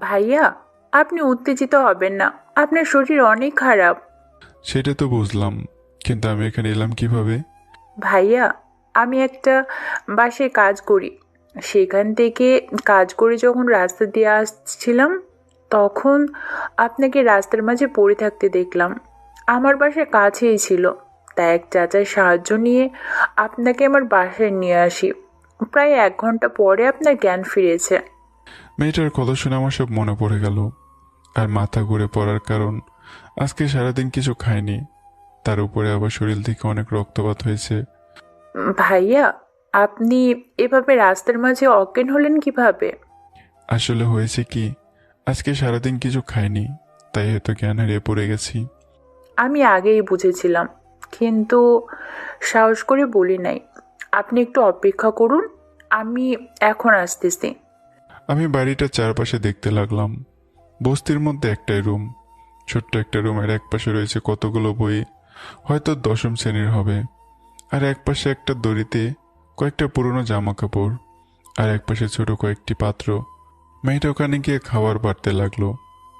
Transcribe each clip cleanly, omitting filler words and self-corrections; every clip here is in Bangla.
ভাইয়া, আপনি উত্তেজিত হবেন না। আপনার শরীর অনেক খারাপ। সেটা তো বুঝলাম, কিন্তু আমি এখানে এলাম কিভাবে? ভাইয়া, আমি একটা বাসায় কাজ করি। সেখান থেকে কাজ করে যখন রাস্তা দিয়ে আসছিলাম, তখন আপনাকে রাস্তার মাঝে পড়ে থাকতে দেখলাম। আমার বাসা কাছেই ছিল, তাই এক চাচার সাহায্য নিয়ে আপনাকে আমার বাসায় নিয়ে আসি। প্রায় 1 ঘন্টা পরে আপনার জ্ঞান ফিরেছে। মেয়েটার কথা শুনে আমার সব মনে পড়ে গেল। আর মাথা ঘুরে পড়ার কারণ, আজকে সারাদিন কিছু খাইনি, তার উপরে আবার শরীর থেকে অনেক রক্তপাত হয়েছে। ভাইয়া, আপনি এভাবে রাস্তার মাঝে অজ্ঞান হলেন কিভাবে? আসলে হয়েছে কি, আজকে সারাদিন কিছু খাইনি, তাই হয়তো জ্ঞান হারিয়ে পড়ে গেছি। আমি আগেই বুঝেছিলাম, কিন্তু সাহস করে বলি নাই। আপনি একটু অপেক্ষা করুন, আমি এখন আসতেছি। আমি বাড়িটা চারপাশে দেখতে লাগলাম। বস্তির মধ্যে একটাই রুম, ছোট্ট একটা রুমের এক পাশে রয়েছে কতগুলো বই, হয়তো দশম শ্রেণীর হবে। আর এক পাশে একটা দড়িতে কয়েকটা পুরনো জামা কাপড়, আর এক পাশে ছোট কয়েকটি পাত্র। মেয়েটা ওখানে গিয়ে খাবার বাড়তে লাগলো।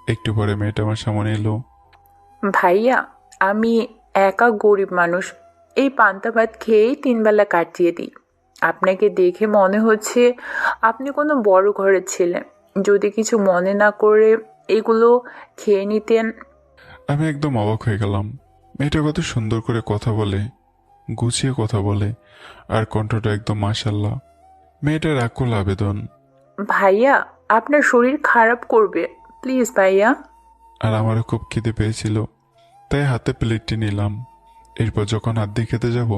একটু পরে মেয়েটা আমার সামনে এলো। ভাইয়া, আমি একা গরিব মানুষ। এই পান্তা ভাত খেয়েই 3 বেলা কাটিয়ে দিই। আপনাকে দেখে মনে হচ্ছে আপনি কোনো বড় ঘরের ছেলে। যদি কিছু মনে না করে এগুলো খেয়ে নিতেন। আমি একদম অবাক হয়ে গেলাম। মেয়েটা কত সুন্দর করে কথা বলে, গুছিয়ে কথা বলে, আর কণ্ঠটা একদম মাশাল্লাহ। মেয়েটার আকুল আবেদন। ভাইয়া, আপনার শরীর খারাপ করবে, প্লিজ ভাইয়া। আর আমারও খুব খিদে পেয়েছিল, তাই হাতে প্লেটটি নিলাম। এরপর যখন হাত দিয়ে খেতে যাব,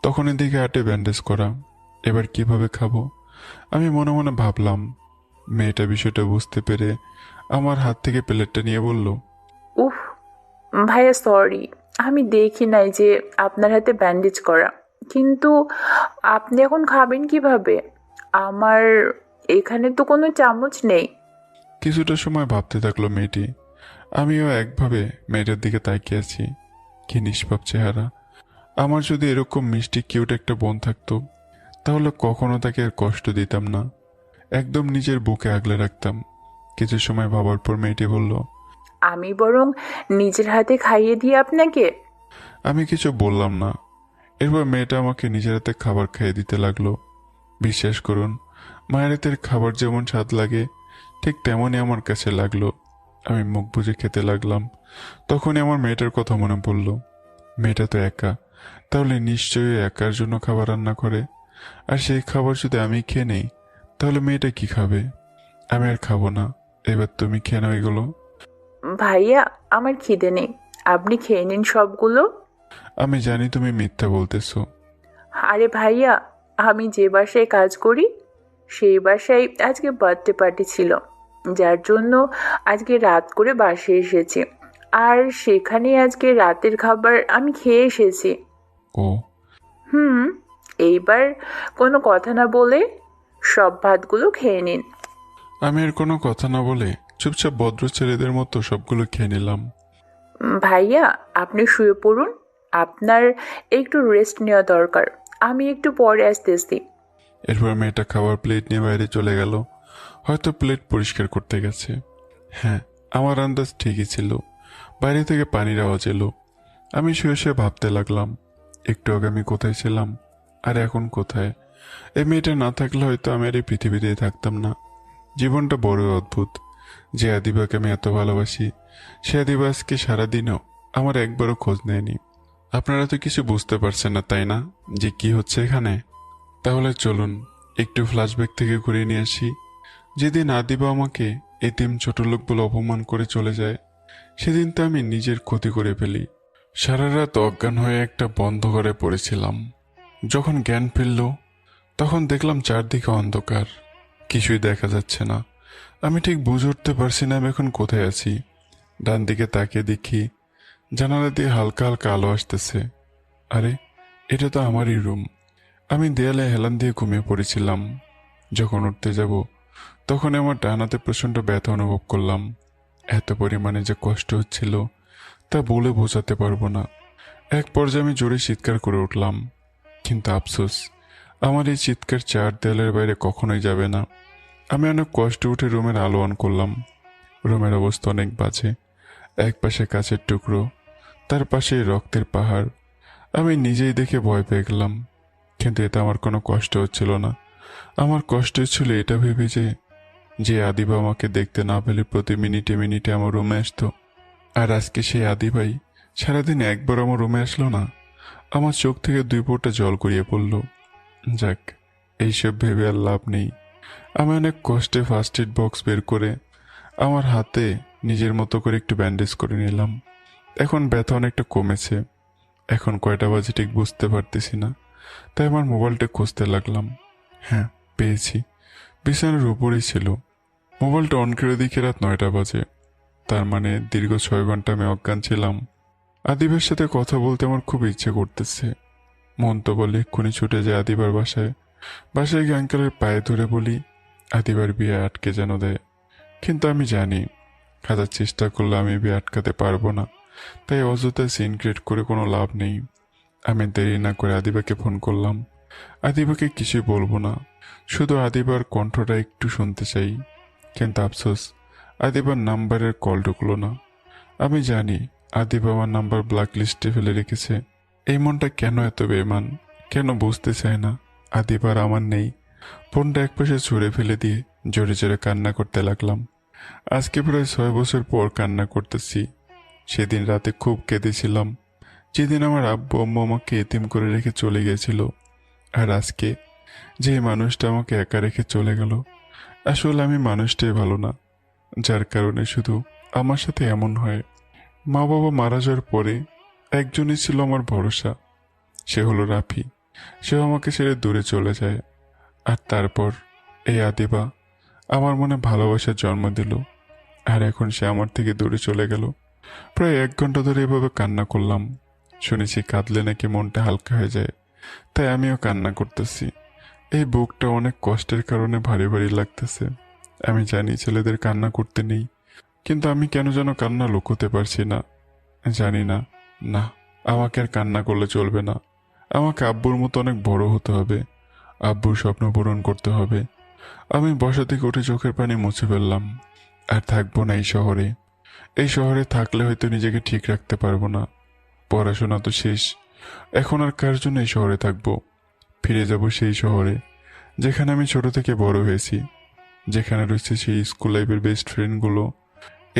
তখন এদিকে হাতে ব্যান্ডেজ করা। এবার কিভাবে খাবো আমি মনে মনে ভাবলাম। মেয়েটা বিষয়টা বুঝতে পেরে আমার হাত থেকে প্লেটটা নিয়ে বলল, উফ, ভাইয়া সরি, আমি দেখি নাই যে আপনার হাতে ব্যান্ডেজ করা। কিন্তু আপনি এখন খাবেন কিভাবে? আমার এখানে তো কোনো চামচ নেই। কিছুটা সময় ভাবতে থাকলো মেয়েটি। আমিও একভাবে মেয়েটার দিকে তাকিয়ে আছি। কি নিষ্পাপ চেহারা। আমার যদি এরকম মিষ্টি কিউট একটা বোন থাকতো, তাহলে কখনো তাকে আর কষ্ট দিতাম না, একদম নিজের বুকে আগলে রাখতাম। কিছু সময় ভাবার পর মেয়েটি বলল, আমি বরং নিজের হাতে খাইয়ে দিই আপনাকে। আমি কিছু বললাম না। এরপর মেয়েটা আমাকে নিজের হাতে খাবার খাইয়ে দিতে লাগলো। বিশ্বাস করুন, মায়ের হাতের খাবার যেমন স্বাদ লাগে, ঠিক তেমনই আমার কাছে লাগলো। আমি মুখ বুজে খেতে লাগলাম। তখনই আমার মেয়েটার কথা মনে পড়ল। মেয়েটা তো একা, তাহলে নিশ্চয়ই একার জন্য খাবার রান্না করে। আর সেই খাবার যদি আমি খেয়ে নেই, তাহলে মেয়েটা কি খাবে? আমি আর খাবো না। এবার তুমি খেয়ে নাও এগুলো। ভাইয়া, আমার খিদে নেই, আপনি খেয়ে নিন সবগুলো। আমি জানি তুমি মিথ্যা বলতেছো। আরে ভাইয়া, আমি যে বাসায় কাজ করি সেই বাসায় আজকে বার্থডে পার্টি ছিল, যার জন্য আজকে রাত করে বাসায় এসেছি। আর সেখানে আজকে রাতের খাবার আমি খেয়ে এসেছি। ও, হুম, এইবার কোনো কথা না বলে সব ভাতগুলো খেয়ে নিন। আমি আর কোনো কথা না বলে চুপচাপ ভদ্র ছেলেদের মতো সবগুলো খেয়ে নিলাম। ভাইয়া, আপনি শুয়ে পড়ুন। আপনার একটু রেস্ট নেওয়া দরকার। আমি একটু পরে আসতেছি। এরপর মেয়েটা খাবার প্লেট নিয়ে বাইরে চলে গেল। হয়তো প্লেট পরিষ্কার করতে গেছে। হ্যাঁ, আমার আন্দাজ ঠিকই ছিল। বাইরে থেকে পানির আওয়াজ এলো। আমি শুয়ে শুয়ে ভাবতে লাগলাম, একটু আগে আমি কোথায় ছিলাম, আর এখন কোথায়? এই মেয়েটা না থাকলে হয়তো আমি আর এই পৃথিবীতেই থাকতাম না। জীবনটা বড় অদ্ভুত। যে আদিবাকে আমি এত ভালোবাসি, সে আদিবা আজকে সারাদিনও আমার একবারও খোঁজ নেয়নি। আপনারা তো কিছু বুঝতে পারছেন না, তাই না, যে কি হচ্ছে এখানে? তাহলে চলুন একটু ফ্ল্যাশব্যাক থেকে ঘুরিয়ে নিয়ে আসি। যেদিন আদিবা আমাকে এতিম ছোট লোক বলে অপমান করে চলে যায়, সেদিন তো আমি নিজের ক্ষতি করে ফেলি। সারা রাত অজ্ঞান হয়ে একটা বন্ধ ঘরে পড়েছিলাম। যখন জ্ঞান ফিরল, তখন দেখলাম চারদিকে অন্ধকার, কিছুই দেখা যাচ্ছে না। আমি ঠিক বুঝে উঠতে পারছি না আমি এখন কোথায় আছি। ডান দিকে তাকিয়ে দেখি জানালা দিয়ে হালকা হালকা আলো আসতেছে। আরে, এটা তো আমারই রুম। আমি দেয়ালে হেলান দিয়ে ঘুমিয়ে পড়েছিলাম। যখন উঠতে যাব, তখন আমার ডান হাতে প্রচণ্ড ব্যথা অনুভব করলাম। এত পরিমাণে যে কষ্ট হচ্ছিল, তা বলে বোঝাতে পারবো না। এক পর্যায়ে আমি জোরে চিৎকার করে উঠলাম। কিন্তু আফসোস, আমার এই চিৎকার চার দেয়ালের বাইরে কখনোই যাবে না। আমি অনেক কষ্টে উঠে রুমের আলো অন করলাম। রুমের অবস্থা অনেক বাজে। এক পাশে কাচের টুকরো, তার পাশে রক্তের পাহাড়। আমি নিজেই দেখে ভয় পেয়ে গেলাম, কিন্তু এতে আমার কোনো কষ্ট হচ্ছিল না। আমার কষ্ট হচ্ছিল এটা ভেবে যে আদিবা আমাকে দেখতে না পেলে প্রতি মিনিটে মিনিটে আমার রুমে আসতো। আর আজকে সেই আদিবাই সারাদিন একবার আমার রুমে আসলো না। আমার চোখ থেকে দুই ফোঁটা জল গড়িয়ে পড়ল। যাক, এইসব ভেবে আর লাভ নেই। আমি অনেক কষ্টে ফার্স্ট এড বক্স বের করে আমার হাতে নিজের মতো করে একটু ব্যান্ডেজ করে নিলাম। এখন ব্যথা অনেকটা কমেছে। এখন কয়টা বাজে ঠিক বুঝতে পারতেছি না, তাই আমার মোবাইলটা খুঁজতে লাগলাম। হ্যাঁ, পেয়েছি। বিছানার উপরেই ছিল। মোবাইলটা অন করে দেখি রাত 9টা বাজে। তার মানে দীর্ঘ 6 ঘন্টা আমি অজ্ঞান ছিলাম। আদিবের সাথে কথা বলতে আমার খুব ইচ্ছে করতেছে। মন তো বলে এক্ষুনি ছুটে যায় আদিবার বাসায়। বাসায় গিয়ে আঙ্কেলের পায়ে ধরে বলি আদিবার বিয়ে আটকে যেন দেয়। কিন্তু আমি জানি হাজার চেষ্টা করলে আমি বিয়ে আটকাতে পারবো না, তাই অযথা সিন ক্রিয়েট করে কোনো লাভ নেই। আমি দেরি না করে আদিবাকে ফোন করলাম। আদিবাকে কিছুই বলবো না, শুধু আদিবার কণ্ঠটা একটু শুনতে চাই। কিন্তু আফসোস, আদিবার নাম্বারের কল ঢুকলো না। আমি জানি আদিবা আমার নাম্বার ব্ল্যাক লিস্টে ফেলে রেখেছে। এই মনটা কেন এত বেমান, কেন বুঝতে চায় না আদিবার আমার নেই। ফোনটা একপাশে ছুঁড়ে ফেলে দিয়ে জোরে জোরে কান্না করতে লাগলাম। আজকে প্রায় 6 বছর পর কান্না করতেছি। সেদিন রাতে খুব কেঁদেছিলাম, যেদিন আমার আব্বু আম্মু আমাকে এতিম করে রেখে চলে গেছিল। আর আজকে যে মানুষটা আমাকে একা রেখে চলে গেল, আসলে আমি মানুষটাই ভালো না, যার কারণে শুধু আমার সাথে এমন হয়। মা বাবা মারা যাওয়ার পরে একজনই ছিল আমার ভরসা, সে হলো রাফি। সেও আমাকে ছেড়ে দূরে চলে যায়। আর তারপর এই আদিবা আমার মনে ভালোবাসার জন্ম দিল, আর এখন সে আমার থেকে দূরে চলে গেল। প্রায় 1 ঘন্টা ধরে এভাবে কান্না করলাম। শুনেছি কাঁদলে নাকি মনটা হালকা হয়ে যায়, তাই আমিও কান্না করতেছি। এই বুকটা অনেক কষ্টের কারণে ভারী ভারী লাগতেছে। আমি জানি ছেলেদের কান্না করতে নেই, কিন্তু আমি কেন যেন কান্না লুকোতে পারছি না। জানি না, না, আমাকে আর কান্না করলে চলবে না। আমাকে আব্বুর মতো অনেক বড় হতে হবে, আব্বুর স্বপ্ন পূরণ করতে হবে। আমি বসা থেকে উঠে চোখের পানি মুছে ফেললাম। আর থাকবো না এই শহরে। এই শহরে থাকলে হয়তো নিজেকে ঠিক রাখতে পারবো না। পড়াশোনা তো শেষ, এখন আর কার জন্য এই শহরে থাকবো। ফিরে যাব সেই শহরে যেখানে আমি ছোট থেকে বড় হয়েছি, যেখানে রয়েছে সেই স্কুল লাইফের বেস্ট ফ্রেন্ডগুলো।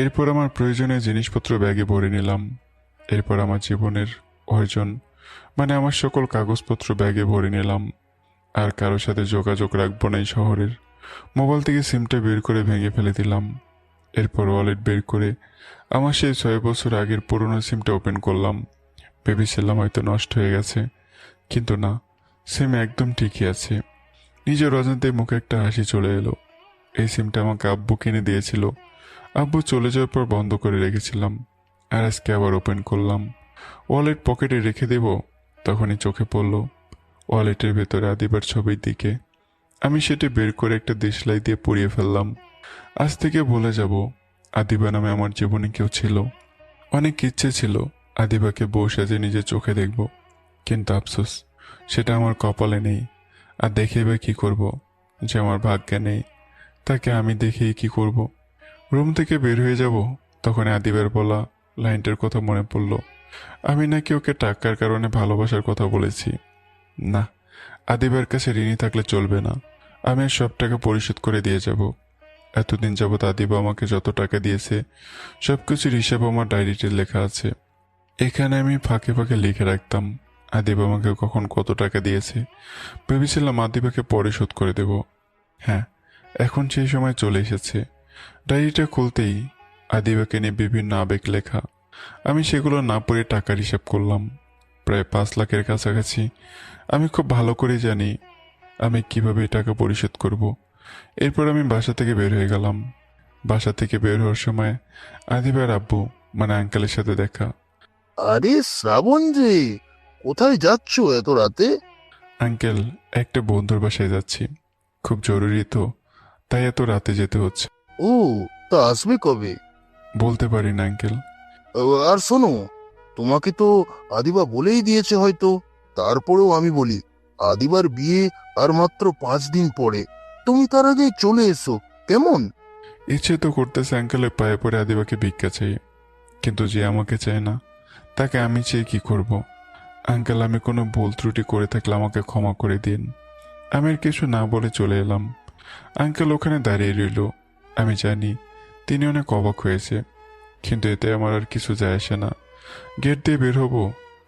এরপর আমার প্রয়োজনীয় জিনিসপত্র ব্যাগে ভরে নিলাম। এরপর আমার জীবনের অর্জন মানে আমার সকল কাগজপত্র ব্যাগে ভরে নিলাম। আর কারোর সাথে যোগাযোগ রাখবো না এই শহরের। মোবাইল থেকে সিমটা বের করে ভেঙে ফেলে দিলাম। এরপর ওয়ালেট বের করে আমার সেই 6 বছর আগের পুরনো সিমটা ওপেন করলাম। ভেবেছিলাম হয়তো নষ্ট হয়ে গেছে, কিন্তু না, সিম একদম ঠিকই আছে। নিজের অজান্তে মুখে একটা হাসি চলে এলো। এই সিমটা আমাকে আব্বু কিনে দিয়েছিল। আব্বু চলে যাওয়ার পর বন্ধ করে রেখেছিলাম, আর আজকে আবার ওপেন করলাম। ওয়ালেট পকেটে রেখে দেব, তখনই চোখে পড়ল ওয়ালেটের ভেতরে আদিবার ছবির দিকে। আমি সেটা বের করে একটা দেশলাই দিয়ে পুড়িয়ে ফেললাম। আজ থেকে বলে যাব আদিবা নামে আমার জীবনে কেউ ছিল। অনেক ইচ্ছে ছিল আদিবাকে বউ সাজে নিজের চোখে দেখব, কিন্তু আফসোস সেটা আমার কপালে নেই। আর দেখে বা কি করব, যে আমার ভাগ্যে নেই তাকে আমি দেখেই কি করব। রুম থেকে বের হয়ে যাব, তখন আদিবার বলা লাইনটার কথা মনে পড়ল। আমি নাকি ওকে টাকার কারণে ভালোবাসার কথা বলেছি। না, আদিবার কাছে ঋণী থাকলে চলবে না। আমি আর সব টাকা পরিশোধ করে দিয়ে যাব। এতদিন যাবৎ আদিবা আমাকে যত টাকা দিয়েছে সবকিছুর হিসাব আমার ডায়েরিতে লেখা আছে। এখানে আমি ফাঁকে ফাঁকে লিখে রাখতাম আদিবা আমাকে কখন কত টাকা দিয়েছে। ভেবেছিলাম আদিবাকে পরে শোধ করে দেব। হ্যাঁ, এখন সেই সময় চলে এসেছে। ডায়েরিটা খুলতেই আদিবাকে নিয়ে বিভিন্ন আবেগ লেখা। আমি সেগুলো না পড়ে টাকার হিসাব করলাম, প্রায় 5 লাখের কাছাকাছি। আমি খুব ভালো করে জানি আমি কিভাবে এই টাকা পরিশোধ করব। এরপর আমি বাসা থেকে বের হয়ে গেলাম। বাসা থেকে বের হওয়ার সময় আদিবার আব্বু মানে আঙ্কেলের সাথে দেখা। আরে শ্রাবণ যে, কোথায় যাচ্ছ এত রাতে? আঙ্কেল, একটা বন্ধুর বাসায় যাচ্ছি, খুব জরুরি তো, তাই এত রাতে যেতে হচ্ছে। ও, তা আসবে কবে? বলতে পারি না আঙ্কেল। আর শোনো, তোমাকে তো আদিবা বলেই দিয়েছে হয়তো। তারপরেও আমি বলি, আদিবার বিয়ে আর মাত্র 5 দিন পরে। তুমি তার আগেই চলে এসো। কেমন? ইচ্ছে তো করতেছে আঙ্কেলের পায়ে পড়ে আদিবাকে ভিক্ষা চাই, কিন্তু যে আমাকে চায় না তাকে আমি চেয়ে কি করব? আঙ্কেল, আমি কোনো ভুল ত্রুটি করে থাকলে আমাকে ক্ষমা করে দিন। আমি আর কিছু না বলে চলে এলাম। আঙ্কেল ওখানে দাঁড়িয়ে রইল। আমি জানি তিনি অনেক অবাক হয়েছে, কিন্তু এতে আমার আর কিছু যায় আসে না। গেট দিয়ে বের হব,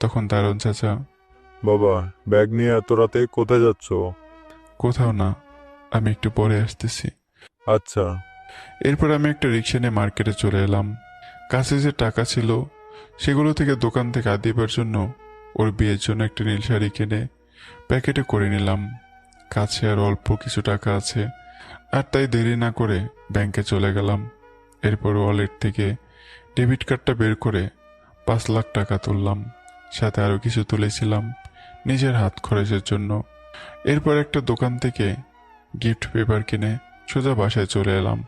তখন দারুণ চাচা। বাবা, ব্যাগ নিয়ে এত রাতে কোথায় যাচ্ছ? কোথাও না, আমি একটু পরে আসতেছি। আচ্ছা। এরপর আমি একটা রিক্সা নিয়ে মার্কেটে চলে এলাম। কাছে যে টাকা ছিল সেগুলো থেকে দোকান থেকে আদিবার জন্য, ওর বিয়ের জন্য একটা নীল শাড়ি কিনে প্যাকেটে করে নিলাম। কাছে আর অল্প কিছু টাকা আছে, আর তাই দেরি না করে ব্যাংকে চলে গেলাম। এরপর ওয়ালেট থেকে ডেবিট কার্ডটা বের করে 5 লাখ টাকা তুললাম। সাথে আরও কিছু তুলেছিলাম নিজের হাত খরচের জন্য। এরপর একটা দোকান থেকে গিফট পেপার কিনে সোজা বাসায় চলে এলাম।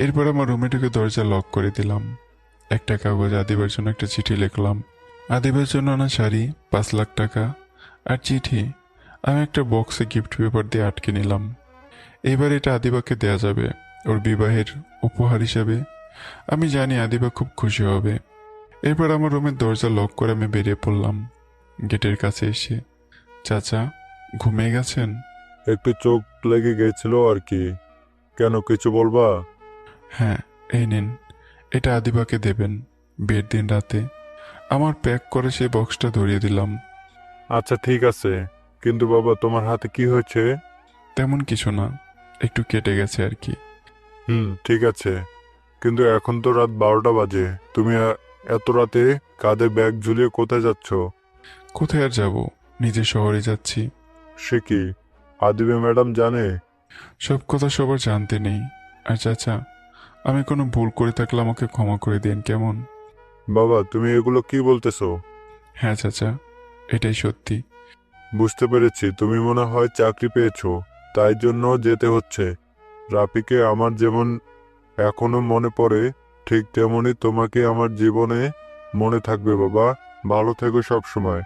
এরপর আমার রুমে ঢুকে দরজা লক করে দিলাম। একটা কাগজ আদিবার জন্য একটা চিঠি লিখলাম। আদিবার জন্য না শাড়ি, 5 লাখ টাকা আর চিঠি আমি একটা বক্সে গিফট পেপার দিয়ে আটকে নিলাম। এবার এটা আদিবাকে দেয়া যাবে ওর বিবাহের উপহার হিসাবে। আমি জানি আদিবা খুব খুশি হবে। এরপর আমার রুমের দরজা লক করে আমি বেরিয়ে পড়লাম। গেটের কাছে এসে, চাচা ঘুমিয়ে গেছেন? একটু চোখ লেগে গেছিল আর কি। কেন, কিছু বলবা? হ্যাঁ, এই নিন, এটা আদিবাকে দেবেন বিয়ের দিন রাতে। আমার প্যাক করে সেই বক্সটা ধরিয়ে দিলাম। আচ্ছা ঠিক আছে, কিন্তু বাবা তোমার হাতে কি হয়েছে? তেমন কিছু না, একটু কেটে গেছে আর কি। ঠিক আছে, কিন্তু এখন তো রাত 12টা বাজে। তুমি এত রাতে কাঁধে ব্যাগ ঝুলিয়ে কোথায় যাচ্ছ? কোথায় আর যাব, নিজে শহরে যাচ্ছি। সে কি, আদিবে ম্যাডাম জানে? সব কথা সবার জানতে নেই। আর চাচা, আমি কোনো ভুল করে থাকলে আমাকে ক্ষমা করে দিন, কেমন? বাবা, তুমি এগুলো কি বলতেছো? হ্যাঁ চাচা, এটাই সত্যি। বুঝতে পেরেছি, তুমি মনে হয় চাকরি পেয়েছো, তাই জন্য যেতে হচ্ছে। রাফিকে আমার যেমন এখনো মনে পড়ে, ঠিক তেমনি তোমাকে আমার জীবনে মনে থাকবে বাবা। ভালো থেকো সব সময়।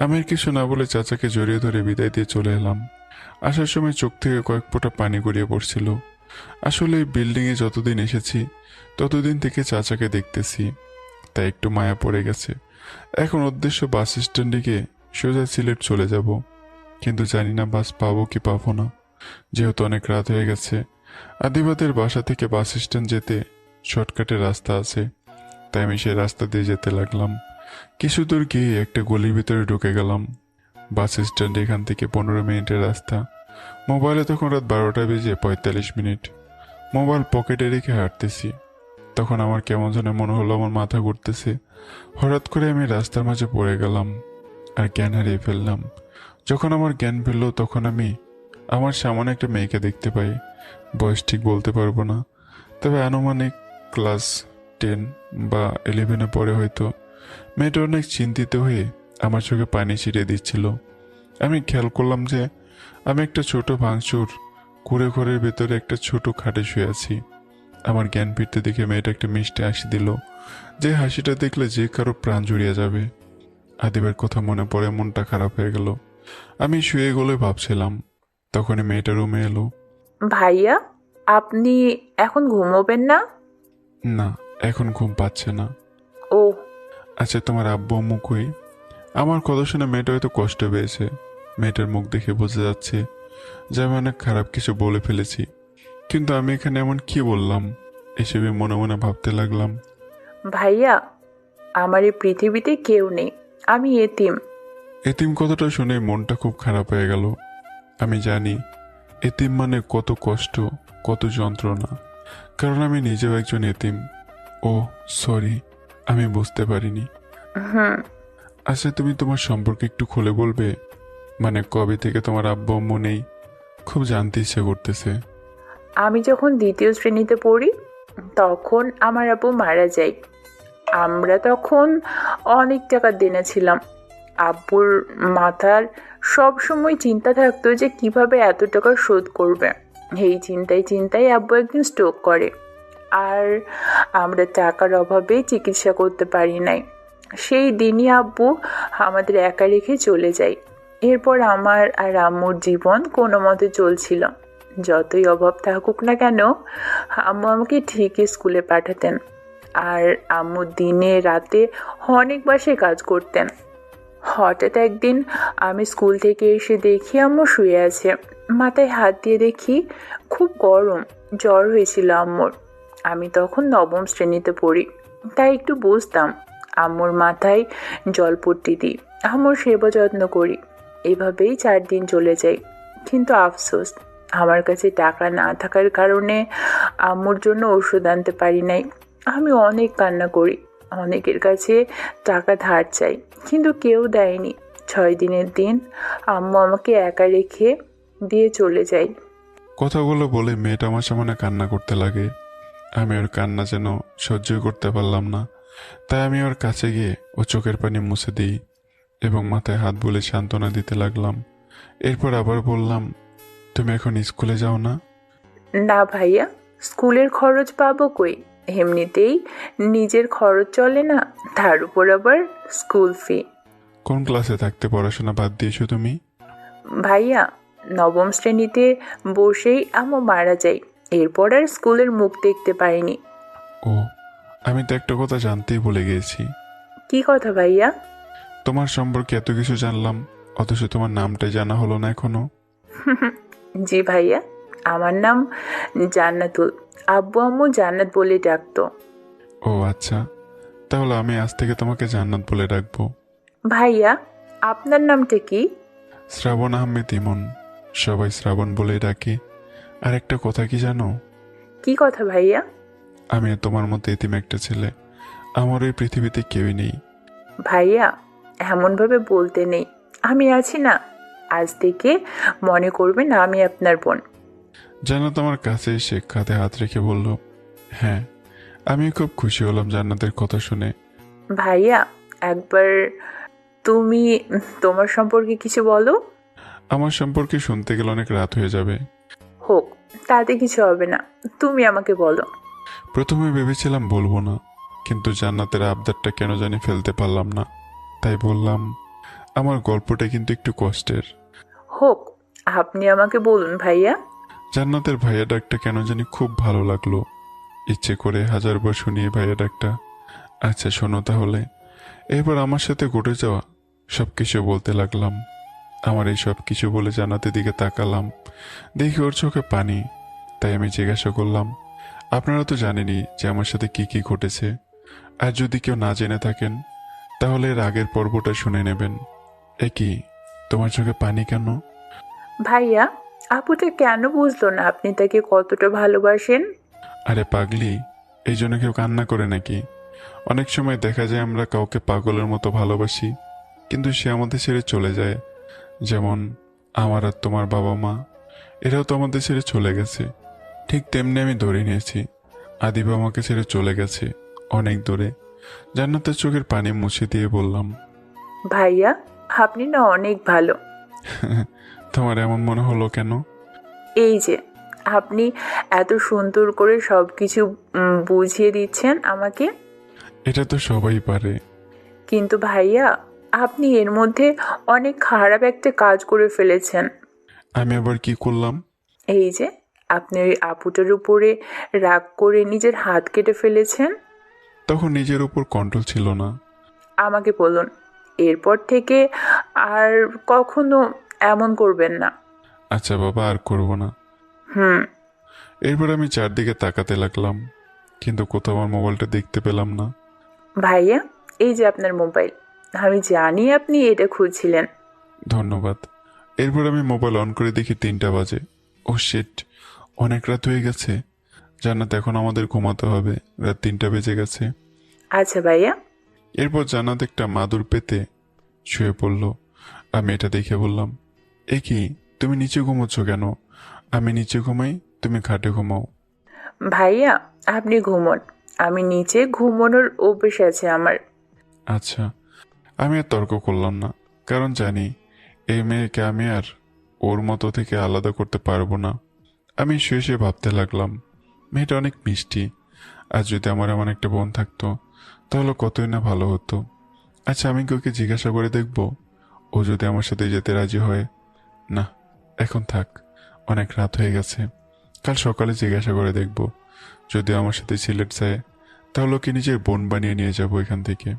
আমি আর কিছু না বলে চাচাকে জড়িয়ে ধরে বিদায় দিয়ে চলে এলাম। আসার সময় চোখ থেকে কয়েক ফোঁটা পানি গড়িয়ে পড়ছিল। আসলে এই বিল্ডিংয়ে যতদিন এসেছি ততদিন থেকে চাচাকে দেখতেছি, তাই একটু মায়া পড়ে গেছে। এখন উদ্দেশ্য বাস স্ট্যান্ডে গিয়ে সোজা সিলেট চলে যাব, কিন্তু জানি না বাস পাবো কি পাবো না, যেহেতু অনেক রাত হয়ে গেছে। আদিবাদের বাসা থেকে বাস স্ট্যান্ড যেতে শর্টকাটের রাস্তা আছে, তাই আমি সেই রাস্তা দিয়ে যেতে লাগলাম। কিছু দূর গিয়ে একটা গলির ভিতরে ঢুকে গেলাম। বাস স্ট্যান্ড এখান থেকে 15 মিনিটের রাস্তা। মোবাইলে তখন রাত 12টা বেজে 45 মিনিট। মোবাইল পকেটে রেখে হাঁটতেছি। তখন আমার কেমন যেন মনে হলো আমার মাথা ঘুরতেছে। হঠাৎ করে আমি রাস্তার মাঝে পড়ে গেলাম আর জ্ঞান হারিয়ে ফেললাম। যখন আমার জ্ঞান ফিরল তখন আমি আমার সামনে একটা মেয়েকে দেখতে পাই। বয়স ঠিক বলতে পারবো না, তবে আনুমানিক ক্লাস 10 বা 11-এ পড়ে হয়তো। মেয়েটা অনেক চিন্তিত হয়ে আমার চোখে পানি ছিটিয়ে দিচ্ছিল। আমি খেয়াল করলাম যে আমি একটা ছোট ভাঙচুর কুঁড়ে ঘরের ভেতরে একটা ছোট খাটে শুয়ে আছি। আমার জ্ঞান ফিরতে দেখে মেয়েটা একটা মিষ্টি হাসি দিল, যে হাসিটা দেখলে যে কারো প্রাণ জুড়িয়ে যাবে। আদিবার কথা মনে পড়ে মনটা খারাপ হয়ে গেল। আমি শুয়ে গলে ভাবছিলাম, তখনই মেয়েটা রুমে এলো। ভাইয়া, আপনি এখন ঘুমোবেন না? না, এখন ঘুম পাচ্ছে না। ও, আচ্ছা, তোমার আব্বু আম্মু কই? আমার কথা শুনে মেয়েটা হয়তো কষ্ট পেয়েছে। মেয়েটার মুখ দেখে বোঝা যাচ্ছে যে আমি অনেক খারাপ কিছু বলে ফেলেছি, কিন্তু আমি এখানে এমন কি বললাম এসবে মনে মনে ভাবতে লাগলাম। ভাইয়া, আমার এই পৃথিবীতে কেউ নেই, আমি এতিম। এতিম কথাটা শুনে মনটা খুব খারাপ হয়ে গেল। আমি জানি এতিম মানে কত কষ্ট, কত যন্ত্রণা, কারণ আমি নিজেও একজন এতিম। ও সরি, আমি বুঝতে পারিনি। হুম, আচ্ছা, তুমি তোমার সম্পর্কে একটু খুলে বলবে? মানে কবে থেকে তোমার আব্বু আম্মু নেই, খুব জানতে ইচ্ছে করতেছে। আমি যখন 2য় শ্রেণীতে পড়ি তখন আমার আব্বু মারা যায়। আমরা তখন অনেক টাকা দেনা ছিলাম। আব্বুর মাথার সব সময় চিন্তা থাকতো যে কিভাবে এত টাকা শোধ করবে। এই চিন্তায় চিন্তায় আব্বু একদিন স্ট্রোক করে, আর আমরা টাকার অভাবে চিকিৎসা করতে পারি নাই। সেই দিনই আব্বু আমাদের একা রেখে চলে যায়। এরপর আমার আর আম্মুর জীবন কোনো মতে চলছিল। যতই অভাব থাকুক না কেন, আম্মু আমাকে ঠিকই স্কুলে পাঠাতেন। আর আম্মু দিনে রাতে অনেক বাসায় কাজ করতেন। হঠাৎ একদিন আমি স্কুল থেকে এসে দেখি আম্মু শুয়ে আছে। মাথায় হাত দিয়ে দেখি খুব গরম, জ্বর হয়েছিল আম্মুর। আমি তখন নবম শ্রেণীতে পড়ি, তাই একটু বুঝতাম। আম্মুর মাথায় জলপট্টি দিই, আম্মুর সেবা যত্ন করি। এভাবেই 4 দিন চলে যায়। কিন্তু আফসোস, আমার কাছে টাকা না থাকার কারণে আম্মুর জন্য ওষুধ আনতে পারি নাই। আমি অনেক কান্না করি, অনেকের কাছে টাকা ধার চাই, কিন্তু কেউ দেয়নি। 6 দিনের দিন আম্মু আমাকে একা রেখে দিয়ে চলে যায়। কথাগুলো বলে মেয়েটা আমার সামনে কান্না করতে লাগে। আমি ওর কান্না যেন সহ্য করতে পারলাম না, তাই আমি ওর কাছে গিয়ে ও চোখের পানি মুছে দিই এবং মাথায় হাত বুলে সান্ত্বনা দিতে লাগলাম। এরপর আবার বললাম, তুমি এখন স্কুলে যাও না? না ভাইয়া, স্কুলের খরচ পাবো কই? এমনিতেই নিজের খরচ চলে না, তার উপর আবার স্কুল ফি। কোন ক্লাসে থাকতে পড়াশোনা বাদ দিয়েছো তুমি? ভাইয়া, নবম শ্রেণীতে বসেই আম্মু মারা যায়। এরপর আর স্কুলের মুখ দেখতে পাইনি। ও, আমি তো একটা কথা জানতেই ভুলে গিয়েছি। কি কথা ভাইয়া? তোমার সম্পর্কে এত কিছু জানলাম, অথচ তোমার নামটাই জানা হলো না এখনো। জি ভাইয়া, আমার নাম জান্নাতুল। আব্বু আম্মু জান্নাত বলে ডাকতো। ও আচ্ছা, তাহলে আমি আজ থেকে তোমাকে জান্নাত বলে ডাকবো। ভাইয়া, আপনার নামটা কি? শ্রাবণ আহমেদ ইমন, সবাই শ্রাবণ বলেই ডাকে। আর একটা কথা কি জানো? কি কথা ভাইয়া? আমি তোমার মতো এতিম একটা ছেলে, আমার এই পৃথিবীতে কেউই নেই। ভাইয়া, এমনভাবে বলতে নেই, আমি আছি না। আজ থেকে মনে করবেন আমি আপনার বোন। জান্নাত আমার কাছে এসে কাঁধে হাত রেখে বলল, হ্যাঁ। আমি খুব খুশি হলাম জান্নাতের কথা শুনে। ভাইয়া, একবার তুমি তোমার সম্পর্কে কিছু বলো। আমার সম্পর্কে শুনতে গেলে অনেক রাত হয়ে যাবে। হোক, তাতে কিছু হবে না, তুমি আমাকে বলো। প্রথমে ভেবেছিলাম বলবো না, কিন্তু জান্নাতের আবদারটা কেন জানি ফেলতে পারলাম না, তাই বললাম, আমার গল্পটা কিন্তু একটু কষ্টের। হোক, আপনি আমাকে বলুন ভাইয়া। জান্নাতের ভাইয়া ডাকটা কেন জানি খুব ভালো লাগলো। ইচ্ছে করে 1000বার শুনিয়ে ভাইয়া ডাকটা। আচ্ছা শোনো তাহলে, এবার আমার সাথে ঘটে যাওয়া সব কিছু বলতে লাগলাম। আমার এই সব কিছু বলে জান্নাতের দিকে তাকালাম, দেখি ওর চোখে পানি। তাই আমি জিজ্ঞাসা করলাম, আপনারা তো জানেনই যে আমার সাথে কি কি ঘটেছে। আর যদি কেউ না জেনে থাকেন তাহলে এর আগের পর্বটা শুনে নেবেন। এ কি, তোমার চোখে পানি কেন? ভাইয়া, আপুটা কেন বুঝলো না আপনি তাকে কতটা ভালোবাসেন? আরে পাগলি, এই জন্য কেউ কান্না করে নাকি? অনেক সময় দেখা যায় আমরা কাউকে পাগলের মতো ভালোবাসি, কিন্তু সে আমাদের ছেড়ে চলে যায়। যেমন আমার আর তোমার বাবা মা, এরাও তো আমাদের ছেড়ে চলে গেছে। ঠিক তেমনি আমি ধরে নিয়েছি আদিবা আমাকে ছেড়ে চলে গেছে অনেক দূরে। জান্নাতের চোখের পানি মুছে দিয়ে বললাম, ভাইয়া, আপনি না অনেক ভালো। তোমার এমন মনে হলো কেন? এই যে আপনি এত সুন্দর করে সব কিছু বুঝিয়ে দিচ্ছেন আমাকে। এটা তো সবাই পারে। কিন্তু ভাইয়া, আপনি এর মধ্যে অনেক খারাপ একটা কাজ করে ফেলেছেন। আমি আবার কি করলাম? এই যে আপনি ওই আপুটার উপরে রাগ করে নিজের হাত কেটে ফেলেছেন। তখন নিজের উপর কন্ট্রোল ছিল না। আমাকে বলুন, এরপর থেকে আর কখনো এমন করবেন না। আচ্ছা বাবা, আর করব না। হুম। এরপর আমি চারদিকে তাকাতে লাগলাম, কিন্তু কোথাও আমার মোবাইলটা দেখতে পেলাম না। ভাইয়া, এই যে আপনার মোবাইল। আমি জানি আপনি এটা খুঁজছিলেন। ধন্যবাদ। এরপর আমি মোবাইল অন করে দেখি 3টা বাজে। ও শিট, অনেক রাত হয়ে গেছে। জান্নাত, এখন আমাদের ঘুমাতে হবে, রাত 3টা বেজে গেছে। আচ্ছা ভাইয়া। এরপর জান্নাত একটা মাদুর পেতে শুয়ে পড়ল। আমি এটা দেখে বললাম, এ কি, তুমি নিচে ঘুমোচ্ছ কেন? আমি নিচে ঘুমাই, তুমি খাটে ঘুমাও। ভাইয়া, আপনি ঘুমোন, আমি নিচে ঘুমানোর অভ্যেস আছে আমার। আচ্ছা। আমি আর তর্ক করলাম না, কারণ জানি এই মেয়েকে আমি আর ওর মতো থেকে আলাদা করতে পারবো না। আমি শুয়ে শুয়ে ভাবতে লাগলাম, মেয়েটা অনেক মিষ্টি। আর যদি আমার এমন একটা বোন থাকতো তাহলে কতই না ভালো হতো। আচ্ছা, আমি কি ওকে জিজ্ঞাসা করে দেখব, ও যদি আমার সাথে যেতে রাজি হয়? না, এখন থাক, অনেক রাত হয়ে গেছে। কাল সকালে জিজ্ঞাসা করে দেখব। যদি আমার সাথে সিলেট যায় তাহলে ওকে নিজের বোন বানিয়ে নিয়ে যাব এখান থেকে।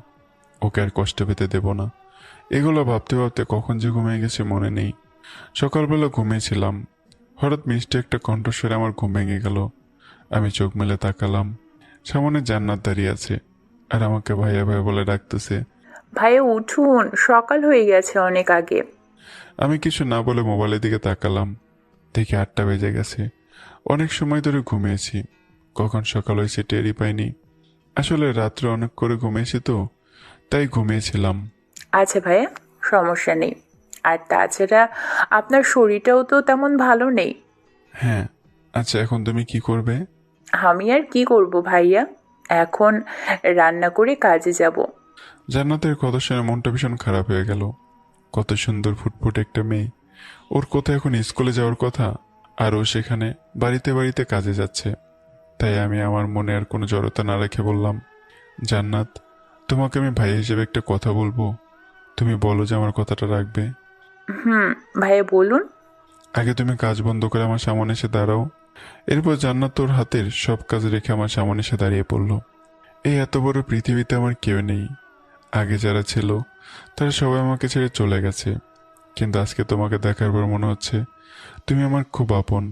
ওকে আর কষ্ট পেতে দেব না। এগুলো ভাবতে ভাবতে কখন যে ঘুমিয়ে গেছে মনে নেই। সকালবেলা ঘুমিয়েছিলাম, হঠাৎ মিষ্টি একটা কণ্ঠস্বরে আমার ঘুম ভেঙে গেল। আমি চোখ মেলে তাকালাম, সামনে জান্নাত দাঁড়িয়ে আছে আর আমাকে ভাইয়া ভাইয়া বলে ডাকতেছে। ভাইয়া উঠুন, সকাল হয়ে গেছে অনেক আগে। আমি কিছু না বলে মোবাইলের দিকে তাকালাম, দেখি 8টা বেজে গেছে। অনেক সময় ধরে ঘুমিয়েছি, কখন সকাল হয়েছে টেরই পাইনি। আসলে রাত্রে অনেক করে ঘুমিয়েছি তো, তাই ঘুমিয়েছিলাম। আচ্ছা ভাইয়া, সমস্যা নেই। আর তাছাড়া আপনার শরীরটাও তো তেমন ভালো নেই। হ্যাঁ, আচ্ছা এখন তুমি কি করবে? আমি আর কি করব ভাইয়া, এখন রান্না করে কাজে যাব। জান্নাতের কথা শুনে মনটা ভীষণ খারাপ হয়ে গেল। কত সুন্দর ফুটফুটে একটা মেয়ে, ওর কোথায় এখন স্কুলে যাওয়ার কথা, আর ও সেখানে বাড়িতে বাড়িতে কাজে যাচ্ছে। তাই আমি আমার মনে আর কোনো জড়তা না রেখে বললাম, জান্নাত, তোমাকে আমি ভাই হিসেবে একটা কথা বলবো, তুমি বলো যে আমার কথাটা রাখবে। ভাইয়া বলুন। আগে তুমি কাজ বন্ধ করে আমার সামনে এসে দাঁড়াও। এরপর জান্নাত তোর হাতের সব কাজ রেখে আমার সামনে এসে দাঁড়িয়ে পড়ল। এই এত বড় পৃথিবীতে আমার কেউ নেই। আগে যারা ছিল তারা সবাই আমাকে ছেড়ে চলে গেছে, কিন্তু আজকে তোমাকে দেখার পর মনে হচ্ছে তুমি আমার খুব আপন।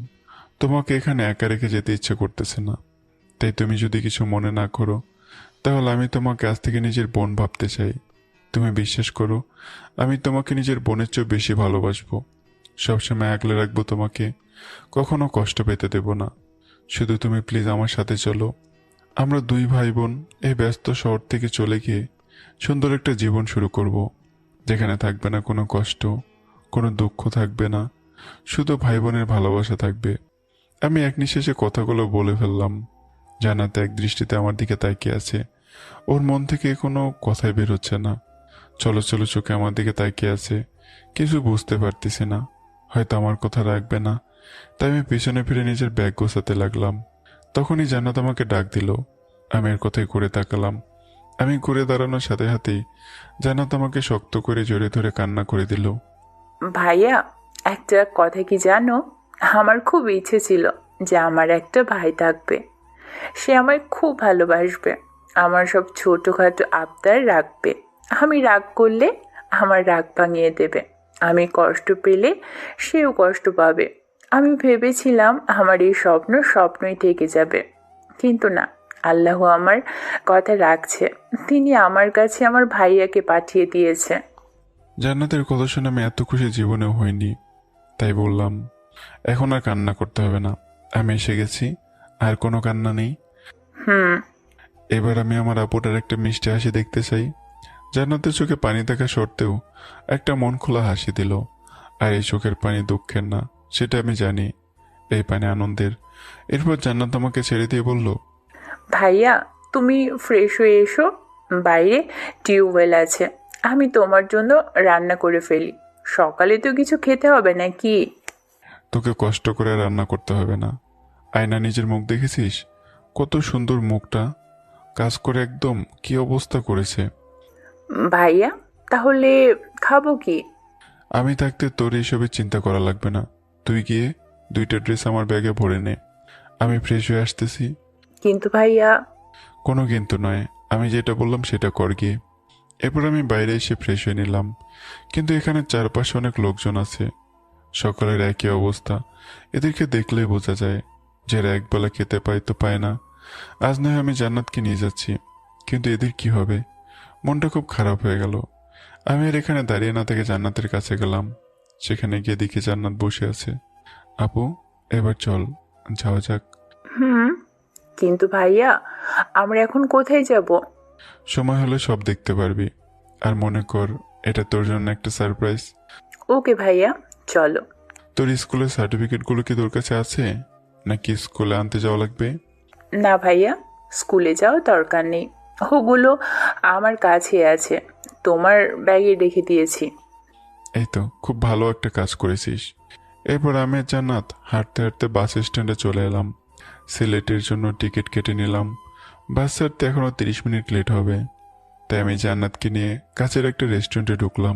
তোমাকে এখানে একা রেখে যেতে ইচ্ছে করতেছে না। তাই তুমি যদি কিছু মনে না করো তাহলে আমি তোমাকে আজ থেকে নিজের বোন ভাবতে চাই। তুমি বিশ্বাস করো, আমি তোমাকে নিজের বোনের চেয়ে বেশি ভালোবাসবো। সবসময় আগলে রাখবো তোমাকে, কখনো কষ্ট পেতে দেব না। শুধু তুমি প্লিজ আমার সাথে চলো। আমরা দুই ভাই বোন এই ব্যস্ত শহর থেকে চলে গিয়ে সুন্দর একটা জীবন শুরু করব, যেখানে থাকবে না কোনো কষ্ট, কোনো দুঃখ থাকবে না, শুধু ভাই বোনের ভালোবাসা থাকবে। আমি এক নিঃশ্বাসে কথাগুলো বলে ফেললাম। জান্নাত এক দৃষ্টিতে আমার দিকে তাকিয়ে আছে, ওর মন থেকে কোনো কথাই বের হচ্ছে না। চলো চলো চোখে আমার দিকে তাকিয়ে আছে, কিছু বুঝতে পারতেছি না। হয়তো আমার কথা রাখবে না, তাই আমি পিছনে ফিরে নিজের ব্যাগ গোছাতে লাগলাম। তখনই জান্নাত আমাকে ডাক দিল। আমি এর কথায় ঘুরে তাকালাম। আমি ঘুরে দাঁড়ানোর সাথে সাথেই জান্নাত আমাকে শক্ত করে জড়িয়ে ধরে কান্না করে দিল। ভাইয়া, একটা কথা কি জানো, আমার খুব ইচ্ছে ছিল যে আমার একটা ভাই থাকবে। সে আমায় খুব ভালোবাসবে, আমার সব ছোটোখাটো আবদার রাখবে। আমি রাগ করলে আমার রাগ ভাঙিয়ে দেবে, আমি কষ্ট পেলে সেও কষ্ট পাবে। আমি ভেবেছিলাম আমার এই স্বপ্ন স্বপ্নই থেকে যাবে, কিন্তু না, আল্লাহ আমার কথা রাখছে। তিনি আমার কাছে আমার ভাইয়াকে পাঠিয়ে দিয়েছে। জান্নাতের কথা শুনে আমি এত খুশি জীবনেও হয়নি। তাই বললাম, এখন আর কান্না করতে হবে না, আমি এসে গেছি, আর কোনো কান্না নেই। হুম এবার আমি আমার আপুটার একটা মিষ্টি হাসি দেখতে চাই। জান্নাতের চোখে পানি থাকা সত্ত্বেও একটা মন খোলা হাসি দিল। আর এই চোখের পানি দুঃখের না, সেটা আমি জানি, এই পানি আনন্দের। এরপর জান্নাত আমাকে ছেড়ে দিয়ে বলল, ভাইয়া, তুমি ফ্রেশ হয়ে এসো, বাইরে টিউবওয়েল আছে, আমি তোমার জন্য রান্না করে ফেলি। সকালে তো কিছু খেতে হবে নাকি? তোকে কষ্ট করে রান্না করতে হবে না। আয়না নিজের মুখ দেখেছিস? কত সুন্দর মুখটা, কাজ করে একদম কি অবস্থা করেছে। ভাইয়া, তাহলে খাবো কি? আমি থাকতে তোর এইসবের চিন্তা করা লাগবে না। তুই গিয়ে 2টা ড্রেস আমার ব্যাগে ভরে নে, আমি ফ্রেশ হয়ে আসতেছি। কিন্তু ভাইয়া। কোনো কিন্তু নয়, আমি যেটা বললাম সেটা কর গিয়ে। এরপর আমি বাইরে এসে ফ্রেশ হয়ে নিলাম। কিন্তু এখানে চারপাশে অনেক লোকজন আছে, সকলের একই অবস্থা। এদেরকে দেখলেই বোঝা যায় যে এরা একবেলা খেতে পায় তো পায় না। আজ নয় আমি জান্নাতকে নিয়ে যাচ্ছি, কিন্তু এদের কি হবে? মনটা খুব খারাপ হয়ে গেল। আমি আর এখানে দাঁড়িয়ে না থেকে জান্নাতের কাছে গেলাম। সেখানে গিয়ে দেখি জান্নাত বসে আছে। আপু, এবার চল, যাওয়া যাক। হুম, কিন্তু ভাইয়া, আমরা এখন কোথায় যাব? সময় হলে সব দেখতে পারবি। আর মনে কর, এটা তোর জন্য একটা সারপ্রাইজ। ওকে ভাইয়া, চলো। তোর স্কুলের সার্টিফিকেটগুলো কি তোর কাছে আছে, নাকি স্কুলে আনতে যাওয়া লাগবে? না ভাইয়া, স্কুলে যাওয়ার দরকার নেই, ওগুলো আমার কাছে আছে, তোমার ব্যাগে রেখে দিয়েছি। এই তো খুব ভালো একটা কাজ করেছিস। এরপর আমি আর জান্নাত হাঁটতে হাঁটতে বাস স্ট্যান্ডে চলে এলাম। সিলেটের জন্য টিকিট কেটে নিলাম। বাস ছাড়তে এখনো 30 মিনিট লেট হবে। তাই আমি জান্নাতকে নিয়ে কাছের একটা রেস্টুরেন্টে ঢুকলাম।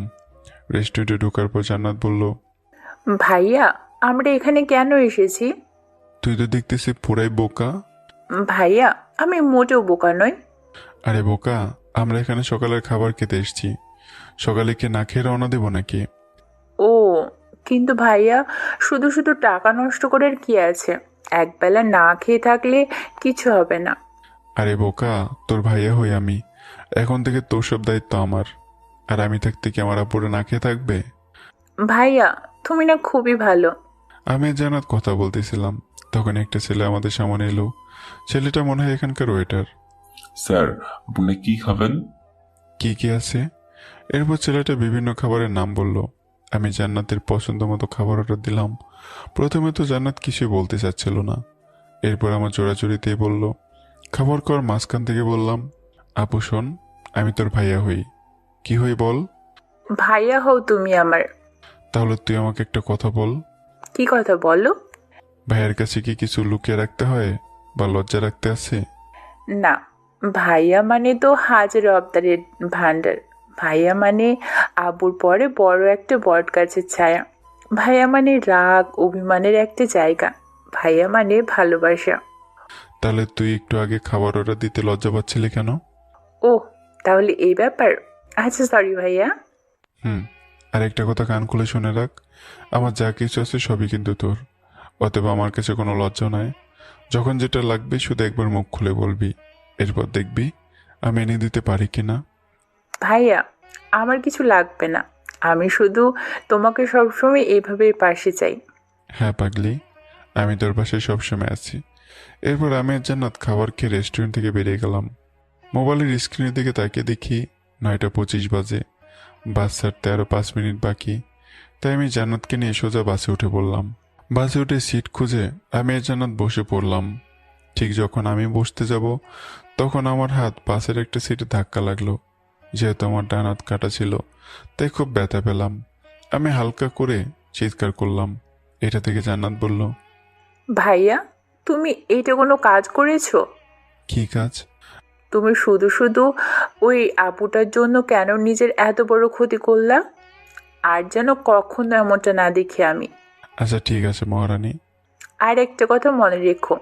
রেস্টুরেন্টে ঢোকার পর জান্নাত বলল, ভাইয়া, আমরা এখানে কেন এসেছি? তুই তো দেখতেছি পুরাই বোকা। ভাইয়া, আমি মোটেও বোকা নই। আরে বোকা, আমরা এখানে সকালের খাবার খেতে এসেছি। সকালে কি না খেয়ে রওনা দেবো নাকি? ও, কিন্তু ভাইয়া, শুধু শুধু টাকা নষ্ট করার কি আছে? একবেলা না খেয়ে থাকলে কিছু হবে না। আরে বোকা, তোর ভাইয়া হই আমি। এখন থেকে তোর সব দায়িত্ব আমার। আর আমি থাকতে কি আমার আপুরে না খেয়ে থাকবে? ভাইয়া, তুমি না খুবই ভালো। আমি আর জান্নাত কথা বলতেছিলাম, তখন একটা ছেলে আমাদের সামনে এলো। ছেলেটা মনে হয় এখানকার ওয়েটার। স্যার, আপনি কি খাবেন? কি কি আছে? এরপর ছেলেটা বিভিন্ন খাবারের নাম বলল। আমি জান্নাতের পছন্দ মতো খাবার অর্ডার দিলাম। প্রথমে তো জান্নাত কিছুই বলতে চাচ্ছিল না। এরপর আমার জোড়াজুড়িতেই বলল। খাবার খাওয়ার মাঝখান থেকে বললাম, আপু শোন, আমি তোর ভাইয়া হই। কি হই বল? ভাইয়া হও তুমি আমার। তাহলে তুই আমাকে একটা কথা বল। কি কথা বলো? ভাইয়ের কাছে কি কিছু লুকিয়ে রাখতে হয় বা লজ্জা রাখতে আছে? না, ভাইয়া মানে তো হাজার অবতারের ভান্ডার। ভাইয়া মানে আবুর পরে বড় একটা বট গাছের ছায়া। ভাইয়া মানে রাগ অভিমানের একটা জায়গা। ভাইয়া মানে ভালোবাসা। তাহলে তুই একটু আগে খাবার অর্ডার দিতে লজ্জা পাচ্ছিলি কেন? ও, তাহলে এই ব্যাপার। আচ্ছা, সরি ভাইয়া। হুম। আর একটা কথা কান খুলে শুনে রাখ, আমার যা কিছু আছে সবই কিন্তু তোর। অতএব আমার কাছে কোনো লজ্জা নাই। যখন যেটা লাগবে শুধু একবার মুখ খুলে বলবি। এরপর দেখবি আমি এনে দিতে পারি কিনা। ভাইয়া, আমার কিছু লাগবে না। আমি শুধু তোমাকে সবসময় এইভাবেই পাশে চাই। হ্যাঁ পাগলি, আমি তোর পাশে সবসময় আছি। এরপর আমি আর জান্নাত খাবার খেয়ে রেস্টুরেন্ট থেকে বেরিয়ে গেলাম। মোবাইলের স্ক্রিনের দিকে তাকিয়ে দেখি 9:25 বাজে। বাস ছাড়তে আরো 5 মিনিট বাকি। তাই আমি জান্নাতকে নিয়ে সোজা বাসে উঠে পড়লাম। বাসে উঠে সিট খুঁজে আমি আর জান্নাত বসে পড়লাম। ঠিক যখন আমি বসতে যাব তখন আমার হাত পাশের একটা সিটে ধাক্কা লাগলো। যেহেতু আমার ডান হাত কাটা ছিল তাই খুব ব্যথা পেলাম। আমি হালকা করে চিৎকার করলাম। এটা থেকে জান্নাত বলল, ভাইয়া, তুমি এইটা কোনো কাজ করেছো? কি কাজ? তুমি শুধু শুধু ওই আপুটার জন্য কেন নিজের এত বড় ক্ষতি করলা? আর যেন কখনো এমনটা না দেখি আমি। আচ্ছা ঠিক আছে মহারানী। আর একটা কথা মনে রেখো,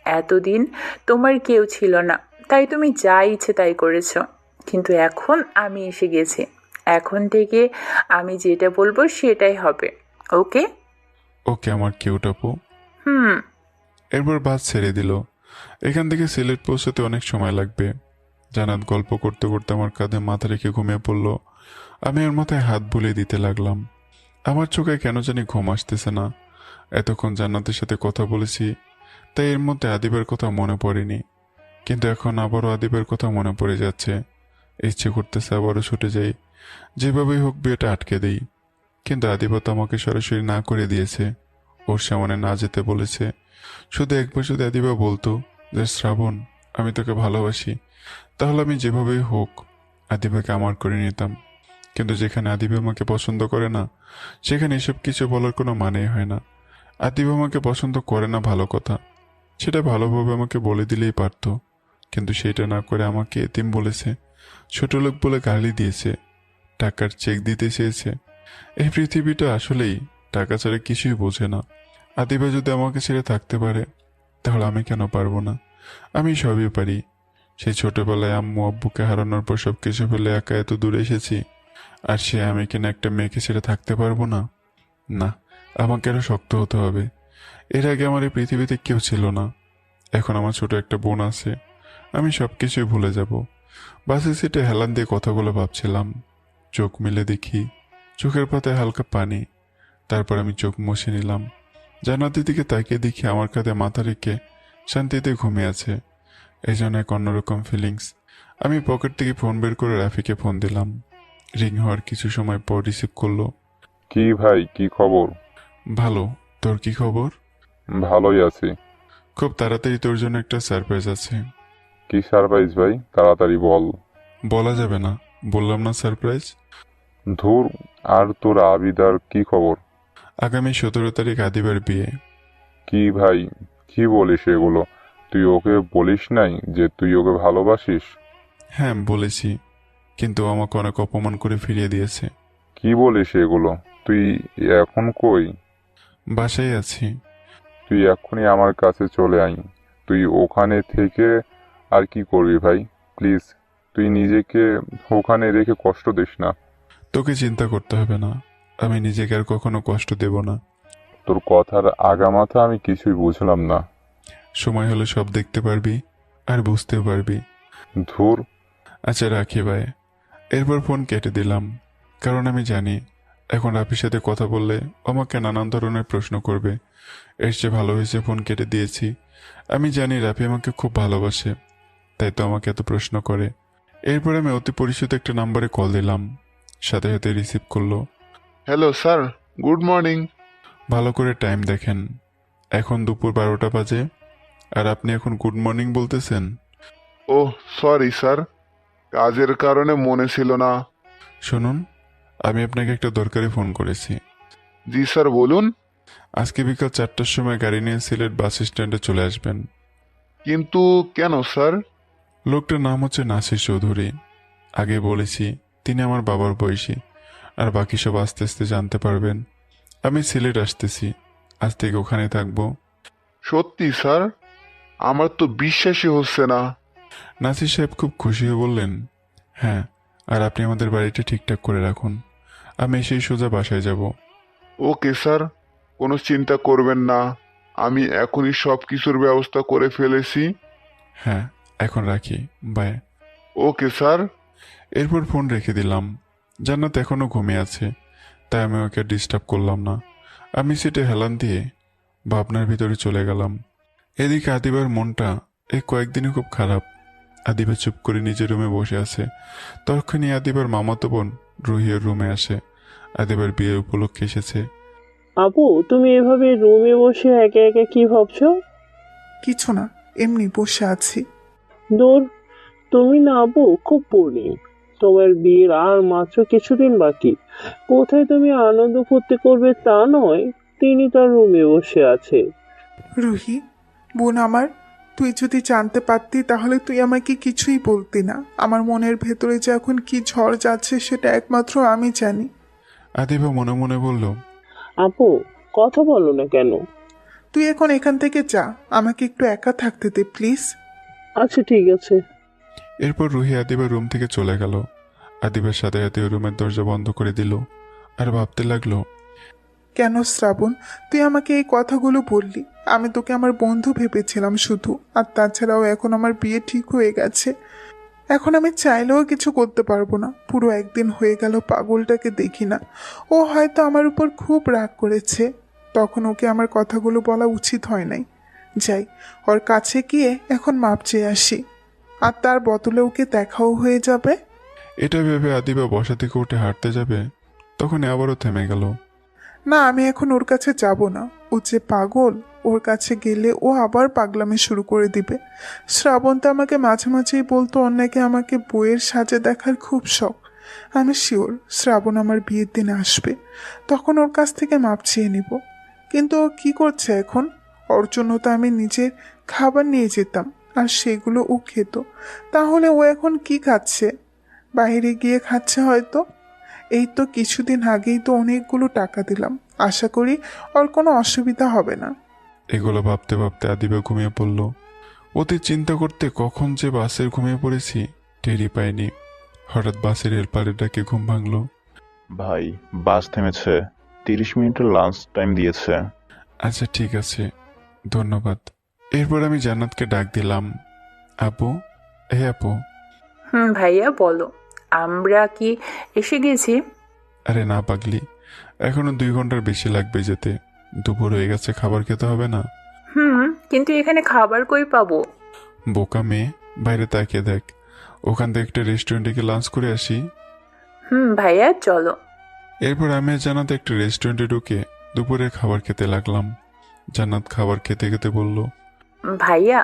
এতদিন তোমার কেউ ছিল না, তাই তুমি যা ইচ্ছে তাই করেছো। কিন্তু এখন আমি এসে গেছি। এখন থেকে আমি যেটা বলবো সেটাই হবে। ওকে? ওকে আমার কিউট আপু। হুম। এরপর বাস ছেড়ে দিল। এখান থেকে সিলেট পৌঁছতে অনেক সময় লাগবে। জান্নাত গল্প করতে করতে আমার কাঁধে মাথা রেখে ঘুমিয়ে পড়ল। আমি ওর মাথায় হাত বুলিয়ে দিতে লাগলাম। আমার চোখে কেন জানি ঘুম আসতেছে না। এতক্ষণ জান্নাতের সাথে কথা বলেছি, তাই এর মধ্যে আদিবের কথা মনে পড়েনি। কিন্তু এখন আবারও আদিবের কথা মনে পড়ে যাচ্ছে। ইচ্ছে করতেছে আবারও ছুটে যাই, যেভাবেই হোক বিয়েটা আটকে দেই। কিন্তু আদিবা তো আমাকে সরাসরি না করে দিয়েছে। ওর সামনে না যেতে বলেছে। শুধু একবার যদি আদিবা বলতো যে শ্রাবণ, আমি তোকে ভালোবাসি, তাহলে আমি যেভাবেই হোক আদিবাকে আমার করে নিতাম। কিন্তু যেখানে আদিবা আমাকে পছন্দ করে না, সেখানে এসব কিছু বলার কোনো মানেই হয় না। আদিবা আমাকে পছন্দ করে না ভালো কথা, সেটা ভালোভাবে আমাকে বলে দিলেই পারতো। কিন্তু সেটা না করে আমাকে এতিম বলেছে, ছোট লোক বলে গালি দিয়েছে, টাকার চেক দিতে চেয়েছে। এই পৃথিবীটা আসলেই টাকা ছাড়া কিছুই বোঝে না। আদিবা যদি আমাকে ছেড়ে থাকতে পারে, তাহলে আমি কেন পারবো না? আমি সবই পারি। সেই ছোটবেলায় আম্মু আব্বুকে হারানোর পর সব কিছু ফেলে একা এত দূরে এসেছি, আর সে আমি কিনা একটা মেয়েকে ছেড়ে থাকতে পারবো না? না, আমাকে আরো শক্ত হতে হবে। এর আগে আমার এই পৃথিবীতে কেউ ছিল না, এখন আমার ছোট একটা বোন আছে। আমি সবকিছুই ভুলে যাব। বাসের সিটে হেলান দিয়ে কথাগুলো ভাবছিলাম। চোখ মেলে দেখি চোখের পাতায় হালকা পানি। তারপর আমি চোখ মুছে নিলাম। জান্নাতের দিকে তাকিয়ে দেখি আমার কাঁধে মাথা রেখে শান্তিতে ঘুমিয়ে আছে। এই জন্য এক অন্যরকম ফিলিংস। আমি পকেট থেকে ফোন বের করে রাফিকে ফোন দিলাম। রিং হওয়ার কিছু সময় পর রিসিভ করলো। কি ভাই, কি খবর? ভালো, তোর কি খবর? ভালোই আছি। খুব তাড়াতাড়ি তোর জন্য একটা সারপ্রাইজ আছে। কি সারপ্রাইজ ভাই? তাড়াতাড়ি বল। বলা যাবে না, বললাম না সারপ্রাইজ। ধুর, আর তোর আবিদার কি খবর? আগামী 17 তারিখ আদিবার বিয়ে। কি ভাই, কি বলিস এগুলো? তুই ওকে বলিস নাই যে তুই ওকে ভালোবাসিস? হ্যাঁ বলেছি, কিন্তু ও আমাকে অনেক অপমান করে ফিরিয়ে দিয়েছে। কি বলিস এগুলো? তুই এখন কই? বাসায় আছি। তুই এক্ষুনি আমার কাছে চলে আয়। তুই ওখানে থেকে আর কি করবি ভাই? প্লিজ, তুই নিজেকে ওখানে রেখে কষ্ট দিস না। তোকে চিন্তা করতে হবে না, আমি নিজেকে আর কখনো কষ্ট দেব না। তোর কথার আগামাথা আমি কিছুই বুঝলাম না। সময় হলে সব দেখতে পারবি আর বুঝতেও পারবি। ধুর। আচ্ছা রাখি ভাই। এরপর ফোন কেটে দিলাম, কারণ আমি জানি এখন রাফির সাথে কথা বললে আমাকে নানান ধরনের প্রশ্ন করবে। এর চেয়ে ভালো হয়েছে ফোন কেটে দিয়েছি। আমি জানি রাফি আমাকে খুব ভালোবাসে, তাই তো আমাকে এত প্রশ্ন করে। এরপর আমি অতি পরিচিত একটা নাম্বারে কল দিলাম, সাথে সাথে রিসিভ করলো। Hello sir, good morning. ভালো করে টাইম দেখেন, এখন দুপুর 12টা বাজে, আর আপনি এখন গুড মর্নিং বলতেছেন? ওহ সরি স্যার, কাজের কারণে মনে ছিল না। শুনুন, আমি আপনাকে একটা দরকারি ফোন করেছি। জি স্যার বলুন। আজকে বিকাল 4টার সময় গাড়ি নিয়ে সিলেট বাস স্ট্যান্ডে চলে আসবেন। কিন্তু কেন স্যার? লোকটার নাম হচ্ছে নাসির চৌধুরী। আগে বলেছি তিনি আমার বাবার বয়সী, আর বাকি সব আস্তে আস্তে জানতে পারবেন। আমি সিলেট আসতেছি, আজ থেকে ওখানে থাকবো। সত্যি স্যার? আমার তো বিশ্বাসই হচ্ছে না। নাসির সাহেব খুব খুশি হয়ে বললেন, হ্যাঁ, আর আপনি আমাদের বাড়িটা ঠিকঠাক করে রাখুন, আমি এসেই সোজা বাসায় যাব। ওকে স্যার, কোনো চিন্তা করবেন না, আমি এখনই সব কিছুর ব্যবস্থা করে ফেলেছি। হ্যাঁ, এখন রাখি, বাই। Okay sir. এরপর ফোন রেখে দিলাম। জান্নাত এখনও ঘুমিয়ে আছে, তাই আমি ওকে ডিস্টার্ব করলাম না। আমি সিটে হেলান দিয়ে ভাবনার ভিতরে চলে গেলাম। এদিকে আদিবার মনটা এই কয়েকদিনে খুব খারাপ। আদিবা চুপ করে নিজের রুমে বসে আছে। তখনই আদিবার মামাতো বোন রুহির রুমে আসে। আদিবার বিয়ের উপলক্ষে এসেছে। আপু, তুমি এভাবে রুমে বসে একা একা কি ভাবছো? কিছু না, এমনি বসে আছি। দূর, তুমি না আপু খুব বোরিং। তোমার বিয়ের আর মাত্র কিছুদিন বাকি। কোথায় তুমি আনন্দ ফুর্তি করবে তা নয়, তিনি তার রুমে বসে আছে। রুহি, বোন আমার, তুই যদি জানতে পারতি তাহলে তুই আমাকে কিছুই বলতি না। আমার মনের ভেতরে যে এখন কি ঝড় যাচ্ছে সেটা একমাত্র আমি জানি। আদিবা মনে মনে বলল, আপু, কথা বলো না কেন? তুই এখন এখান থেকে যা, আমাকে একটু একা থাকতে দে প্লিজ। আচ্ছা ঠিক আছে। এরপর রুহি আদিবার রুম থেকে চলে গেল। আদিবার সাথে সাথে ওই রুমের দরজা বন্ধ করে দিল, আর ভাবতে লাগলো, কেন শ্রাবণ, তুই আমাকে এই কথাগুলো বললি? আমি তোকে আমার বন্ধু ভেবেছিলাম শুধু, আর তাছাড়াও এখন আমার বিয়ে ঠিক হয়ে গেছে। এখন আমি চাইলেও কিছু করতে পারবো না। পুরো একদিন হয়ে গেল পাগলটাকে দেখি না। ও হয়তো আমার উপর খুব রাগ করেছে, তখন ওকে আমার কথাগুলো বলা উচিত হয় নাই। যাই, ওর কাছে গিয়ে এখন মাপ চেয়ে আসি, আর তার বদলে ওকে দেখাও হয়ে যাবে। এটা ভেবে আদিবা বসা থেকে উঠে হাঁটতে যাবে, তখন আবারও থেমে গেল। না, আমি এখন ওর কাছে যাব না। ও যে পাগল, ওর কাছে গেলে ও আবার পাগলামি শুরু করে দিবে। শ্রাবণ তো আমাকে মাঝে মাঝেই বলতো ওর নাকি আমাকে বইয়ের সাজে দেখার খুব শখ। আমি শিওর শ্রাবণ আমার বিয়ের দিন আসবে, তখন ওর কাছ থেকে মাপ চেয়ে নিব। কিন্তু ও কী করছে এখন? ওর জন্য তো আমি নিজের খাবার নিয়ে যেতাম, আর সেগুলো ও খেত। তাহলে ও এখন কি খাচ্ছে? বাইরে গিয়ে খাচ্ছে হয়তো। এই তো কিছুদিন আগেই তো অনেকগুলো টাকা দিলাম, আশা করি ওর কোনো অসুবিধা হবে না। এগুলো ভাবতে ভাবতে আদিবা ঘুমিয়ে পড়ল। অতি চিন্তা করতে কখন যে বাসের ঘুমিয়ে পড়েছি টেরই পাইনি। হঠাৎ বাসের হেল্পারের ডাকে ঘুম ভাঙলো। ভাই, বাস থেমেছে, 30 মিনিটের লাঞ্চ টাইম দিয়েছে। আচ্ছা ঠিক আছে, ধন্যবাদ। এরপর আমি জান্নাতকে ডাক দিলাম, আপু, হে আপু। ভাইয়া বলো, আমরা কি এসে গেছি? আরে না পাগলি, এখনো 2 ঘন্টার বেশি লাগবে যেতে। দুপুর হয়ে গেছে, খাবার খেতে হবে না? কিন্তু এখানে খাবার কই পাবো? বোকা মেয়ে, বাইরে তাকিয়ে দেখ, ওখান থেকে একটা রেস্টুরেন্টে গিয়ে লাঞ্চ করে আসি। ভাইয়া চলো। এরপর আমি আর জান্নাত একটা রেস্টুরেন্টে ঢুকে দুপুরের খাবার খেতে লাগলাম। জান্নাত খাবার খেতে খেতে বলল, ভাইয়া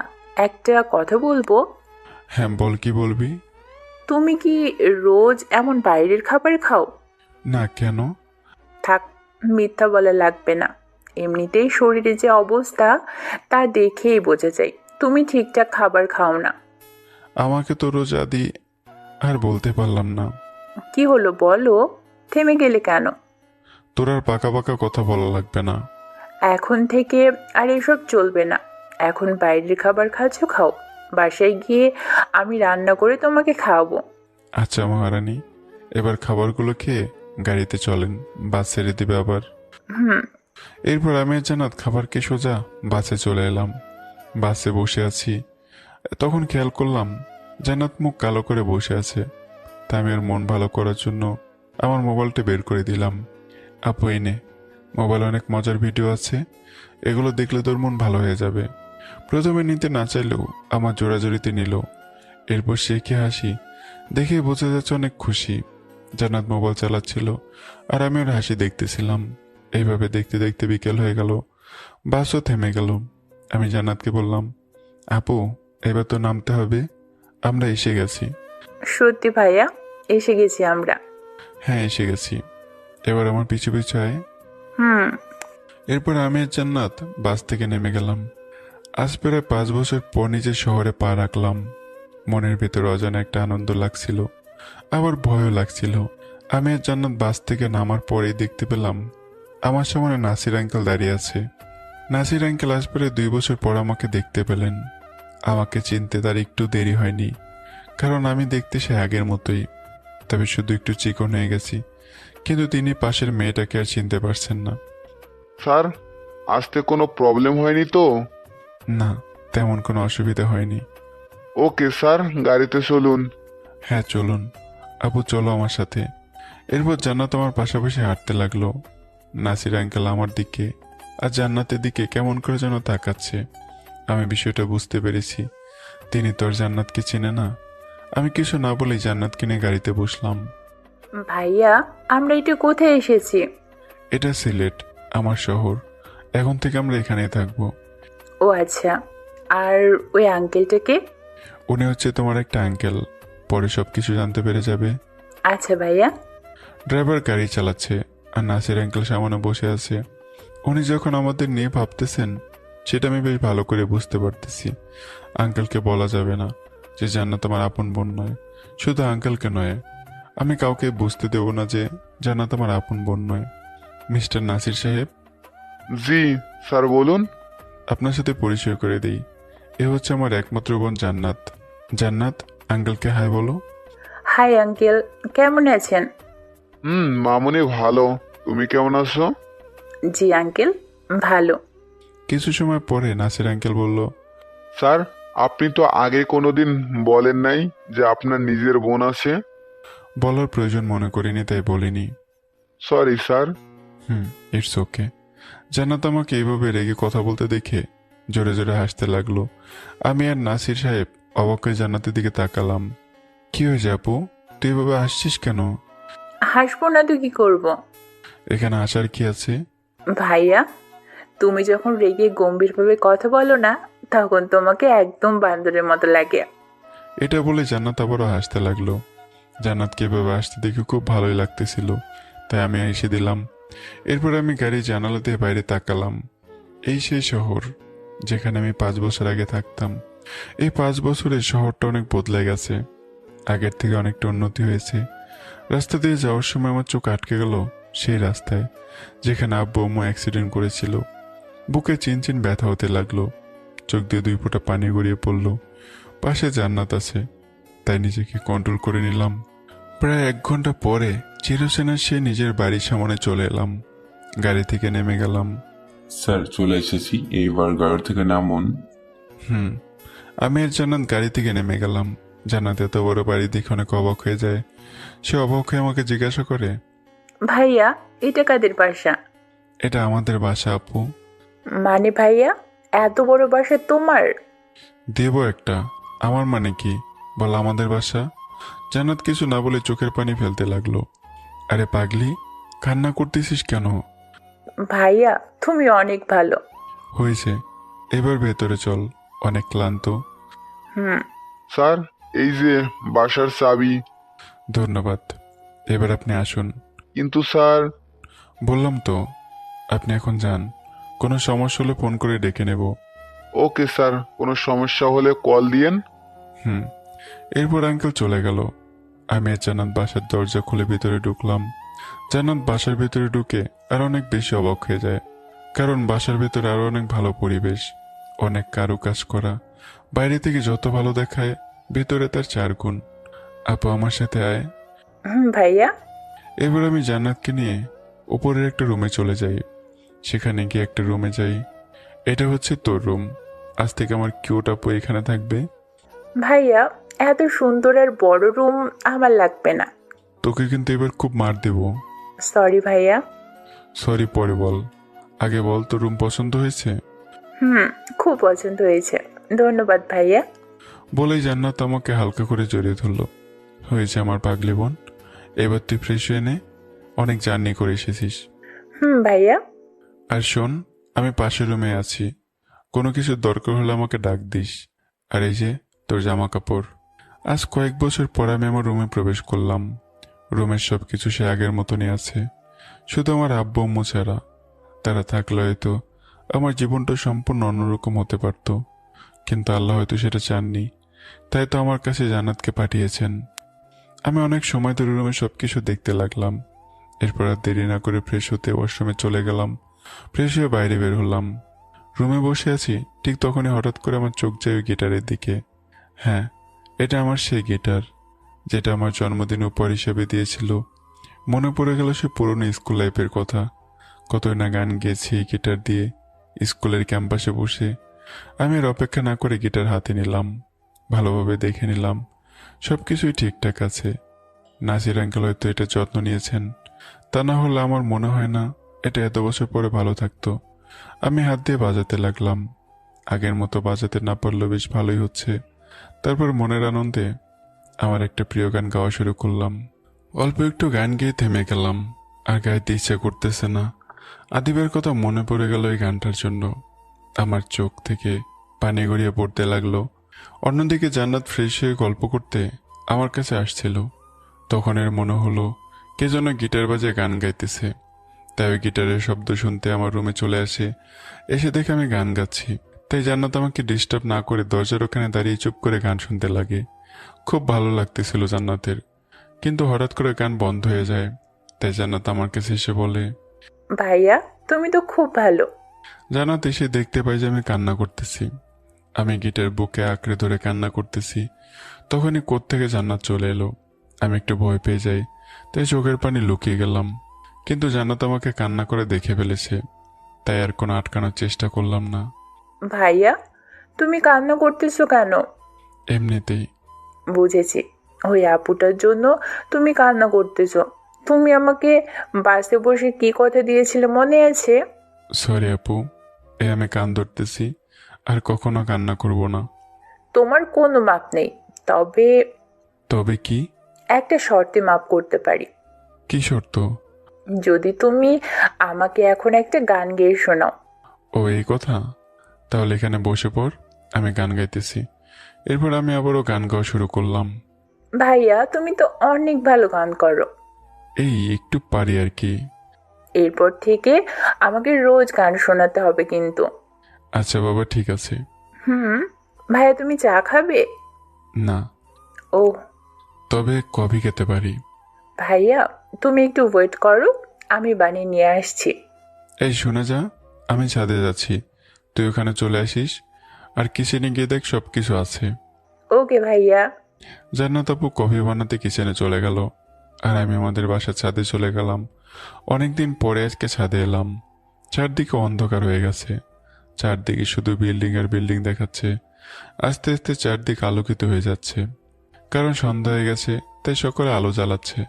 একটা কথা বলবো। হ্যাঁ বল, কি বলবি? তুমি কি রোজ এমন বাইরের খাবার খাও? না, কেন? থাক, মিথ্যা বলা লাগবে না। এমনিতেই শরীরে যে অবস্থা তা দেখেই বোঝা যায় তুমি ঠিকঠাক খাবার খাও না। আমাকে তো রোজ আদি। আর বলতে পারলাম না। কি হলো বলো, থেমে গেলে কেন? তোর আর পাকা পাকা কথা বলা লাগবে না। এখন থেকে আর এসব চলবে না। এখন বাইরের খাবার খাচ্ছ, খাও। বাসায় গিয়ে আমি রান্না করে তোমাকে খাওয়াবো। আচ্ছা মহারানী, এবার খাবারগুলো খেয়ে গাড়িতে চলেন, বাস ছেড়ে দিবে আবার। হুম। এরপর আমি আর জান্নাত খাবারকে সোজা বাসে চলে এলাম। বাসে বসে আছি, তখন খেয়াল করলাম জান্নাত মুখ কালো করে বসে আছে। তা আমি ওর মন ভালো করার জন্য আমার মোবাইলটা বের করে দিলাম। আপু এনে, মোবাইলে অনেক মজার ভিডিও আছে, এগুলো দেখলে তোর মন ভালো হয়ে যাবে। প্রথমে নিতে না চাইলেও আমার জোড়াজোড়িতে নিল। এরপর সে কি হাসি দেখে বোঝা যাচ্ছে অনেক খুশি। জান্নাত মোবাইল চালাচ্ছিল আর আমি ওর হাসি দেখতেছিলাম। এইভাবে দেখতে দেখতে বিকেল হয়ে গেল, বাসও থেমে গেল। আমি জান্নাতকে বললাম, আপু এবার তো নামতে হবে, আমরা এসে গেছি। সত্যি ভাইয়া, এসে গেছি আমরা। হ্যাঁ এসে গেছি, এবার আমার পিছু পিছু আয়। হুম। এরপর আমি আর জান্নাত বাস থেকে নেমে গেলাম। আজ প্রায় 5 বছর পর নিজের শহরে পা রাখলাম। মনের ভেতর অজানা একটা আনন্দ লাগছিল, আবার ভয়ও লাগছিল। আমি আর জান্নাত বাস থেকে নামার পরেই দেখতে পেলাম আমার সামনে নাসির আঙ্কেল দাঁড়িয়ে আছে। নাসির আঙ্কেল আজ প্রায় 2 বছর পর আমাকে দেখতে পেলেন। আমাকে চিনতে তার একটু দেরি হয়নি, কারণ আমি দেখতে সে আগের মতোই, তবে শুধু একটু চিকন হয়ে গেছি। কিন্তু তিনি পাশের মেয়েটাকে আর চিনতে পারছেন না। স্যার, আসতে কোনো প্রবলেম হয়নি তো? না, তেমন কোনো অসুবিধা হয়নি। ওকে স্যার, গাড়িতে চলুন। হ্যাঁ চলুন। আপু চলো আমার সাথে। এরপর জান্নাত আমার পাশাপাশি হাঁটতে লাগলো। নাসির আঙ্কেল আমার দিকে আর জান্নাতের দিকে কেমন করে যেন তাকাচ্ছে। আমি বিষয়টা বুঝতে পেরেছি, তিনি তোর জান্নাতকে চেনে না। আমি কিছু না বলেই জান্নাতকে নিয়ে গাড়িতে বসলাম। ভাইয়া, আমরা এটা কোথায় এসেছি? এটা সিলেট, আমার শহর। এখন থেকে আমরা এখানেই থাকবো। ও আচ্ছা, আর ওই আঙ্কেলটাকে? উনি হচ্ছে তোমার একটা আঙ্কেল, পরে সব কিছু জানতে পেরে যাবে। আচ্ছা ভাইয়া। ড্রাইভার গাড়ি চালাচ্ছে আর নাসির আঙ্কেল সামনে বসে আছে। উনি যখন আমাদের নিয়ে ভাবতেছেন সেটা আমি বেশ ভালো করে বুঝতে পারতেছি। আঙ্কেলকে বলা যাবে না যে জান্নাত আমার আপন বোন নয়। শুধু আঙ্কেলকে নয়, আমি কাউকে বুঝতে দেব না যে জান্নাত আমার আপন বোন নয়। মিস্টার নাসির সাহেব, জি স্যার, বলুন। আপনার সাথে পরিচয় করে দিই, এ হচ্ছে আমার একমাত্র বোন জান্নাত। জান্নাত, আঙ্কেলকে হাই বলো। হাই আঙ্কেল, কেমন আছেন? মামুনি ভালো, তুমি কেমন আছো? জি আঙ্কেল, ভালো। কিছু সময় পরে নাসির আঙ্কেল বলল, স্যার, আপনি তো আগে কোনোদিন বলেন নাই যে আপনার নিজের বোন আছে। বলার প্রয়োজন মনে করিনি তাই বলিনি। Sorry sir. It's okay. জান্নাত আমাকে এইভাবে রেগে কথা বলতে দেখে জোরে জোরে হাসতে লাগলো। আমি আর নাসির সাহেব অবাক হয়ে জান্নাতের দিকে তাকালাম। কি হয়েছে আপু, তুই এভাবে হাসছিস কেন? হাসবো না তো কি করব? এখানে আসার কি আছে? ভাইয়া, তুমি যখন রেগে গম্ভীরভাবে কথা বলো না, তখন তোমাকে একদম বান্দরের মতো লাগে। এটা বলে জান্নাত আবারও হাসতে লাগলো। জান্নাতকে এভাবে হাসতে দেখে খুব ভালোই লাগতেছিল, তাই আমি এসে দিলাম। এরপর আমি গাড়ির জানালা দিয়ে বাইরে তাকালাম। এই সেই শহর যেখানে আমি 5 বছর আগে থাকতাম। এই 5 বছরে শহরটা অনেক বদলে গেছে, আগের থেকে অনেকটা উন্নতি হয়েছে। রাস্তা দিয়ে যাওয়ার সময় আমার চোখ আটকে গেল সেই রাস্তায় যেখানে আব্বু আম্মু অ্যাক্সিডেন্ট করেছিল। বুকে চিনচিন ব্যথা হতে লাগলো, চোখ দিয়ে 2 ফোঁটা পানি গড়িয়ে পড়লো। পাশে জান্নাত আছে, তাই নিজেকে কন্ট্রোল করে নিলাম। প্রায় 1 ঘন্টা পরে চিরসেনার সে নিজের বাড়ির সামনে চলে এলাম। গাড়ি থেকে নেমে গেলাম। স্যার চলে এসেছি, এইবার গাড়ি থেকে নামুন। আমি আর জান্নাত গাড়ি থেকে নেমে গেলাম। জান্নাত এত বড় বাড়ি দেখে অনেক অবাক হয়ে যায়। সে অবাক হয়ে আমাকে জিজ্ঞাসা করে, ভাইয়া, এটা কাদের বাসা? এটা আমাদের বাসা আপু। মানে ভাইয়া, এত বড় বাসা তোমার? দেব একটা, আমার মানে কি, বল আমাদের বাসা। জান্নাত কিছু না বলে চোখের পানি ফেলতে লাগলো। আরে পাগলি, কান্না করতেছিস কেন? ভাইয়া, তুমি অনেক ভালো। হয়েছে, এবার ভেতরে চল, অনেক ক্লান্ত। স্যার, এই যে বাসার চাবি। ধন্যবাদ, এবার আপনি আসুন। কিন্তু স্যার। বললাম তো, আপনি এখন যান, কোনো সমস্যা হলে ফোন করে ডেকে নেব। ওকে স্যার, কোনো সমস্যা হলে কল দিয়েন। এরপর আঙ্কেল চলে গেল। আমি আর জান্নাত বাসার দরজা খুলে ভিতরে ঢুকলাম। জান্নাত বাসার ভিতরে ঢুকে আর অনেক বেশি অবাক হয়ে যায়। কারণ বাসার ভেতরে আরো অনেক ভালো পরিবেশ, অনেক কারুকাজ করা। বাইরে থেকে যত ভালো দেখায় ভেতরে তার 4 গুণ। আপু আমার সাথে আয়। ভাইয়া। এবার আমি জান্নাতকে নিয়ে উপরের একটা রুমে চলে যাই। সেখানে গিয়ে একটা রুমে যাই। এটা হচ্ছে তোর রুম। আজ থেকে আমার কিউট আপু এখানে থাকবে। ভাইয়া, এত সুন্দর আর বড় রুম আমার লাগবে না। তোকে কিন্তু এবার খুব মার দেব। সরি ভাইয়া। সরি পরে বল, আগে বল তোর রুম পছন্দ হয়েছে? খুব পছন্দ হয়েছে, ধন্যবাদ ভাইয়া। বলেই জান্নাত আমাকে হালকা করে জড়িয়ে ধরলো। হয়েছে আমার পাগলি বোন, এবার তুই ফ্রেশ হয়ে নে, অনেক জার্নি করে এসেছিস। ভাইয়া। আর শোন, আমি পাশের রুমে আছি, কোনো কিছুর দরকার হলে আমাকে ডাক দিস। আর এই যে তোর জামা কাপড়। আজ কয়েক বছর পর আমি আমার রুমে প্রবেশ করলাম। রুমের সব কিছু সে আগের মতনই আছে, শুধু আমার আব্বু আম্মু ছাড়া। তারা থাকলে হয়তো আমার জীবনটা সম্পূর্ণ অন্যরকম হতে পারত, কিন্তু আল্লাহ হয়তো সেটা চাননি, তাই তো আমার কাছে জান্নাতকে পাঠিয়েছেন। আমি অনেক সময় ধরে রুমে সবকিছু দেখতে লাগলাম। এরপর আর দেরি না করে ফ্রেশ হতে ওয়াশরুমে চলে গেলাম। ফ্রেশ হয়ে বাইরে বের হলাম। রুমে বসে আছি, ঠিক তখনই হঠাৎ করে আমার চোখ যায় ওই গিটারের দিকে। হ্যাঁ, এটা আমার সেই গিটার, যেটা আমার জন্মদিন উপহার হিসেবে দিয়েছিল। মনে পড়ে গেল সে পুরনো স্কুল লাইফের কথা। কতই না গান গেয়েছি এই গিটার দিয়ে স্কুলের ক্যাম্পাসে বসে। আমি আর অপেক্ষা না করে গিটার হাতে নিলাম, ভালোভাবে দেখে নিলাম সবকিছুই ঠিকঠাক আছে। নাসির আঙ্কেল হয়তো এটা যত্ন নিয়েছেন, তা না হলে আমার মনে হয় না এটা এত বছর পরে ভালো থাকতো। আমি হাত দিয়ে বাজাতে লাগলাম। আগের মতো বাজাতে না পারলেও বেশ ভালোই হচ্ছে। তারপর মনের আনন্দে আমার একটা প্রিয় গান গাওয়া শুরু করলাম। অল্প একটু গান গেয়ে থেমে গেলাম, আর গাইতে ইচ্ছা করতেছে না। আদিবের কথা মনে পড়ে গেল এই গানটার জন্য। আমার চোখ থেকে পানি গড়িয়ে পড়তে লাগলো। অন্যদিকে জান্নাত ফ্রেশ হয়ে গল্প করতে আমার কাছে আসছিল। তখন এর মনে হলো কে যেন গিটার বাজে গান গাইতেছে। তাই ওই গিটারের শব্দ শুনতে আমার রুমে চলে আসে। এসে দেখে আমি গান গাচ্ছি, তাই জান্নাত আমাকে ডিস্টার্ব না করে দরজার ওখানে দাঁড়িয়ে চুপ করে গান শুনতে লাগে। খুব ভালো লাগতেছিল জান্নাতের, কিন্তু হঠাৎ করে গান বন্ধ হয়ে যায়। তাই জান্নাত আমার কাছে এসে বলে, ভাইয়া তুমি তো খুব ভালো। জান্নাত এসে দেখতে পাই যে আমি কান্না করতেছি। আমি গিটার বুকে আঁকড়ে ধরে কান্না করতেছি। তখনই কোত্থেকে জান্নাত চলে এলো। আমি একটু ভয় পেয়ে যাই, তাই চোখের পানি লুকিয়ে গেলাম। কিন্তু জান্নাত আমাকে কান্না করে দেখে ফেলেছে, তাই আর কোনো আটকানোর চেষ্টা করলাম না। ভাইয়া, তুমি কান্না করতেছো কেন? এমনিতেই। বুঝেছি, ওই আপুটার জন্য তুমি কান্না করতেছো। তুমি আমাকে বাসে বসে কি কথা দিয়েছিলে মনে আছে? সরি আপু, আমি কান ধরতেছি, আর কখনো কান্না করব না। তোমার কোনো মাপ নেই। তবে তবে কি? একটা শর্তে মাপ করতে পারি। কি শর্ত? যদি তুমি আমাকে এখন একটা গান গেয়ে শোনাও। ও এই কথা, তাহলে এখানে বসে পড়, আমি গান গাইতেছি। এরপর আমি আবারও গান গাওয়া শুরু করলাম। ভাইয়া তুমি তো অনেক ভালো গান করো। এই একটু পারি আর কি। এরপর থেকে আমাকে রোজ গান শোনাতে হবে কিন্তু। আচ্ছা বাবা, ঠিক আছে। ভাইয়া তুমি চা খাবে? না। ও তবে কফি খেতে পারি। ভাইয়া তুমি একটু ওয়েট করো, আমি বানিয়ে নিয়ে আসছি। এই শোনা যা, আমি ছাদে যাচ্ছি, তুই ওখানে চলে আসিস। আর কিচেনে গিয়ে দেখ সবকিছু আছে। ওকে ভাইয়া। জান্নাত আপু কফি বানাতে কিচেনে চলে গেল, আর আমি আমাদের বাসার ছাদে চলে গেলাম। অনেকদিন পরে আজকে ছাদে এলাম। চারদিকে অন্ধকার হয়ে গেছে, চারদিকে শুধু বিল্ডিং আর বিল্ডিং দেখাচ্ছে। আস্তে আস্তে চারদিক আলোকিত হয়ে যাচ্ছে, কারণ সন্ধ্যা হয়ে গেছে, তাই সকলে আলো জ্বালাচ্ছে।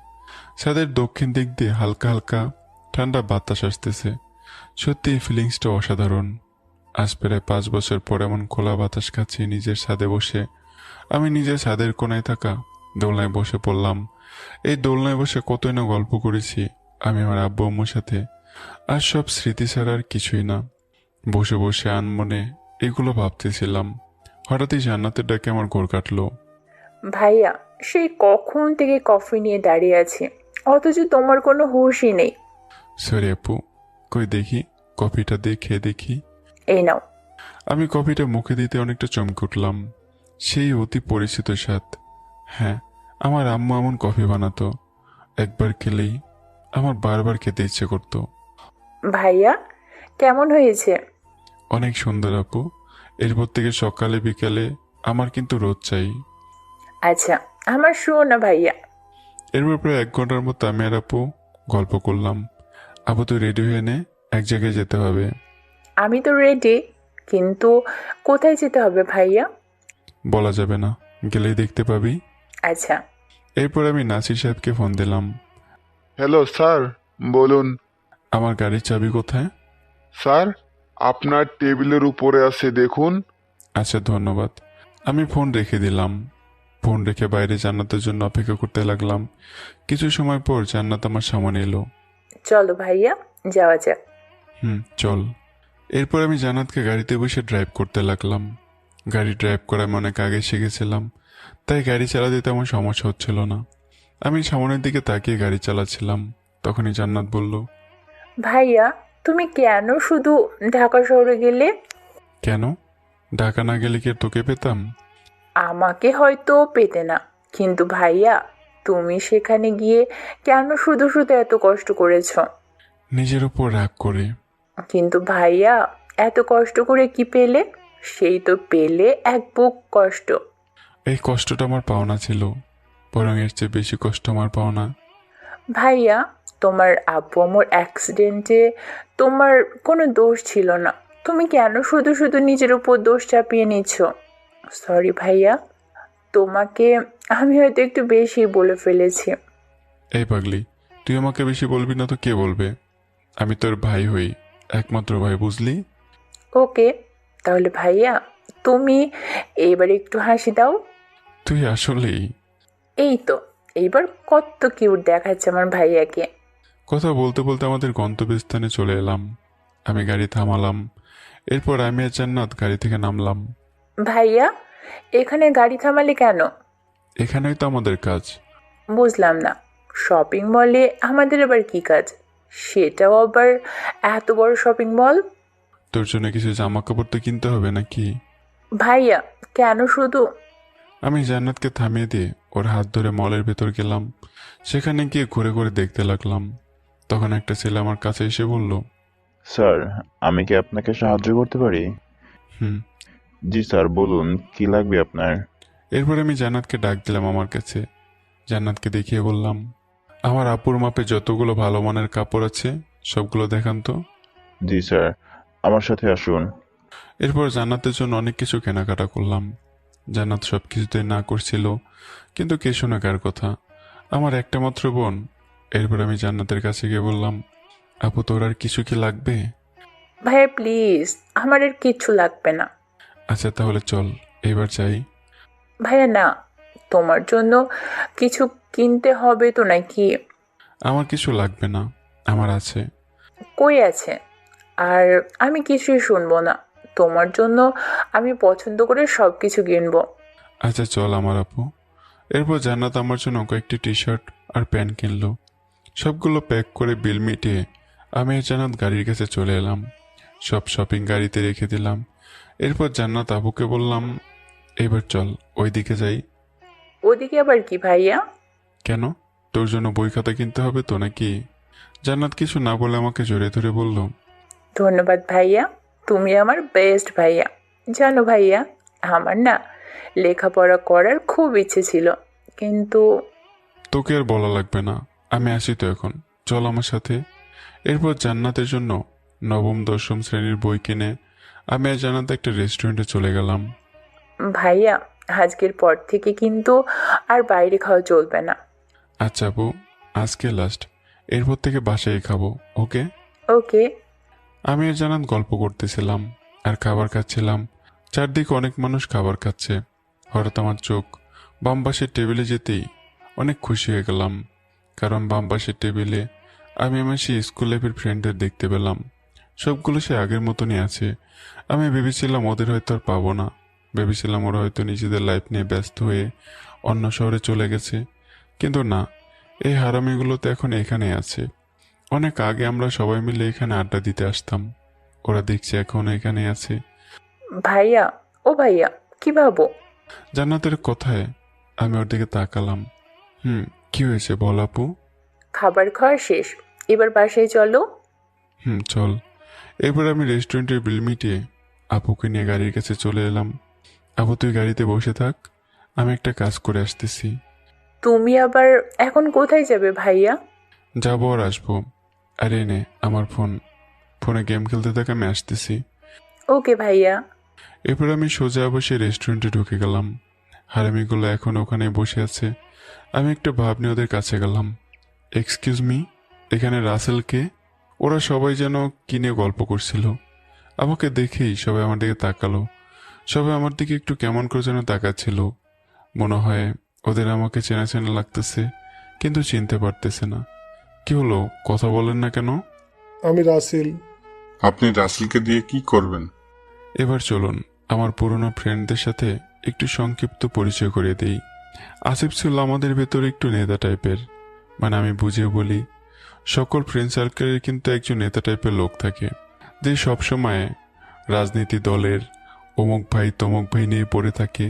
ছাদের দক্ষিণ দিক দিয়ে হালকা হালকা ঠান্ডা বাতাস আসতেছে। সত্যি এই ফিলিংসটা অসাধারণ। আজ প্রায় 5 বছর পর এমন খোলা বাতাস খাচ্ছি নিজের ছাদে বসে। আমি নিজের ছাদের কোনায় থাকা দোলনায় বসে পড়লাম। এই দোলনায় বসে কতই না গল্প করেছি আমি আমার আব্বু আম্মুর সাথে। আর সব স্মৃতি ছাড়া আর কিছুই না। বসে বসে আনমনে এগুলো ভাবতেছিলাম। হঠাৎই জান্নাতের ডাকে আমার ঘোর কাটলো। ভাইয়া সেই কখন থেকে কফি নিয়ে দাঁড়িয়ে আছি, অথচ তোমার কোনো হুঁশই নেই। সরি আপু, কই দেখি কফিটা দিয়ে খেয়ে দেখি। এই নাও। আমি কফিটা মুখে দিতে অনেকটা চমকে উঠলাম। সেই অতি পরিচিত স্বাদ। হ্যাঁ, আমার আম্মু এমন কফি বানাতো, একবার খেলেই আমার বারবার খেতে ইচ্ছে করতো। ভাইয়া কেমন হয়েছে? অনেক সুন্দর আপু। এরপর থেকে সকালে বিকালে আমার কিন্তু রোদ চাই। আচ্ছা, আমার শুও না ভাইয়া। এরপর প্রায় 1 ঘন্টার মতো আমি আর আপু গল্প করলাম। আপু তুই রেডি হয়ে নে, এক জায়গায় যেতে হবে। আমি তো রেডি, কিন্তু কোথায় যেতে হবে ভাইয়া? বলা যাবে না, গেলেই দেখতে পাবি। আচ্ছা। এরপর আমি নাসির সাহেবকে ফোন দিলাম। হ্যালো স্যার, বলুন। আমার গাড়ির চাবি কোথায়? স্যার, আপনার টেবিলের উপরে আছে, দেখুন। আচ্ছা ধন্যবাদ। আমি ফোন রেখে দিলাম। ফোন রেখে বাইরে জান্নাতের জন্য অপেক্ষা করতে লাগলাম। কিছু সময় পর জান্নাত আমার সামনে এলো। চলো ভাইয়া, যাওয়া যাক। চল। এরপর আমি জান্নাতকে গাড়িতে বসে ড্রাইভ করতে লাগলাম। গাড়ি ড্রাইভ করা আমি অনেক আগে শিখেছিলাম, তাই গাড়ি চালাতে তেমন সমস্যা হচ্ছিল না। আমি সামনের দিকে তাকিয়ে গাড়ি চালাচ্ছিলাম, তখনই জান্নাত বলল, ভাইয়া, তুমি কেন শুধু ঢাকা শহরে গেলে? কেন? ঢাকা না গেলে কি আর তোকে পেতাম? আমাকে হয়তো পেতে না, কিন্তু ভাইয়া, তুমি সেখানে গিয়ে কেন শুধু শুধু এত কষ্ট করেছো? নিজের উপর রাগ করে। কিন্তু ভাইয়া, এত কষ্ট করে কি পেলে? সেই তো পেলে এক বুক কষ্ট। এই কষ্টটা আমার পাওনা ছিল, বরং এর চেয়ে বেশি কষ্ট আমার পাওনা। ভাইয়া, তোমার আব্বু আম্মুর অ্যাক্সিডেন্টে তোমার কোনো দোষ ছিল না। তুমি কেন শুধু শুধু নিজের উপর দোষ চাপিয়ে নিচ্ছ? সরি ভাইয়া, তোমাকে আমি হয়তো একটু বেশি বলে ফেলেছি। এই পাগলি, তুই আমাকে বেশি বলবি না তো কে বলবে? আমি তোর ভাই হই, একমাত্র ভাই, বুঝলি? ওকে, তাহলে ভাইয়া, তুমি এইবার একটু হাসি দাও। তুই আসলেই। এই তো, এইবার কত কিউট দেখাচ্ছে আমার ভাইয়াকে। কথা বলতে বলতে আমাদের গন্তব্যস্থানে চলে এলাম। আমি গাড়ি থামালাম। এরপর আমি আর জান্নাত গাড়ি থেকে নামলাম। ভাইয়া, এখানে গাড়ি থামালে কেন? এখানেই তো আমাদের কাজ। বুঝলাম না, শপিং মলে আমাদের আবার কি কাজ? সেটাও আবার এত বড় শপিং মল। তোর জন্য কিছু জামা কাপড় তো কিনতে হবে নাকি? ভাইয়া, কেন শুধু? আমি জান্নাতকে থামিয়ে দিয়ে ওর হাত ধরে মলের ভেতর গেলাম। সেখানে গিয়ে ঘুরে ঘুরে দেখতে লাগলাম। তখন একটা ছেলে আমার কাছে এসে বলল, স্যার, আমি কি আপনাকে সাহায্য করতে পারি? হুম। জি স্যার, বলুন কি লাগবে আপনার? এরপর আমি জান্নাতকে ডাক দিলাম আমার কাছে। জান্নাতকে দেখিয়ে বললাম, আমার আপুর মাপে যতগুলো ভালো মানের কাপড় আছে সবগুলো দেখান তো। জি স্যার, আমার সাথে আসুন। এরপর জান্নাতের জন্য অনেক কিছু কেনাকাটা করলাম। জান্নাত সব কিছুতে না করছিল, কিন্তু কে শোনে কার কথা? আমার একটা মাত্র বোন। এরপর আমি জান্নাতের কাছে গিয়ে বললাম, আপু তোর আর কিছু কি লাগবে? ভাইয়া প্লিজ, আমার আর কিচ্ছু লাগবে না। আচ্ছা তাহলে চল, এবার যাই। ভাইয়া না, তোমার জন্য কিছু কিনতে হবে তো নাকি? আমার কিছু লাগবে না, আমার আছে। কই আছে? আর আমি কিছুই শুনবো না। তোমার জন্য আমি পছন্দ করে সব কিছু কিনবো। আচ্ছা চল আমার আপু। এরপর জান্নাত আমার জন্য কয়েকটি টি শার্ট আর প্যান্ট কিনলো। সবগুলো প্যাক করে বিল মিটিয়ে আমি আর জান্নাত গাড়ির কাছে চলে এলাম। সব শপিং গাড়িতে রেখে দিলাম। এরপর জান্নাত আবুকে বললাম, এবার চল ওইদিকে যাই। ওদিকে আবার কি ভাইয়া? কেন, তোর জন্য বই খাতা কিনতে হবে তো নাকি? জান্নাত কিছু না বলে আমাকে জড়িয়ে ধরে বলল, ধন্যবাদ ভাইয়া, তুমি আমার বেস্ট ভাইয়া। জানো ভাইয়া, আমার না লেখাপড়া করার খুব ইচ্ছে ছিল, কিন্তু তোকে আর বলা লাগবে না, আমি আসি তো এখন, চল আমার সাথে। এরপর জান্নাতের জন্য নবম দশম শ্রেণীর বই কিনে আমি আর জান্নাত একটা রেস্টুরেন্টে চলে গেলাম। ভাইয়া, আজকের পর থেকে কিন্তু আর বাইরে খাওয়া চলবে না। আচ্ছা আপু, আজকে লাস্ট, এরপর থেকে বাসায় খাবো, ওকে? ওকে। আমি আর জান্নাত গল্প করতেছিলাম আর খাবার খাচ্ছিলাম। চারদিকে অনেক মানুষ খাবার খাচ্ছে। হঠাৎ আমার চোখ বাম পাশের টেবিলে যেতেই অনেক খুশি হয়ে গেলাম, কারণ বাম পাশের টেবিলে আমি আমার সেই স্কুল লাইফের ফ্রেন্ডদের দেখতে পেলাম। সবগুলো সে আগের মতনই আছে। আমি ভেবেছিলাম ওদের হয়তো আর পাবো না, ভেবেছিলাম ওরা হয়তো নিজেদের লাইফ নিয়ে ব্যস্ত হয়ে অন্য শহরে চলে গেছে, কিন্তু না, এই হারামিগুলো তো এখন এখানে আছে। অনেক আগে আমরা সবাই মিলে এখানে আড্ডা দিতে আসতাম, ওরা দেখছি এখন এখানে আছে। ভাইয়া, ও ভাইয়া, কি ভাবো? জান্নাতের কথায় আমি ওর দিকে তাকালাম। কি হয়েছে বল আপু? খাবার খাওয়া শেষ, এবার বাসায় চলো। চল। এরপর আমি রেস্টুরেন্টের বিল মিটিয়ে আপুকে নিয়ে গাড়ির কাছে চলে এলাম। আপু তুই গাড়িতে বসে থাক, আমি একটা কাজ করে আসতেছি। তুমি আবার এখন কোথায় যাবে ভাইয়া? যাবো আর আসবো। আরে নে আমার ফোনে গেম খেলতে থাক, আমি আসতেছি। ওকে ভাইয়া। এরপর আমি সোজা বসে রেস্টুরেন্টে ঢুকে গেলাম। হারামিগুলো এখন ওখানে বসে আছে। আমি একটা ভাব নিয়ে ওদের কাছে গেলাম। এক্সকিউজ মি, এখানে রাসেলকে? ওরা সবাই যেন কিনে গল্প করছিল। আমাকে দেখেই সবাই আমার দিকে তাকালো। সবাই আমার দিকে একটু কেমন করে যেন তাকাচ্ছিল। মনে হয় ওদের আমাকে চেনা চেনা লাগতেছে, কিন্তু চিনতে পারতেছে না। কি হলো, কথা বলেন না কেন? আমি রাসেল। আপনি রাসেলকে দিয়ে কি করবেন? এবার চলুন আমার পুরনো ফ্রেন্ডদের সাথে একটু সংক্ষিপ্ত পরিচয় করিয়ে দেই। আসিফ ছিল আমাদের ভেতরে একটু নেতা টাইপের, মানে আমি বুঝিয়ে বলি, সকল ফ্রেন্ড সার্কেলের কিন্তু একজন নেতা টাইপের লোক থাকে, যে সবসময় রাজনীতি দলের অমুক ভাই তমুক ভাই নিয়ে পড়ে থাকে।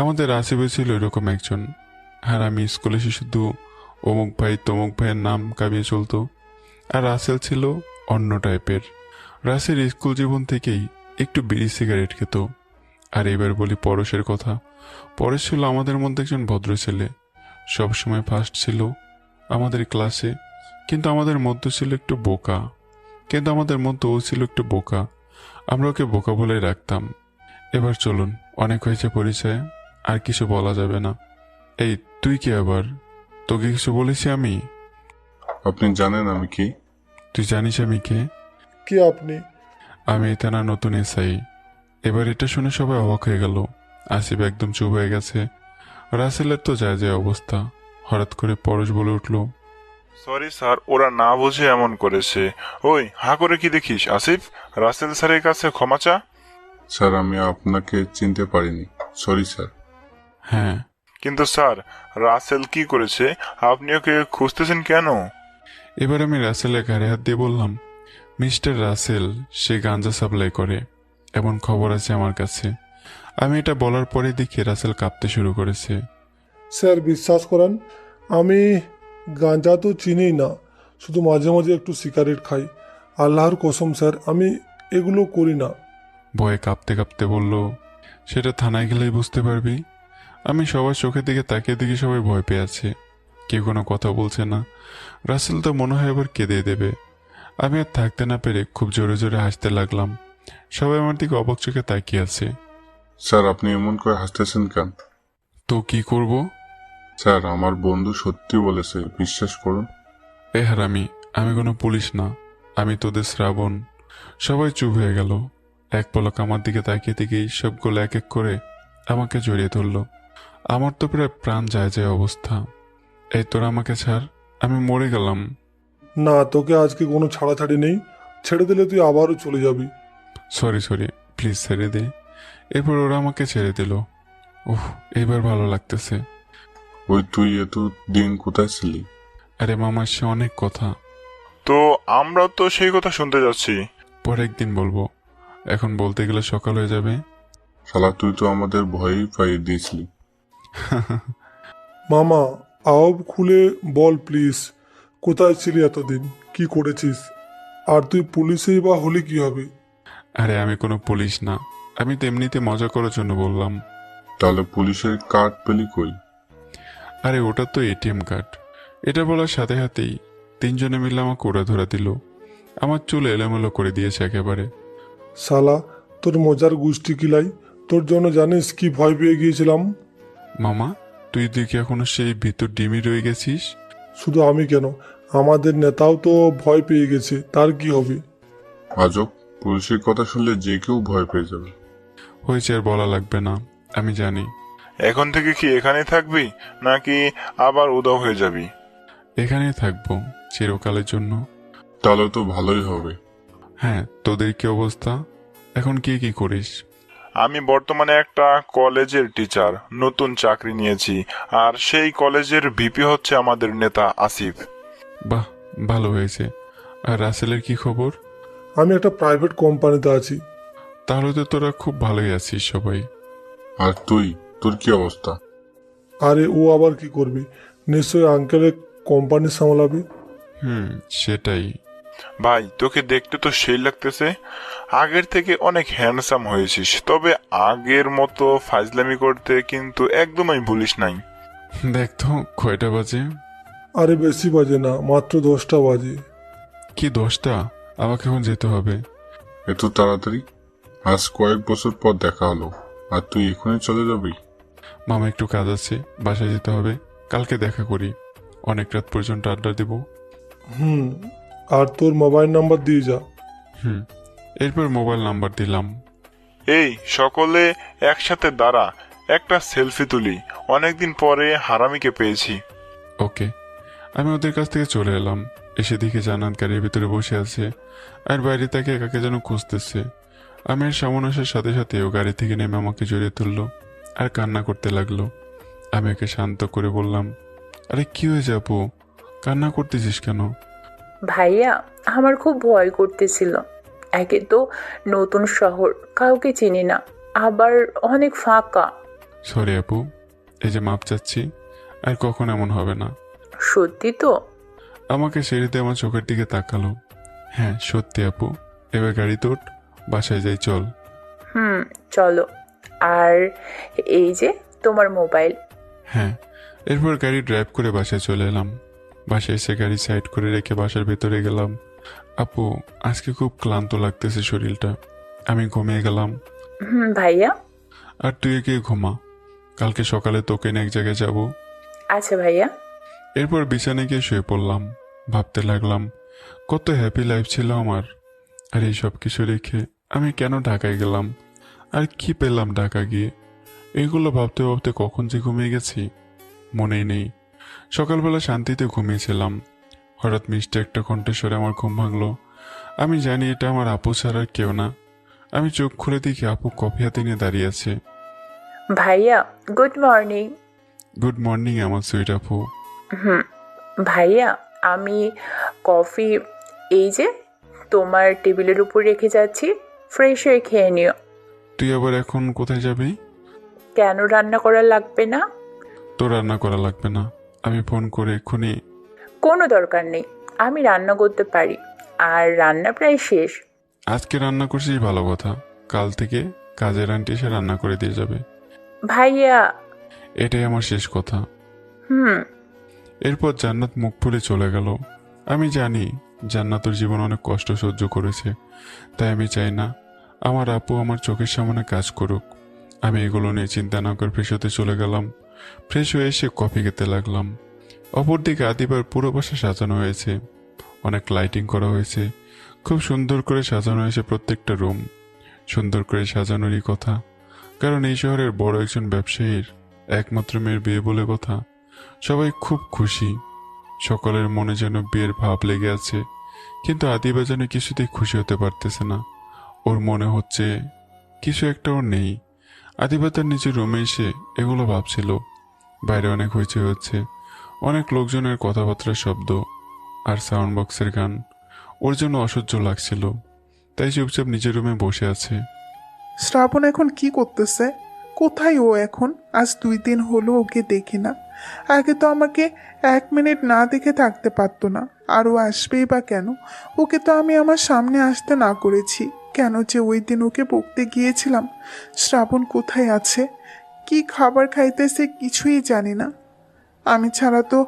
আমাদের আসিফে ছিল এরকম একজন। আর আমি স্কুলে এসে শুধু অমুক ভাই তমুক ভাইয়ের নাম কাবিয়ে চলতো। আর রাসেল ছিল অন্য টাইপের। রাসেল স্কুল জীবন থেকেই একটু বিড়ি সিগারেট খেত। আর এবার বলি পরশের কথা। পরেশ ছিল আমাদের মধ্যে একজন ভদ্র ছেলে, সবসময় ফার্স্ট ছিল আমাদের ক্লাসে, কিন্তু আমাদের মধ্যে ছিল একটু বোকা। ও ছিল একটু বোকা, আমরা ওকে বোকা বলে রাখতাম। এবার চলুন, অনেক হয়েছে পরিচয়, আর কিছু বলা যাবে না। এই তুই কি আবার? তোকে কিছু বলেছি আমি? আপনি জানেন আমি কি? তুই জানিস আমি কে? কে আপনি? আমি এই থানার নতুন এসআই। এবার এটা শুনে সবাই অবাক হয়ে গেল। আসিফ একদম চুপ হয়ে গেছে। রাসেলের তো যায় যায় অবস্থা। হঠাৎ করে পরশ বলে উঠল, সরি স্যার, ওরা না বুঝে এমন করেছে। ওই হা করে কি দেখিস আসিফ? রাসেল স্যারের কাছে ক্ষমা চা। স্যার আমি আপনাকে চিনতে পারিনি, সরি স্যার। হ্যাঁ কিন্তু স্যার, রাসেল কি করেছে? আপনি ওকে খুঁজতেছেন কেন? এবার আমি রাসেলের ঘাড়ে হাত দিয়ে বললাম, মিস্টার রাসেল সে গাঞ্জা সাপ্লাই করে, এমন খবর আছে আমার কাছে। আমি এটা বলার পরে দেখি রাসেল কাঁপতে শুরু করেছে। স্যার বিশ্বাস করেন, আমি গাঁজা তো চিনি না, শুধু মাঝে মাঝে একটু সিগারেট খাই। আল্লাহর কসম স্যার, আমি এগুলো করি না। ভয়ে কাঁপতে কাঁপতে বলল, সেটা থানায় গেলেই বুঝতে পারবি। আমি সবার চোখের দিকে তাকিয়ে দেখি সবাই ভয় পেয়ে আছে, কেউ কোনো কথা বলছে না। রাসেল তো মনে হয় এবার কেঁদে দেবে। আমি আর থাকতে না পেরে খুব জোরে জোরে হাসতে লাগলাম। সবাই আমার দিকে অবাক চোখে তাকিয়ে আছে। স্যার আপনি এমন করে হাসতেছেন কেন? তো কি করব? স্যার আমার বন্ধু সত্যি বলেছে, বিশ্বাস করুন। এ হারামি, আমি কোনো পুলিশ না, আমি তোদের শ্রাবণ। সবাই চুপ হয়ে গেল। এক পলক আমার দিকে তাকিয়ে থেকেই সবগুলো এক এক করে আমাকে জড়িয়ে ধরল। আমার তো প্রায় প্রাণ যায় যায় অবস্থা। এই তোরা আমাকে ছাড়, আমি মরে গেলাম। না, তোকে আজকে কোনো ছাড়াছাড়ি নেই, ছেড়ে দিলে তুই আবারও চলে যাবি। সরি প্লিজ ছেড়ে দে। এরপর ওরা আমাকে ছেড়ে দিল। ওহ, এবার ভালো লাগতেছে। ওই তুই এত দিন কোথায় ছিলি? আরে মামা, সে অনেক কথা। তো আমরা তো সেই কথা শুনতে যাচ্ছি। পরে একদিন বলবো, এখন বলতে গেলে সকাল হয়ে যাবে। শালা তুই তো আমাদের ভয়ই পাইয়ে দিয়েছিলি। মামা, আওয়াজ খুলে বল প্লিজ, কোথায় ছিলি এতদিন, কি করেছিস? আর তুই পুলিশেই বা হলি কি হবে? আরে আমি কোনো পুলিশ না, আমি তো এমনিতে মজা করার জন্য বললাম। তাহলে পুলিশের কার্ড পেলি কই? আরে ওটা তো এটিএম কার্ড। এটা বলার সাথে সাথেই তিনজনে মিলে আমাকে ওরা ধরা দিল। আমার চুল এলোমেলো করে দিয়েছে একেবারে। শালা, তোর মজার গুষ্টি কিলাই, তোর জন্য জানিস কি ভয় পেয়ে গিয়েছিলাম। মামা, তুই দেখি এখনো সেই ভিতর ডিমি রয়ে গেছিস। শুধু আমি কেন, আমাদের নেতাও তো ভয় পেয়ে গেছে, তার কি হবে? আজব, পুলিশের কথা শুনলে যে কেউ ভয় পেয়ে যাবে। হয়েছে, আর বলা লাগবে না, আমি জানি। এখন থেকে কি এখানে থাকবি, নাকি আবার উধাও হয়ে যাবি? এখানেই থাকবো চিরকালের জন্য। তাহলে তো ভালোই হবে। হ্যাঁ, তোদের কি অবস্থা? এখন কি করিস? আমি বর্তমানে একটা কলেজের টিচার, নতুন চাকরি নিয়েছি। আর সেই কলেজের ভিপি হচ্ছে আমাদের নেতা আসিফ। বাহ, ভালো হয়েছে। আর রাসেলের কি খবর? আমি একটা প্রাইভেট কোম্পানিতে আছি। তাহলে তো তোরা খুব ভালোই আছিস সবাই। আর তুই, তোর কি অবস্থা? আরে ও আবার কি করবে, নিশ্চয়ই আঙ্কেলের কোম্পানি সামলাবে। সেটাই। ভাই তোকে দেখতে তো সেই লাগতেছে, আগের থেকে অনেক হ্যান্ডসাম হয়েছিস, তবে আগের মতো ফাজলামি করতে কিন্তু একদমই ভুলিস নাই। দেখ তো কয়টা বাজে? আরে বেশি বাজে না, মাত্র 10টা বাজে। কি 10টা? আমাকে এখন যেতে হবে। এত তাড়াতাড়ি? আজ কয়েক বছর পর দেখা হলো, আর তুই এখনই চলে যাবি? মামা একটু কাজ আছে, বাসায় যেতে হবে। কালকে দেখা করি, অনেক রাত পর্যন্ত আড্ডা দেব। আর তোর মোবাইল নাম্বার দিয়ে যা। এরপর মোবাইল নাম্বার দিলাম। এই সকলে একসাথে দাঁড়া, একটা সেলফি তুলি, অনেকদিন পরে হারামিকে পেয়েছি। ওকে। আমি ওদের কাছ থেকে চলে এলাম। এসে দেখি জান্নাত গাড়ির ভিতরে বসে আছে আর বাইরে তাকে কাকে যেন খুঁজতেছে। আমি এর সামনে আসার সাথে সাথে ও গাড়ি থেকে নেমে আমাকে জড়িয়ে তুললো আর কান্না করতে লাগলো। আমি ওকে শান্ত করে বললাম, আরে কি হয়ে আপু, কান্না করতেছিস কেন? ভাইয়া, আমার খুব ভয় করতেছিল। একে তো নতুন শহর, কাউকে চিনি না, আবার অনেক ফাঁকা। সরি আপু, এই যে মাপ চাচ্ছি, আর কখন এমন হবে না। সত্যি তো? আমাকে সিঁড়িতে আমার চোখের দিকে তাকালো। হ্যাঁ সত্যি আপু, এবার গাড়িতে ওঠ, বাসায় যাই চল। চলো। আর এই যে তোমার মোবাইল। হ্যাঁ। এরপর গাড়ি ড্রাইভ করে বাসায় চলে এলাম। বাসায় এসে গাড়ি সাইড করে রেখে বাসার ভেতরে গেলাম। আপু আজকে খুব ক্লান্ত লাগতেছে শরীরটা, আমি ঘুমিয়ে গেলাম। ভাইয়া। আর তুই গিয়ে ঘুমা, কালকে সকালে তোকে নিয়ে এক জায়গায় যাব। আচ্ছা ভাইয়া। এরপর বিছানায় গিয়ে শুয়ে পড়লাম। ভাবতে লাগলাম কত হ্যাপি লাইফ ছিল আমার, আর এই সব কিছু রেখে আমি কেন ঢাকায় গেলাম, আর কি পেলাম ঢাকা গিয়ে। এইগুলো ভাবতে ভাবতে কখন যে ঘুমিয়ে গেছি মনেই নেই। সকালবেলা শান্তিতে ঘুমিয়েছিলাম, হঠাৎ মিষ্টি একটা কণ্ঠস্বরে আমার ঘুম ভাঙলো। আমি জানি এটা আমার আপু ছাড়া আর কেউ না। আমি চোখ খুলে দেখি আপু কফি হাতে নিয়ে দাঁড়িয়ে আছে। ভাইয়া গুড মর্নিং। গুড মর্নিং আমার সুইট আপু। ভাইয়া, আমি কফি এই যে তোমার টেবিলের উপর রেখে যাচ্ছি, ফ্রেশ হয়ে খেয়ে নিও। তুই আবার এখন কোথায় যাবি? কেন রান্না করা লাগবে না? তোর রান্না করা লাগবে না, আমি ফোন করে এক্ষুনি। কোনো দরকার নেই, আমি রান্না করতে পারি, আর রান্না প্রায় শেষ। আজকে রান্না করছিস ভালো কথা, কাল থেকে কাজের আন্টি এসে রান্না করে দিয়ে যাবে। ভাইয়া। এটাই আমার শেষ কথা। এরপর জান্নাত মুখ ফুলে চলে গেল। আমি জানি জান্নাতের জীবন অনেক কষ্ট সহ্য করেছে, তাই আমি চাই না আমার আপু আমার চোখের সামনে কাজ করুক। আমি এগুলো নিয়ে চিন্তা না করে ফ্রেশ হতে চলে গেলাম। ফ্রেশ হয়ে এসে কফি খেতে লাগলাম। অপরদিকে আদিবার পুরো বাসা সাজানো হয়েছে, অনেক লাইটিং করা হয়েছে, খুব সুন্দর করে সাজানো হয়েছে প্রত্যেকটা রুম। সুন্দর করে সাজানোরই কথা, কারণ এই শহরের বড় একজন ব্যবসায়ীর একমাত্র মেয়ের বিয়ে বলে কথা। সবাই খুব খুশি, সকলের মনে যেন বিয়ের ভাব লেগে আছে, কিন্তু আদিবা যেন কিছুতেই খুশি হতে পারতেছে না। ওর মনে হচ্ছে কিছু একটা ওর নেই। আদিবা তার নিজের রুমে এসে এগুলো ভাবছিল। বাইরে অনেক হইচই হচ্ছে, অনেক লোকজনের কথাবার্তার শব্দ আর সাউন্ড বক্সের গান। ওর জন্য অসহ্য লাগছিল, তাই চুপচাপ নিজের রুমে বসে আছে। শ্রাবণ এখন কি করতেছে? কোথায় ও এখন? আজ 2 দিন হলো ওকে দেখি না। আগে তো আমাকে 1 মিনিট না দেখে থাকতে পারতো না, আর ও আসবেই বা কেন? ওকে তো আমি আমার সামনে আসতে না করেছি, কেন যে ওই দিন ওকে বকতে গিয়েছিলাম। শ্রাবণ কোথায় আছে, কি খাবার খাইতেছে কিছুই জানি না। আমি ছাড়া তো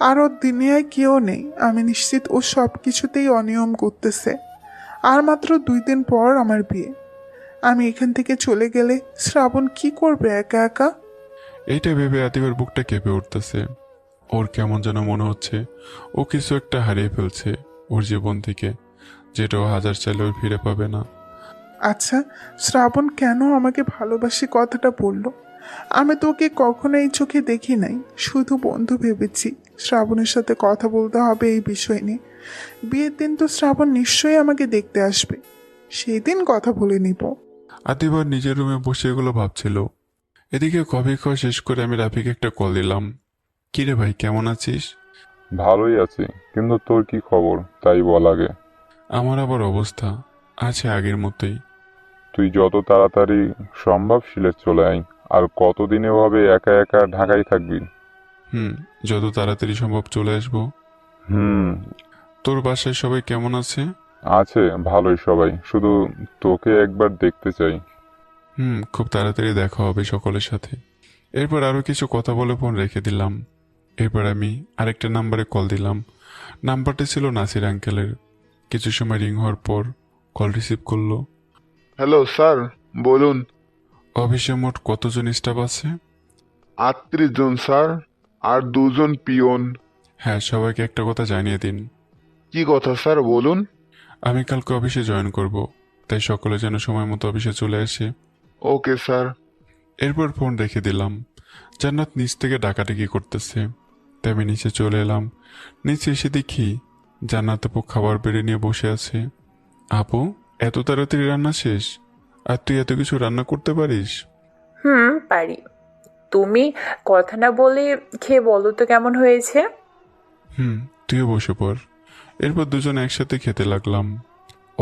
আরও দুনিয়ায় কেউ নেই। আমি নিশ্চিত ও সব কিছুতেই অনিয়ম করতেছে। আর মাত্র 2 দিন পর আমার বিয়ে। আমি এখান থেকে চলে গেলে শ্রাবণ কি করবে একা একা? এইটা ভেবে আদিবার বুকটা কেঁপে উঠতেছে। ওর কেমন যেন মনে হচ্ছে ও কিছু একটা হারিয়ে ফেলছে ওর জীবন থেকে, যেটা ও হাজার চাইলেও ফিরে পাবে না। আচ্ছা, শ্রাবণ কেন আমাকে ভালোবাসি কথাটা বলল? আমি তো ওকে কখনো এই চোখে দেখি নাই, শুধু বন্ধু ভেবেছি। শ্রাবণের সাথে কথা বলতে হবে এই বিষয় নিয়ে। বিয়ের দিন তো শ্রাবণ নিশ্চয়ই আমাকে দেখতে আসবে, সেই দিন কথা বলে নিব। আদিবার নিজের রুমে বসে এগুলো ভাবছিল। এদিকে কফি খাওয়া শেষ করে আমি রাফিকে একটা কল দিলাম। কিরে ভাই, কেমন আছিস? ভালোই আছি, কিন্তু তোর কি খবর তাই বল আগে। আমার আবার অবস্থা আছে আগের মতোই। তুই যত তাড়াতাড়ি সম্ভব সিলেট চলে আয়। আর কতদিন এভাবে একা একা ঢাকায় থাকবি? যত তাড়াতাড়ি সম্ভব চলে আসবো। তোর বাসায় সবাই কেমন আছে? আছে ভালোই সবাই, শুধু তোকে একবার দেখতে চাই। খুব তাড়াতাড়ি দেখা হবে সকলের সাথে। এরপর আরও কিছু কথা বলে ফোন রেখে দিলাম। এরপর আমি আরেকটা নাম্বারে কল দিলাম। নাম্বারটা ছিল নাসির আঙ্কেলের। কিছু সময় রিং হওয়ার পর কল রিসিভ করলো। হ্যালো স্যার, বলুন। অফিসে মোট কতজন স্টাফ আছে? 38 জন স্যার, আর 2 জন পিয়ন। হ্যাঁ, সবাইকে একটা কথা জানিয়ে দিন। কি কথা স্যার, বলুন। আমি কালকে অফিসে জয়েন করব, তাই সকলে যেন সময় মতো অফিসে চলে আসে। Okay sir. এরপর ফোন রেখে দিলাম। জান্নাত নিচ থেকে ডাকাডাকি করতেছে, তাই আমি নিচে চলে এলাম। নিচে এসে দেখি জান্নাত আপু খাবার বেড়ে নিয়ে বসে আছে। আপু, এত তাড়াতাড়ি রান্না শেষ? আর তুই এত কিছু রান্না করতে পারিস? পারি। তুমি কথা না বলে খেয়ে বলো তো কেমন হয়েছে। তুইও বসে পড়। এরপর দুজন একসাথে খেতে লাগলাম।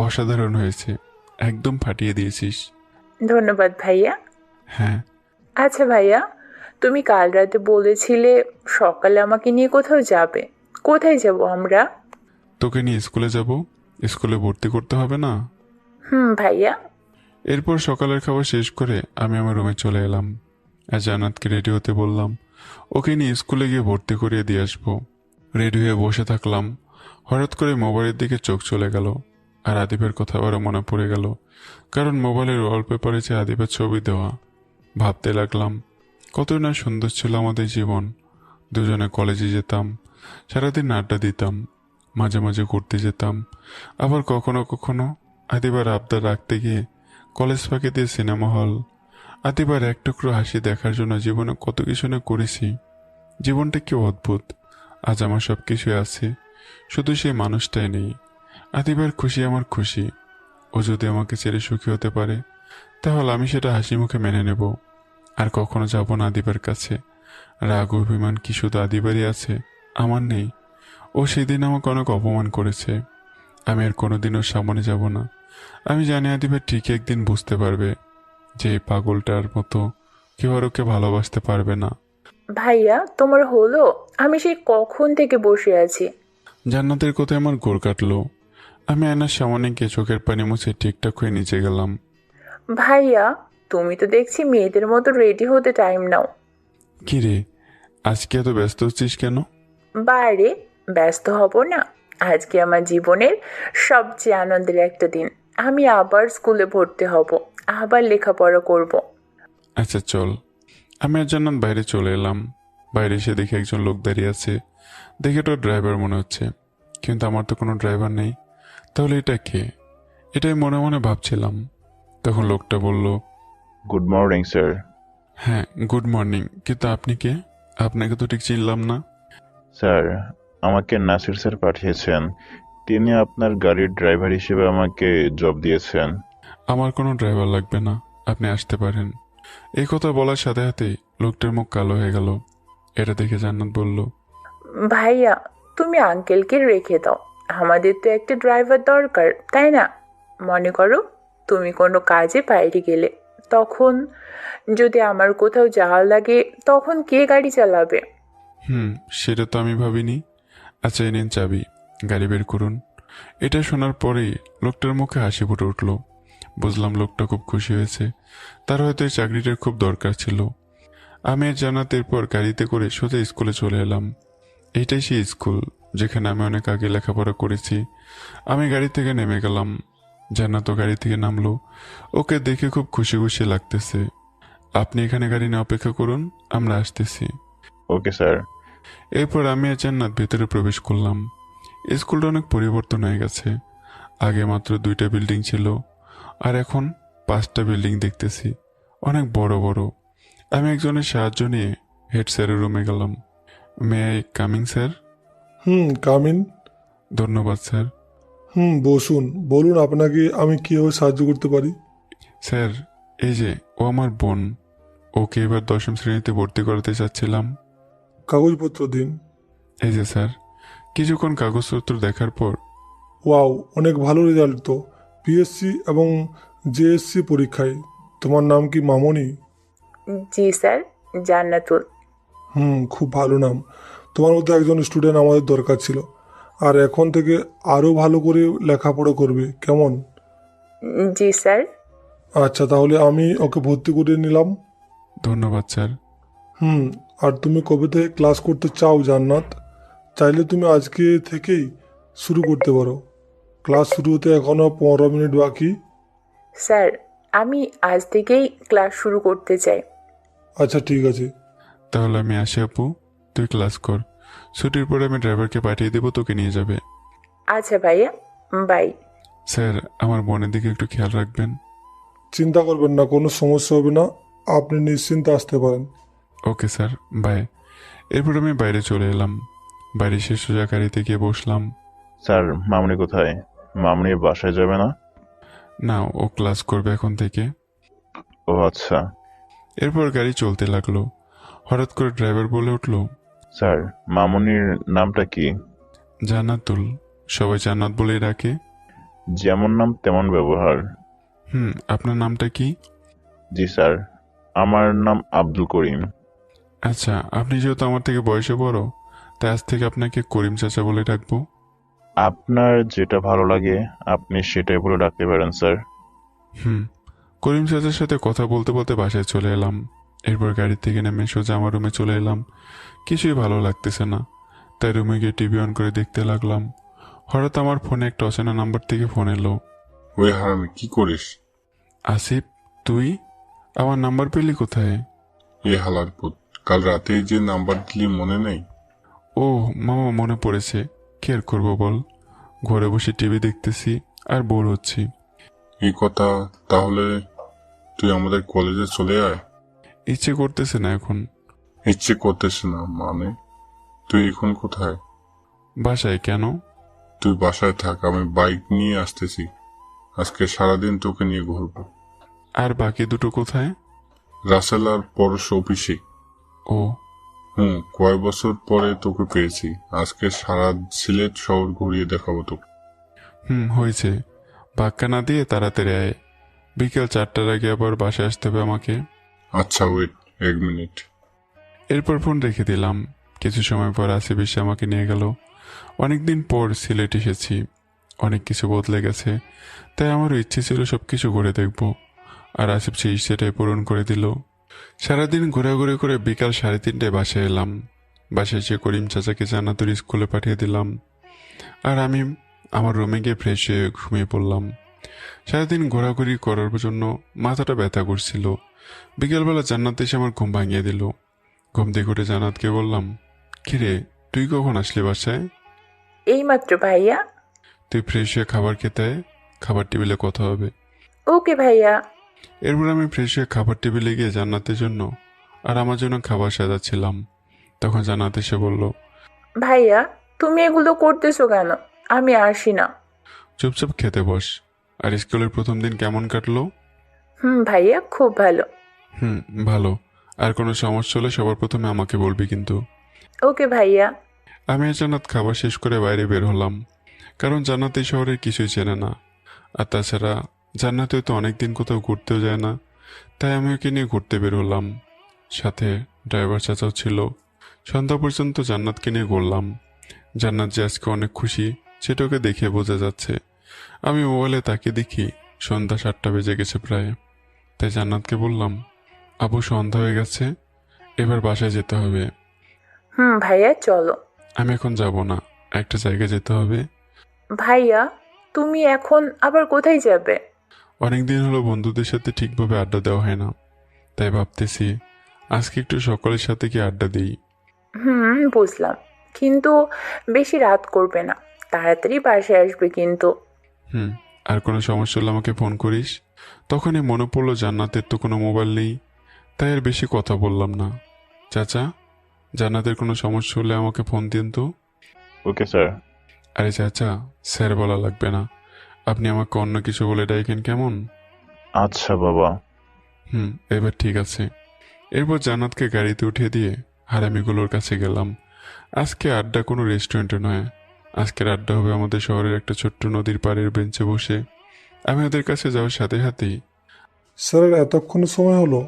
অসাধারণ হয়েছে, একদম ফাটিয়ে দিয়েছিস। ধন্যবাদ ভাইয়া। হ্যাঁ। আচ্ছা ভাইয়া, তুমি কাল রাতে বলেছিলে সকালে আমাকে নিয়ে কোথাও যাবে। কোথায় যাব আমরা? তোকে নিয়ে স্কুলে যাব। স্কুলে ভর্তি করতে হবে না? ভাইয়া। এরপর সকালের খাবার শেষ করে আমি আমার রুমে চলে এলাম আর জান্নাতকে রেডি হতে বললাম। ওকে নিয়ে স্কুলে গিয়ে ভর্তি করিয়ে দিয়ে আসবো। রেডি হয়ে বসে থাকলাম। হঠাৎ করে মোবাইলের দিকে চোখ চলে গেল আর আদিবের কথা আবারও মনে পড়ে গেল, কারণ মোবাইলের ওয়ালপেপারে যে আদিবের ছবি দেওয়া। ভাবতে লাগলাম কতই না সুন্দর ছিল আমাদের জীবন। দুজনে কলেজে যেতাম, সারাদিন আড্ডা দিতাম, মাঝে মাঝে ঘুরতে যেতাম, আবার কখনো কখনো আদিবার আবদার রাখতে গিয়ে কলেজ ফাঁকি দিয়ে সিনেমা হল। আদিবার এক টুকরো হাসি দেখার জন্য জীবনে কত কিছু না করেছি। জীবনটা কি অদ্ভুত। আজ আমার সব কিছুই আছে, শুধু সেই মানুষটাই নেই। আদিবার খুশি আমার খুশি। ও যদি আমাকে ছেড়ে সুখী হতে পারে, তাহলে আমি সেটা হাসি মুখে মেনে নেব। আর কখনো যাব না আদিবার কাছে। রাগ অভিমান কি শুধু আদিবারই আছে, আমার নেই? ও সেদিন আমাকে অনেক অপমান করেছে। আমি আর কোনোদিন ওর সামনে যাব না। আমি জানি আদিবার ঠিক একদিন বুঝতে পারবে যে এই পাগলটার মতো কেউ আর ওকে ভালোবাসতে পারবে না। ভাইয়া, তোমার হলো? আমি সেই কখন থেকে বসে আছি। জান্নাতের কথায় আমার গোর কাটলো। আমি আয়নার সামনে গিয়ে চোখের পানি মুছে ঠিকঠাক হয়ে নিচে গেলাম। ভাইয়া, তুমি তো দেখছি মেয়েদের মতো রেডি হতে টাইম নাও। কি রে, আজকে এত ব্যস্ত হচ্ছিস কেন? বাইরে ব্যস্ত হব না? আজকে আমার জীবনের সবচেয়ে আনন্দের একটা দিন। আমি আবার স্কুলে ভর্তি হব, আবার লেখাপড়া করব। আচ্ছা চল। আমি আর জান্নাত বাইরে চলে এলাম। বাইরে এসে দেখে একজন লোক দাঁড়িয়ে আছে। দেখে তো ড্রাইভার মনে হচ্ছে, কিন্তু আমার তো কোনো ড্রাইভার নেই। তাহলে এটা কে? এটাই মনে মনে ভাবছিলাম। তখন লোকটা বলল, গুড মর্নিং স্যার। হ্যাঁ, গুড মর্নিং, কিন্তু আপনি কে? আপনাকে তো ঠিক চিনলাম না। স্যার, আমাকে নাসির স্যার পাঠিয়েছেন। তিনি আপনার গাড়ির ড্রাইভার হিসেবে আমাকে জব দিয়েছেন। আমার কোনো ড্রাইভার লাগবে না, আপনি আসতে পারেন। এই কথা বলার সাথে সাথেই লোকটার মুখ কালো হয়ে গেল। এটা দেখে জান্নাত বলল, ভাইয়া, তুমি আঙ্কেলকে রেখে দাও। আমাদের তো একটা ড্রাইভার দরকার, তাই না? মনে করো তুমি কোনো কাজে বাইরে গেলে, তখন যদি আমার কোথাও যাওয়া লাগে, তখন কে গাড়ি চালাবে? সেটা তো আমি ভাবিনি। আচ্ছা, এনেন চাবি, গাড়ি বের করুন। এটা শোনার পরেই লোকটার মুখে হাসি ফুটে উঠল। বুঝলাম লোকটা খুব খুশি হয়েছে। তার হয়তো এই চাকরিটার খুব দরকার ছিল। আমি আর জান্নাত এরপর গাড়িতে করে সোজা স্কুলে চলে এলাম। এইটাই সেই স্কুল যেখানে আমি অনেক আগে লেখাপড়া করেছি। আমি গাড়ি থেকে নেমে গেলাম। জান্নাতও গাড়ি থেকে নামলো। ওকে দেখে খুব খুশি খুশি লাগতেছে। আপনি এখানে গাড়ি নিয়ে অপেক্ষা করুন, আমরা আসতেছি। Okay sir. এরপর আমি আর জান্নাত ভেতরে প্রবেশ করলাম। স্কুলটা অনেক পরিবর্তন হয়ে গেছে। আগে মাত্র 2টা বিল্ডিং ছিল, আর এখন 5টা বিল্ডিং দেখতেছি, অনেক বড় বড়। আমি একজনের সাহায্য নিয়ে হেড স্যারের রুমে গেলাম। May I coming sir? Come in. ধন্যবাদ স্যার। বসুন। বলুন আপনাকে আমি কীভাবে সাহায্য করতে পারি? স্যার, এই যে ও আমার বোন, ওকে এবার 10ম শ্রেণীতে ভর্তি করাতে চাচ্ছিলাম। কাগজপত্র দিন। এই যে স্যার। কিছুক্ষণ কাগজপত্র দেখার পর, ওয়াও, অনেক ভালো রেজাল্ট তো। পিএসসি এবং জেএসসি পরীক্ষায়। তোমার নাম কি মামনি? জি স্যার, জান্নাতুল। খুব ভালো নাম। তোমার মতো একজন স্টুডেন্ট আমাদের দরকার ছিল। আর এখন থেকে আরও ভালো করে লেখাপড়া করবে, কেমন? জি স্যার। আচ্ছা, তাহলে আমি ওকে ভর্তি করে নিলাম। ধন্যবাদ স্যার। আর তুমি কবে থেকে ক্লাস করতে চাও জান্নাত? চাইলে তুমি আজকে থেকেই শুরু করতে পারো। ক্লাস শুরু হতে এখনও 15 মিনিট বাকি। স্যার, আমি আজ থেকেই ক্লাস শুরু করতে চাই। আচ্ছা, ঠিক আছে। তাহলে আমি আসি আপু, তুই ক্লাস কর। ছুটির পরে আমি ড্রাইভারকে পাঠিয়ে দেবো, তোকে নিয়ে যাবে। আচ্ছা ভাইয়া, বাই। স্যার, আমার বোনের দিকে একটু খেয়াল রাখবেন। চিন্তা করবেন না, কোনো সমস্যা হবে না, আপনি নিশ্চিন্তে আসতে পারেন। Okay sir, bye. এরপর আমি বাইরে চলে এলাম। বাইরে সে সোজা গাড়িতে গিয়ে বসলাম। স্যার, মামনি কোথায়? মামনি বাসায় যাবে না? না, ও ক্লাস করবে এখন থেকে। ও আচ্ছা। এরপর গাড়ি চলতে লাগলো। হঠাৎ করে ড্রাইভার বলে উঠল, স্যার, মামনির নামটা কি? জান্নাতুল। সবাই জান্নাত বলেই ডাকে। যেমন নাম তেমন ব্যবহার। আপনার নামটা কি? জি স্যার, আমার নাম আব্দুল করিম। আচ্ছা, আপনি যেহেতু আমার থেকে বয়সে বড়, তাই আজ থেকে আপনাকে করিম চাচা বলে ডাকবো। আপনার যেটা ভালো লাগে আপনি সেটাই বলে ডাকতে পারেন স্যার। করিম চাচার সাথে কথা বলতে বলতে বাসায় চলে এলাম। এরপর গাড়ি থেকে নেমে সোজা আমার রুমে চলে এলাম। কিছুই ভালো লাগতেছে না, তাই রুমে গিয়ে টিভি অন করে দেখতে লাগলাম। হঠাৎ আমার ফোনে একটা অচেনা নাম্বার থেকে ফোন এলো। ওই হারামি, কি করিস? আসিফ, তুই আমার নাম্বার পেলি কোথায়? এ হালার পুত, কাল রাতে যে নাম্বার দিলি মনে নেই? ও মামা, মনে পড়েছে। কি আর করবো বল, ঘরে বসে টিভি দেখতেছি আর বোর হচ্ছি। এই কথা, তাহলে তুই আমাদের কলেজে চলে আয়। ইচ্ছে করতেছে না এখন। ইচ্ছে করতেছে না মানে? তুই এখন কোথায়? বাসায়। কেন? তুই বাসায় থাক, আমি বাইক নিয়ে আসতেছি। আজকে সারাদিন তোকে নিয়ে ঘুরবো। আর বাকি দুটো কোথায়? রাসেল আর পরশ অফিসে। ও। কয় বছর পরে তোকে পেয়েছি। আজকে সারা সিলেট শহর ঘুরিয়ে দেখাবো তোকে। হয়েছে, ধাক্কা না দিয়ে তাড়াতাড়ি আয়। বিকেল 4টার আগে আবার বাসায় আসতে হবে আমাকে। আচ্ছা, ওয়েট 1 মিনিট। এরপর ফোন রেখে দিলাম। কিছু সময় পর আসিফ এসে আমাকে নিয়ে গেল। অনেকদিন পর সিলেট এসেছি, অনেক কিছু বদলে গেছে, তাই আমারও ইচ্ছে ছিল সবকিছু ঘুরে দেখব। আর আসিফ সেই ইচ্ছেটাই পূরণ করে দিল। সারাদিন ঘোরাঘুরি করে বিকাল 3:30টায় বাসায় এলাম। বাসায় এসে করিম চাচাকে জান্নাতুর স্কুলে পাঠিয়ে দিলাম। আর আমি আমার রুমে গিয়ে ফ্রেশ হয়ে ঘুমিয়ে পড়লাম। সারাদিন ঘোরাঘুরি করার জন্য মাথাটা ব্যথা করছিল। বিকেলবেলা জান্নাত এসে আমার ঘুম ভাঙিয়ে দিল। ঘুম থেকে উঠে জান্নাতকে বললাম, কিরে, তুই কখন আসলি বাসায়? এইমাত্র ভাইয়া। তুই ফ্রেশ হয়ে খাবার খেতে আয়, খাবার টেবিলে কথা হবে। ওকে ভাইয়া। এরপর আমি ফ্রেশ হয়ে খাবার টেবিলে গিয়ে জান্নাতের জন্য আর আমার জন্য খাবার সাজাচ্ছিলাম। তখন জান্নাত এসে বলল, ভাইয়া, তুমি এগুলো করতেছো কেন? আমি আসি না। চুপচাপ খেতে বস। আর স্কুলের প্রথম দিন কেমন কাটলো? ভাইয়া, খুব ভালো। ভালো। আর কোনো সমস্যা হলে সবার প্রথমে আমাকে বলবি কিন্তু। ওকে ভাইয়া। আমি আর জান্নাত খাবার শেষ করে বাইরে বের হলাম, কারণ জান্নাত এই শহরের কিছুই চেনে না। আর তাছাড়া জান্নাতে তো অনেকদিন কোথাও ঘুরতেও যায় না, তাই আমি ওকে নিয়ে ঘুরতে বের হলাম। সাথে ড্রাইভার চাচাও ছিল। সন্ধ্যা পর্যন্ত জান্নাতকে নিয়ে ঘুরলাম। জান্নাত যে আজকে অনেক খুশি সেটা ওকে দেখে বোঝা যাচ্ছে। আমি মোবাইলে তাকিয়ে দেখি সন্ধ্যা 7টা বেজে গেছে প্রায়। তাই জান্নাতকে বললাম, আপু সন্ধ্যা হয়ে গেছে, এবার বাসায় যেতে হবে। ভাইয়া চলো। আমি এখন যাব না, একটা জায়গায় যেতে হবে। ভাইয়া, তুমি এখন আবার কোথায় যাবে? অনেকদিন হলো বন্ধুদের সাথে ঠিকভাবে আড্ডা দেওয়া হয় না, তাই ভাবতেছি আজকে একটু সকলের সাথে কি আড্ডা দিই। বুঝলাম, কিন্তু বেশি রাত করবে না, তাড়াতাড়ি বাসায় আসবে কিন্তু। আর কোনো সমস্যা হলে আমাকে ফোন করিস। তখনই মনে পড়লো জান্নাতের তো কোনো মোবাইল নেই, তাই আর বেশি কথা বললাম না। চাচা, জান্নাতের কোনো সমস্যা হলে আমাকে ফোন দিন তো। Okay sir. আরে চাচা, স্যার বলা লাগবে না, আপনি আমাকে অন্য কিছু বলে ডাকেন কেমন? আচ্ছা বাবা। এবার ঠিক আছে। এরপর জান্নাতকে গাড়িতে উঠিয়ে দিয়ে হারামিগুলোর কাছে গেলাম। আজকে আড্ডা কোনো রেস্টুরেন্টে নয়, আজকের আড্ডা হবে আমাদের শহরের একটা ছোট্ট নদীর পাড়ের বেঞ্চে বসে। আমি ওদের কাছে যাওয়ার সাথে সাথেই, স্যার এতক্ষণ সময় হলো?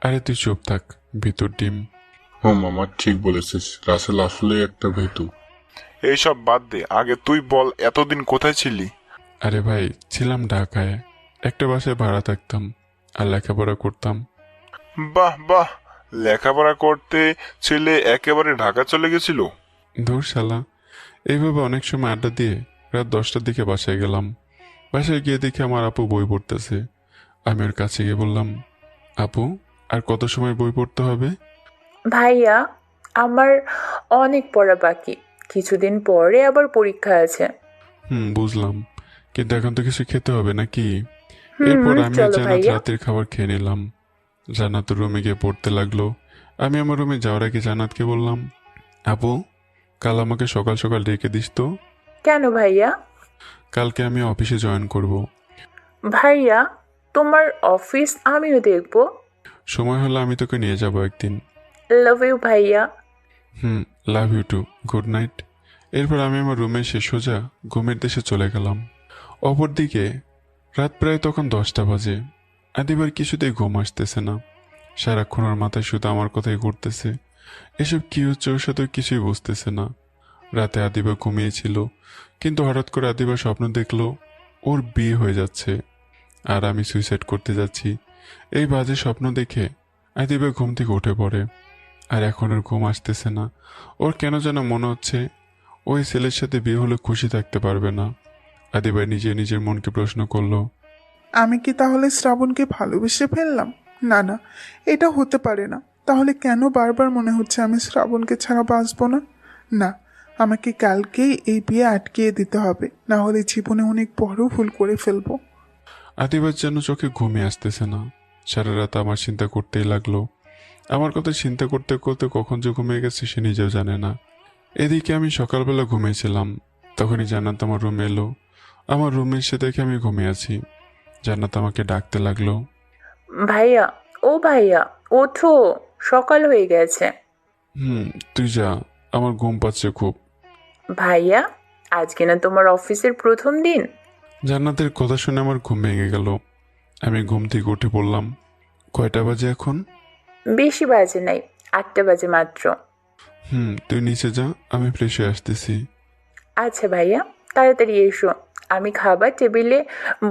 আরে তুই চুপ থাক, ভিতর ডিম। মামা ঠিক বলেছিস, রাসেল আসলে একটা ভেতু। এইসব বাদ দে, আগে তুই বল এতদিন কোথায় ছিলি? আরে ভাই, ছিলাম ঢাকায়, একটা বাসায় ভাড়া থাকতাম আর লেখাপড়া করতাম। বাহ বাহ, লেখাপড়া করতে ছেলে একেবারে ঢাকা চলে গেছিল? ধুর শালা, এইভাবে অনেক সময় আড্ডা দিয়ে রাত 10টার দিকে বাসায় গেলাম। বাসায় গিয়ে দেখি আমার আপু বই পড়তেছে। আমি ওর কাছে গিয়ে বললাম, আপু আর কত সময় বই পড়তে হবে? ভাইয়া, আমার অনেক পড়া বাকি, কিছুদিন পরে আবার পরীক্ষা আছে। বুঝলাম, কিন্তু এখন তো কিছু খেতে হবে নাকি? এরপর আমি আর চলো জান্নাত ভাইয়া। রাতের খাবার খেয়ে নিলাম। জান্নাত রুমে গিয়ে পড়তে লাগলো। আমি আমার রুমে যাওয়ার আগে জান্নাতকে বললাম, আপু কাল আমাকে সকাল সকাল ডেকে দিস তো। কেন ভাইয়া? কালকে আমি অফিসে জয়েন করব। ভাইয়া, তোমার অফিস আমিও দেখবো। সময় হলে আমি তোকে নিয়ে যাব একদিন। লাভ ইউ ভাইয়া। Love you too. Good night. এরপর আমি আমার রুমে এসে সোজা ঘুমের দেশে চলে গেলাম। অপরদিকে রাত প্রায় তখন 10টা বাজে। আদিবার কিছুতেই ঘুম আসতেছে না। সারাক্ষণ ওর মাথায় শুধু আমার কথাই ঘুরতেছে। এসব কি হচ্ছে ওর সাথে কিছুই বুঝতেছে না। রাতে আদিবা ঘুমিয়েছিল, কিন্তু হঠাৎ করে আদিবা স্বপ্ন দেখলো ওর বিয়ে হয়ে যাচ্ছে আর আমি সুইসাইড করতে যাচ্ছি। এই বাজে স্বপ্ন দেখে আদিবা ঘুম থেকে উঠে পড়ে। আর এখন ওর ঘুম আসতেছে না। ওর কেন যেন মনে হচ্ছে ওই ছেলের সাথে বিয়ে হলে খুশি থাকতে পারবে না। আদিবা নিজে নিজের মনকে প্রশ্ন করলো, আমি কি তাহলে শ্রাবণকে ভালোবেসে ফেললাম? না না, এটা হতে পারে না। তাহলে কেন বারবার মনে হচ্ছে আমি শ্রাবণকে ছাড়া বাঁচব না? না, আমাকে কালকেই এই বিয়ে আটকিয়ে দিতে হবে, না হলে জীবনে অনেক বড় ভুল করে ফেলবো। আদিবার যেন চোখে ঘুমিয়ে আসতেছে না। সারা রাত আমার চিন্তা করতেই লাগলো। আমার কথা চিন্তা করতে করতে কখন যে ঘুমিয়ে গেছে সে নিজেও জানে না। এদিকে আমি সকালবেলা ঘুমিয়েছিলাম, তখনই জান্নাত আমার রুমে এলো। আমার রুমে এসে দেখে আমি ঘুমিয়ে আছি। জান্নাত আমাকে ডাকতে লাগলো, ভাইয়া, ও ভাইয়া, ওঠো, সকাল হয়ে গেছে। তুই যা, আমার ঘুম পাচ্ছে খুব। ভাইয়া, আজকে না তোমার অফিসের প্রথম দিন? জান্নাতের কথা শুনে আমার ঘুম ভেঙে গেল। আমি ঘুম থেকে উঠে বললাম, কয়টা বাজে এখন? বেশি বাজে নাই, 8টা বাজে মাত্র। তুই নিচে যা, আমি ফ্রেশ হয়ে আসতেছি। আচ্ছা ভাইয়া, তাড়াতাড়ি এসো, আমি খাবার টেবিলে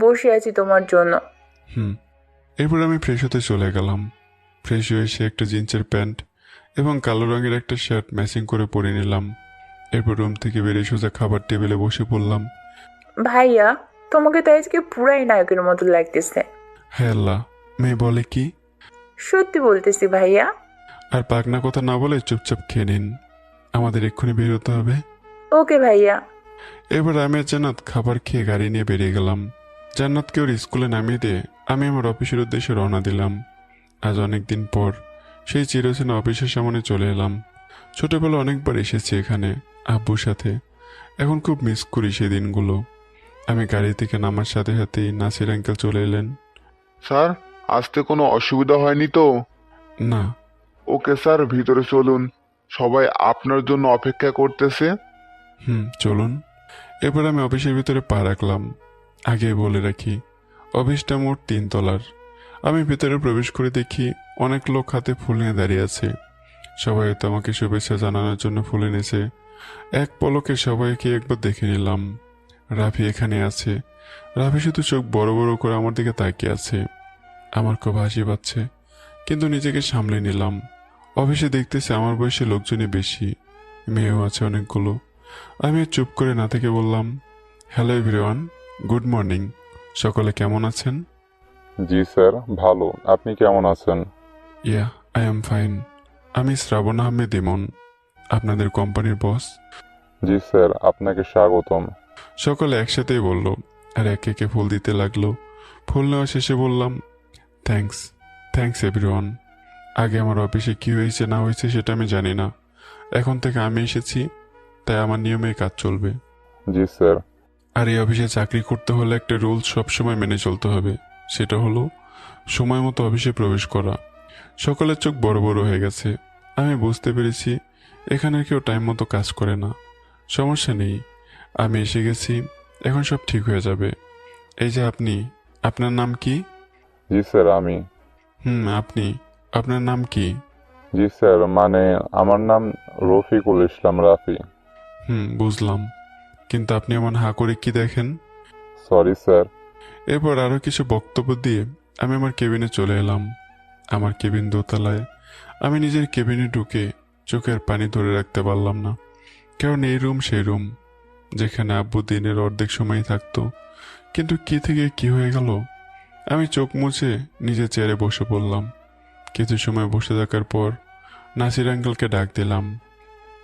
বসে আছি তোমার জন্য। এরপর আমি ফ্রেশ হতে চলে গেলাম। ফ্রেশ হয়ে এসে একটা জিন্সের প্যান্ট এবং কালো রঙের একটা শার্ট ম্যাচিং করে পরে নিলাম। এরপর রুম থেকে বেরিয়ে সোজা খাবার টেবিলে বসে পড়লাম। ভাইয়া, তোমাকে তো আজকে পুরাই নায়কের মতো লাগতেছে। হ্যাঁ আল্লাহ, মেয়ে বলে কি? সত্যি বলতেছি ভাইয়া। আর পাকনা কথা না বলে চুপচাপ খেয়ে নিন, আমাদের এক্ষুনি বের হতে হবে। ওকে ভাইয়া। এবার আমি আর জান্নাত খাবার খেয়ে গাড়ি নিয়ে বেরিয়ে গেলাম। জান্নাতকে ওর স্কুলে নামিয়ে দিয়ে আমি আমার অফিসের উদ্দেশ্যে রওনা দিলাম। আজ অনেকদিন পর সেই চিরচেনা অফিসের সামনে চলে এলাম। ছোটবেলা অনেকবার এসেছি এখানে আব্বুর সাথে, এখন খুব মিস করি সেই দিনগুলো। আমি গাড়ি থেকে নামার সাথে সাথেই নাসির আঙ্কেল চলে এলেন। স্যার, আসতে কোনো অসুবিধা হয়নি তো? না। ওকে স্যার, ভিতরে চলুন, সবাই আপনার জন্য অপেক্ষা করতেছে। চলুন। এরপর আমি অফিসের ভিতরে পা রাখলাম। আগে বলে রাখি, অফিসটা মোট 3 তলার। আমি ভেতরে প্রবেশ করে দেখি অনেক লোক হাতে ফুল নিয়ে দাঁড়িয়ে আছে। সবাই তো আমাকে শুভেচ্ছা জানানোর জন্য ফুল এনেছে। এক পলকে সবাইকে একবার দেখে নিলাম। রাফি এখানে আছে। রাফি শুধু চোখ বড় বড় করে আমার দিকে তাকিয়ে আছে। আমার খুব হাসি পাচ্ছে, কিন্তু নিজেকে সামলে নিলাম। অফিসে দেখতেছে আমার বয়সী লোকজনই বেশি, মেয়েও আছে অনেকগুলো। আমি চুপ করে না থেকে বললাম, হ্যালো এভরিওয়ান, গুড মর্নিং। সকলে কেমন আছেন? জি স্যার, ভালো। আপনি কেমন আছেন? ইয়া, আই এম ফাইন। আমি শ্রাবণ আহমেদ ইমন, আপনাদের কোম্পানির বস। জি স্যার, আপনাকে স্বাগতম। সকলে একসাথেই বলল আর একে একে ফুল দিতে লাগলো। ফুল নেওয়া শেষে বললাম, থ্যাঙ্কস এভরিওয়ান। আগে আমার অফিসে কি হয়েছে না হয়েছে সেটা আমি জানি না, এখন থেকে আমি এসেছি, তাই আমার নিয়মে কাজ চলবে। জি স্যার। আর এই অফিসে চাকরি করতে হলে একটা রুলস সবসময় মেনে চলতে হবে, সেটা হলো সময় মতো অফিসে প্রবেশ করা। সকলের চোখ বড় বড় হয়ে গেছে। আমি বুঝতে পেরেছি এখানে কেউ টাইম মতো কাজ করে না। সমস্যা নেই, আমি এসে গেছি, এখন সব ঠিক হয়ে যাবে। এই যে আপনি, আপনার নাম কি? জি স্যার, আমি। আপনি, আপনার নাম কি? জি স্যার, মানে আমার নাম রফিকুল ইসলাম রাফি। বুঝলাম, কিন্তু আপনি এমন হাঁ করে কি দেখেন? Sorry sir. এরপর আরও কিছু বক্তব্য দিয়ে আমি আমার কেবিনে চলে এলাম। আমার কেবিন দোতলায়। আমি নিজের কেবিনে ঢুকে চোখের পানি ধরে রাখতে পারলাম না, কারণ এই রুম সেই রুম যেখানে আব্বু দিনের অর্ধেক সময় থাকতো। কিন্তু কি থেকে কি হয়ে গেল? আমি চোখ মুছে নিজের চেয়ারে বসে পড়লাম। কিছু সময় বসে থাকার পর নাসির আঙ্কেলকে ডাক দিলাম।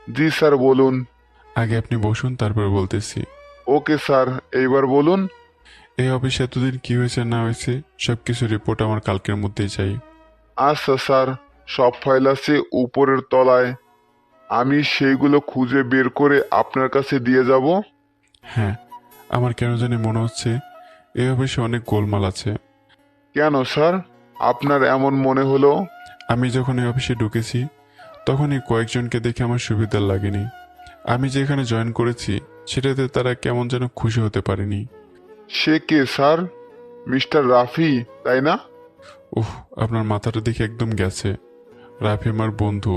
জি স্যার, বলুন। আগে আপনি বসুন, তারপর বলতেছি। ওকে স্যার, এইবার বলুন। এই অফিসে এতদিন কি হয়েছে না হয়েছে সবকিছু রিপোর্ট আমার কালকের মধ্যেই চাই। আচ্ছা স্যার, সব ফাইল আছে উপরের তলায়, আমি সেইগুলো খুঁজে বের করে আপনার কাছে দিয়ে যাব। হ্যাঁ, আমার কেন জানি মনে হচ্ছে এই অফিসে অনেক গোলমাল আছে। কেন স্যার, আপনার এমন মনে হলো? আমি যখন এই অফিসে ঢুকেছি তখনই কয়েকজনকে দেখে আমার সুবিধা লাগেনি। আমি যেখানে জয়েন করেছি সেটাতে তারা কেমন যেন খুশি হতে পারেনি। সে কে স্যার? মিস্টার রাফি, তাই না? আপনার মাথাটা দেখে একদম গেছে। রাফি আমার বন্ধু,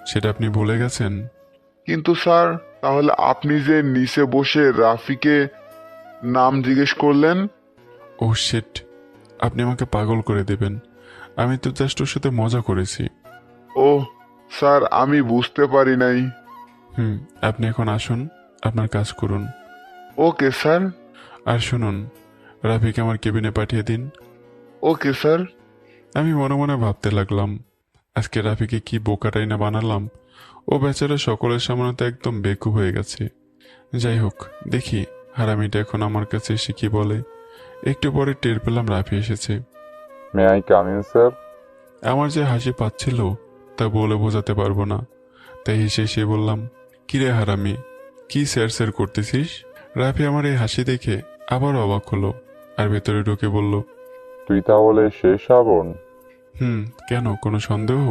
সেটা আপনি ভুলে গেছেন? কিন্তু স্যার, তাহলে আপনি যে নিচে বসে রাফিকে নাম জিজ্ঞেস করলেন? শিট, আপনি আমাকে পাগল করে দেবেন। আমি তো জাস্ট ওর সাথে মজা করেছি। স্যার, আমি বুঝতে পারি নাই। আপনি এখন আসুন, আপনার কাজ করুন। Okay sir. আর শুনুন, রাফিকে আমার কেবিনে পাঠিয়ে দিন। Okay sir. আমি মনে মনে ভাবতে লাগলাম, আজকে রাফিকে কি বোকাটাই না বানালাম। ও বেচারা সকলের সামনে তো একদম বেকুব হয়ে গেছে। যাই হোক, দেখি হারামিটা এখন আমার কাছে এসে কি বলে। একটু পরে টের পেলাম রাফি এসেছে। May I come in sir? আমার যে হাসি পাচ্ছিল তা বলে বোঝাতে পারবো না, তাই হেসে এসে বললাম, কিরে হারামি, কি স্যার স্যার করতেছিস? রাফি আমার এই হাসি দেখে আবার অবাক হলো আর ভেতরে ঢুকে বলল, তুই তাহলে শেষ শ্রাবণ? কেন, কোনো সন্দেহ?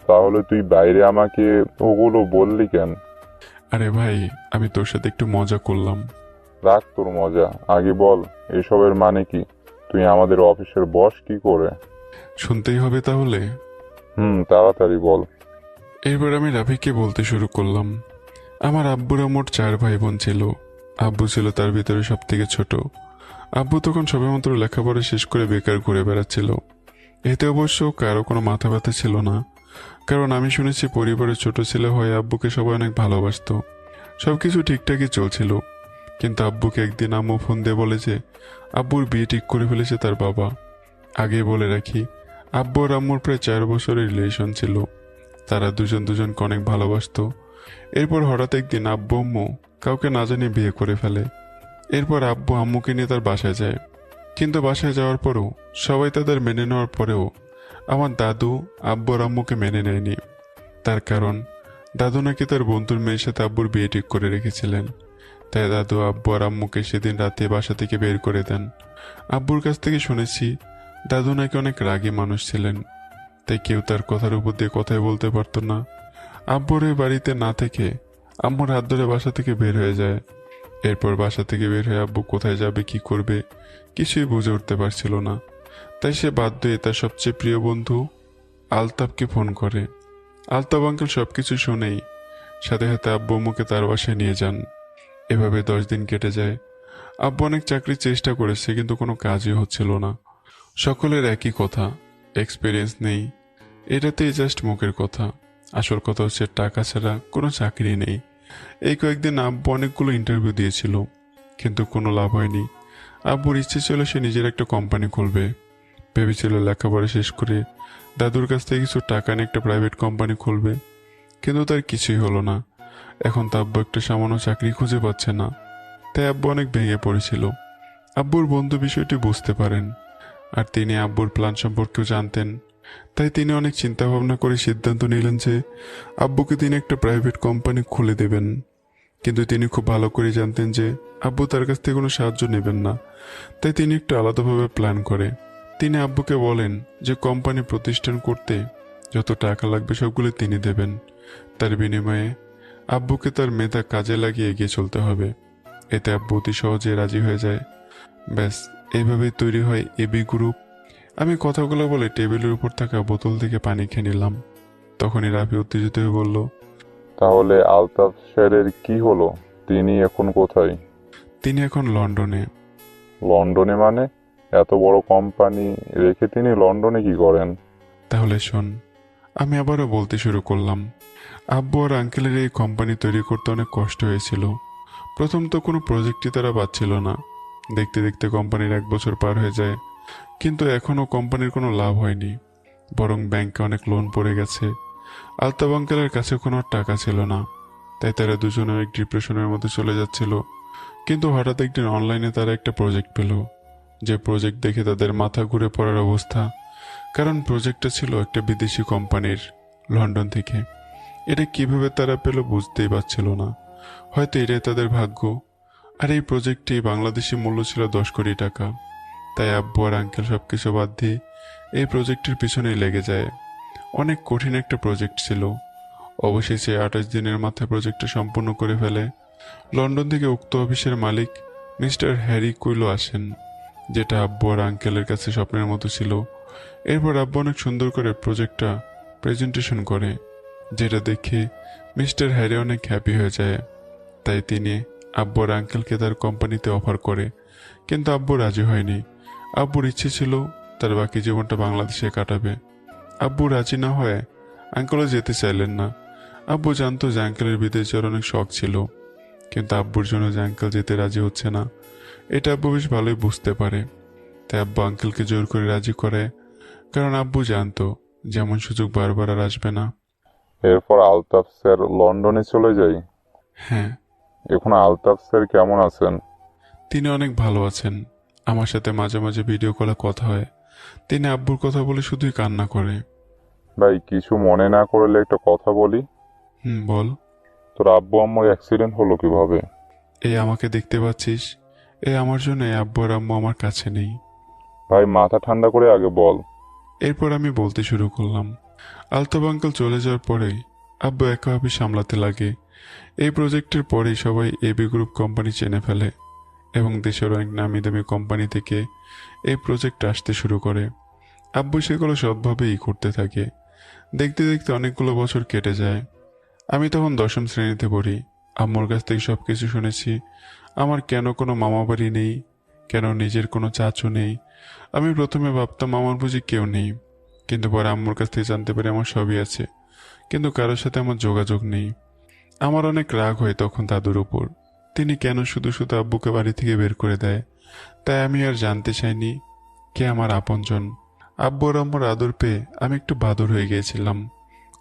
তাহলে তুই বাইরে আমাকে ওগুলো বললি কেন? আরে ভাই, আমি তোর সাথে একটু মজা করলাম। রাখ তোর মজা, আগে বল এসবের মানে কি? তুই আমাদের অফিসের বস কি করে? শুনতেই হবে তাহলে? তাড়াতাড়ি বল। এরপর আমি রাফিকে বলতে শুরু করলাম, আমার আব্বুরা মোট 4 ভাই বোন ছিল। আব্বু ছিল তার ভিতরে সব থেকে ছোট। আব্বু তখন সবেমাত্র লেখাপড়া শেষ করে বেকার ঘুরে বেড়াচ্ছিল। এতে অবশ্য কারো কোনো মাথা ব্যথা ছিল না, কারণ আমি শুনেছি পরিবারের ছোট ছেলে হয়ে আব্বুকে সবাই অনেক ভালোবাসতো। সবকিছু ঠিকঠাকই চলছিল, কিন্তু আব্বুকে একদিন আম্মু ফোন দিয়ে বলে যে আব্বুর বিয়ে ঠিক করে ফেলেছে তার বাবা। আগে বলে রাখি, আব্বু আর আম্মুর প্রায় 4 বছরের রিলেশন ছিল। তারা দুজনকে অনেক ভালোবাসতো। এরপর হঠাৎ একদিন আব্বু আম্মু কাউকে না জানিয়ে বিয়ে করে ফেলে। এরপর আব্বু আম্মুকে নিয়ে তার বাসায় যায়, কিন্তু বাসায় যাওয়ার পরও সবাই তাদের মেনে নেওয়ার পরেও আমার দাদু আব্বু আর আম্মুকে মেনে নেয়নি। তার কারণ দাদু নাকি তার বন্ধুর মেয়ের সাথে আব্বুর বিয়ে ঠিক করে রেখেছিলেন। তাই দাদু আব্বু আর আম্মুকে সেদিন রাতে বাসা থেকে বের করে দেন। আব্বুর কাছ থেকে শুনেছি দাদু নাকি অনেক রাগী মানুষ ছিলেন, তাই কেউ তার কথার উপর দিয়ে কথাই বলতে পারতো না। আব্বুর ওই বাড়িতে না থেকে আম্মুর হাত ধরে বাসা থেকে বের হয়ে যায়। এরপর বাসা থেকে বের হয়ে আব্বু কোথায় যাবে কি করবে কিছুই বুঝে উঠতে পারছিল না। তাই সে বাধ্য হয়ে তার সবচেয়ে প্রিয় বন্ধু আলতাফকে ফোন করে। আলতাফ আঙ্কেল সবকিছু শুনেই সাথে সাথে আব্বু আম্মুকে তার বাসায় নিয়ে যান। এভাবে 10 দিন কেটে যায়। আব্বু অনেক চাকরির চেষ্টা করেছে, কিন্তু কোনো কাজই হচ্ছিল না। সকলের একই কথা, এক্সপিরিয়েন্স নেই। এটাতেই জাস্ট মুখের কথা, আসল কথা হচ্ছে টাকা ছাড়া কোনো চাকরি নেই। এই কয়েকদিন আব্বু অনেকগুলো ইন্টারভিউ দিয়েছিল, কিন্তু কোনো লাভ হয়নি। আব্বুর ইচ্ছে ছিল সে নিজের একটা কোম্পানি খুলবে। ভেবেছিল লেখাপড়া শেষ করে দাদুর কাছ থেকে কিছু টাকা নিয়ে একটা প্রাইভেট কোম্পানি খুলবে, কিন্তু তার কিছুই হলো না। এখন তো আব্বু একটা সামান্য চাকরি খুঁজে পাচ্ছে না, তাই আব্বু অনেক ভেঙে পড়েছিল। আব্বুর বন্ধু বিষয়টি বুঝতে পারেন, আর তিনি আব্বুর প্ল্যান সম্পর্কেও জানতেন। তাই তিনি অনেক চিন্তা ভাবনা করে সিদ্ধান্ত নিলেন যে আব্বুকে তিনি একটা প্রাইভেট কোম্পানি খুলে দেবেন। কিন্তু তিনি খুব ভালো করে জানতেন যে আব্বু তার কাছ থেকে কোনো সাহায্য নেবেন না, তাই তিনি একটু আলাদাভাবে প্ল্যান করে। তিনি আব্বুকে বলেন যে কোম্পানি প্রতিষ্ঠান করতে যত টাকা লাগবে সবগুলো তিনি দেবেন, তার বিনিময়ে আব্বুকে তার মেধা কাজে লাগিয়ে এগিয়ে চলতে হবে। এতে আব্বু অতি সহজে রাজি হয়ে যায়। ব্যাস, এইভাবেই তৈরি হয় এবি গ্রুপ। আমি কথাগুলো বলে টেবিলের উপর থাকা বোতল থেকে পানি খেয়ে নিলাম। তখনই রাফি উত্তেজিত হয়ে বলল, তাহলে আলতাফ স্যারের কি হলো? তিনি এখন কোথায়? তিনি এখন লন্ডনে। লন্ডনে মানে? এত বড় কোম্পানি রেখে তিনি লন্ডনে কি করেন? তাহলে শোন, আমি আবারও বলতে শুরু করলাম। আব্বু আর আঙ্কেলের এই কোম্পানি তৈরি করতে অনেক কষ্ট হয়েছিল। প্রথম তো কোনো প্রজেক্টই তারা পাচ্ছিল না। দেখতে দেখতে কোম্পানির 1 বছর পার হয়ে যায়, কিন্তু এখনও কোম্পানির কোনো লাভ হয়নি, বরং ব্যাংকে অনেক লোন পড়ে গেছে। আলতাফ আঙ্কেলের কাছে কোনো টাকা ছিল না, তাই তারা দুজনে এক ডিপ্রেশনের মধ্যে চলে যাচ্ছিল। কিন্তু হঠাৎ একদিন অনলাইনে তারা একটা প্রজেক্ট পেল, যে প্রজেক্ট দেখে তাদের মাথা ঘুরে পড়ার অবস্থা। কারণ প্রজেক্টটা ছিল একটা বিদেশি কোম্পানির, লন্ডন থেকে। এটা কিভাবে তারা পেল বুঝতেই পারছিল না। হয়তো এটাই তাদের ভাগ্য। আর এই প্রজেক্টটি বাংলাদেশি মূল্য ছিল 10 কোটি টাকা। তাই আব্বু আর আঙ্কেল সবকিছু বাদ দিয়ে এই প্রজেক্টের পিছনেই লেগে যায়। অনেক কঠিন একটা প্রজেক্ট ছিল। অবশেষে 28 দিনের মাথায় প্রজেক্টটা সম্পূর্ণ করে ফেলে। লন্ডন থেকে উক্ত অফিসের মালিক মিস্টার হ্যারি কুইলো আসেন, যেটা আব্বু আর আঙ্কেলের কাছে স্বপ্নের মতো ছিল। এরপর আব্বু অনেক সুন্দর করে প্রজেক্টটা প্রেজেন্টেশন করে, যেটা দেখে মিস্টার হ্যারি অনেক হ্যাপি হয়ে যায়। তাই তিনি আব্বু আর আঙ্কেলকে তার কোম্পানিতে অফার করে, কিন্তু আব্বু রাজি হয়নি। আব্বুর ইচ্ছে ছিল তার বাকি জীবনটা বাংলাদেশে কাটাবে। আব্বু রাজি না হয়ে আঙ্কেলও যেতে চাইলেন না। আব্বু জানতো যে আঙ্কেলের বিদেশ যাওয়ার অনেক শখ ছিল, কিন্তু আব্বুর জন্য যে আঙ্কেল যেতে রাজি হচ্ছে না, এটা আব্বু বেশ ভালোই বুঝতে পারে। তাই আব্বু আঙ্কেলকে জোর করে রাজি করে, কারণ আব্বু জানতো যেমন সুযোগ বারবার আর আসবে না। এরপর আলতাফ স্যার লন্ডনে চলে যায়। হ্যাঁ, এখন আলতাফ স্যার কেমন আছেন? তিনি অনেক ভালো আছেন। আমার সাথে মাঝে মাঝে ভিডিও কলে কথা হয়। তিনি আব্বুর কথা বলে শুধুই কান্না করে। ভাই, কিছু মনে না করলে একটা কথা বলি। বল। তোর আব্বু আম্মুর অ্যাক্সিডেন্ট হলো কিভাবে? এই আমাকে দেখতে পাচ্ছিস, এই আমার জন্য আব্বু আর আম্মু আমার কাছে নেই। ভাই, মাথা ঠান্ডা করে আগে বল। এরপর আমি বলতে শুরু করলাম। আলতাফ আঙ্কেল চলে যাওয়ার পরেই আব্বু একা অফিস সামলাতে লাগে। এই প্রজেক্টের পরেই সবাই এবি গ্রুপ কোম্পানি চেনে ফেলে এবং দেশের অনেক নামি দামি কোম্পানি থেকে এই প্রজেক্ট আসতে শুরু করে। আব্বু সেগুলো সৎভাবেই করতে থাকে। দেখতে দেখতে অনেকগুলো বছর কেটে যায়। আমি তখন 10ম শ্রেণীতে পড়ি। আম্মুর কাছ থেকে সব কিছু শুনেছি। আমার কেন কোনো মামা বাড়ি নেই, কেন নিজের কোনো চাচু নেই। আমি প্রথমে ভাবতাম আমার বুঝি কেউ নেই, কিন্তু পরে আম্মুর কাছ থেকে জানতে পারি আমার সবই আছে, কিন্তু কারোর সাথে আমার যোগাযোগ নেই। আমার অনেক রাগ হয় তখন দাদুর উপর। তিনি কেন শুধু শুধু আব্বুকে বাড়ি থেকে বের করে দেয়। তাই আমি আর জানতে চাইনি কে আমার আপনজন। আব্বুর আম্মুর আদর পেয়ে আমি একটু বাদর হয়ে গিয়েছিলাম,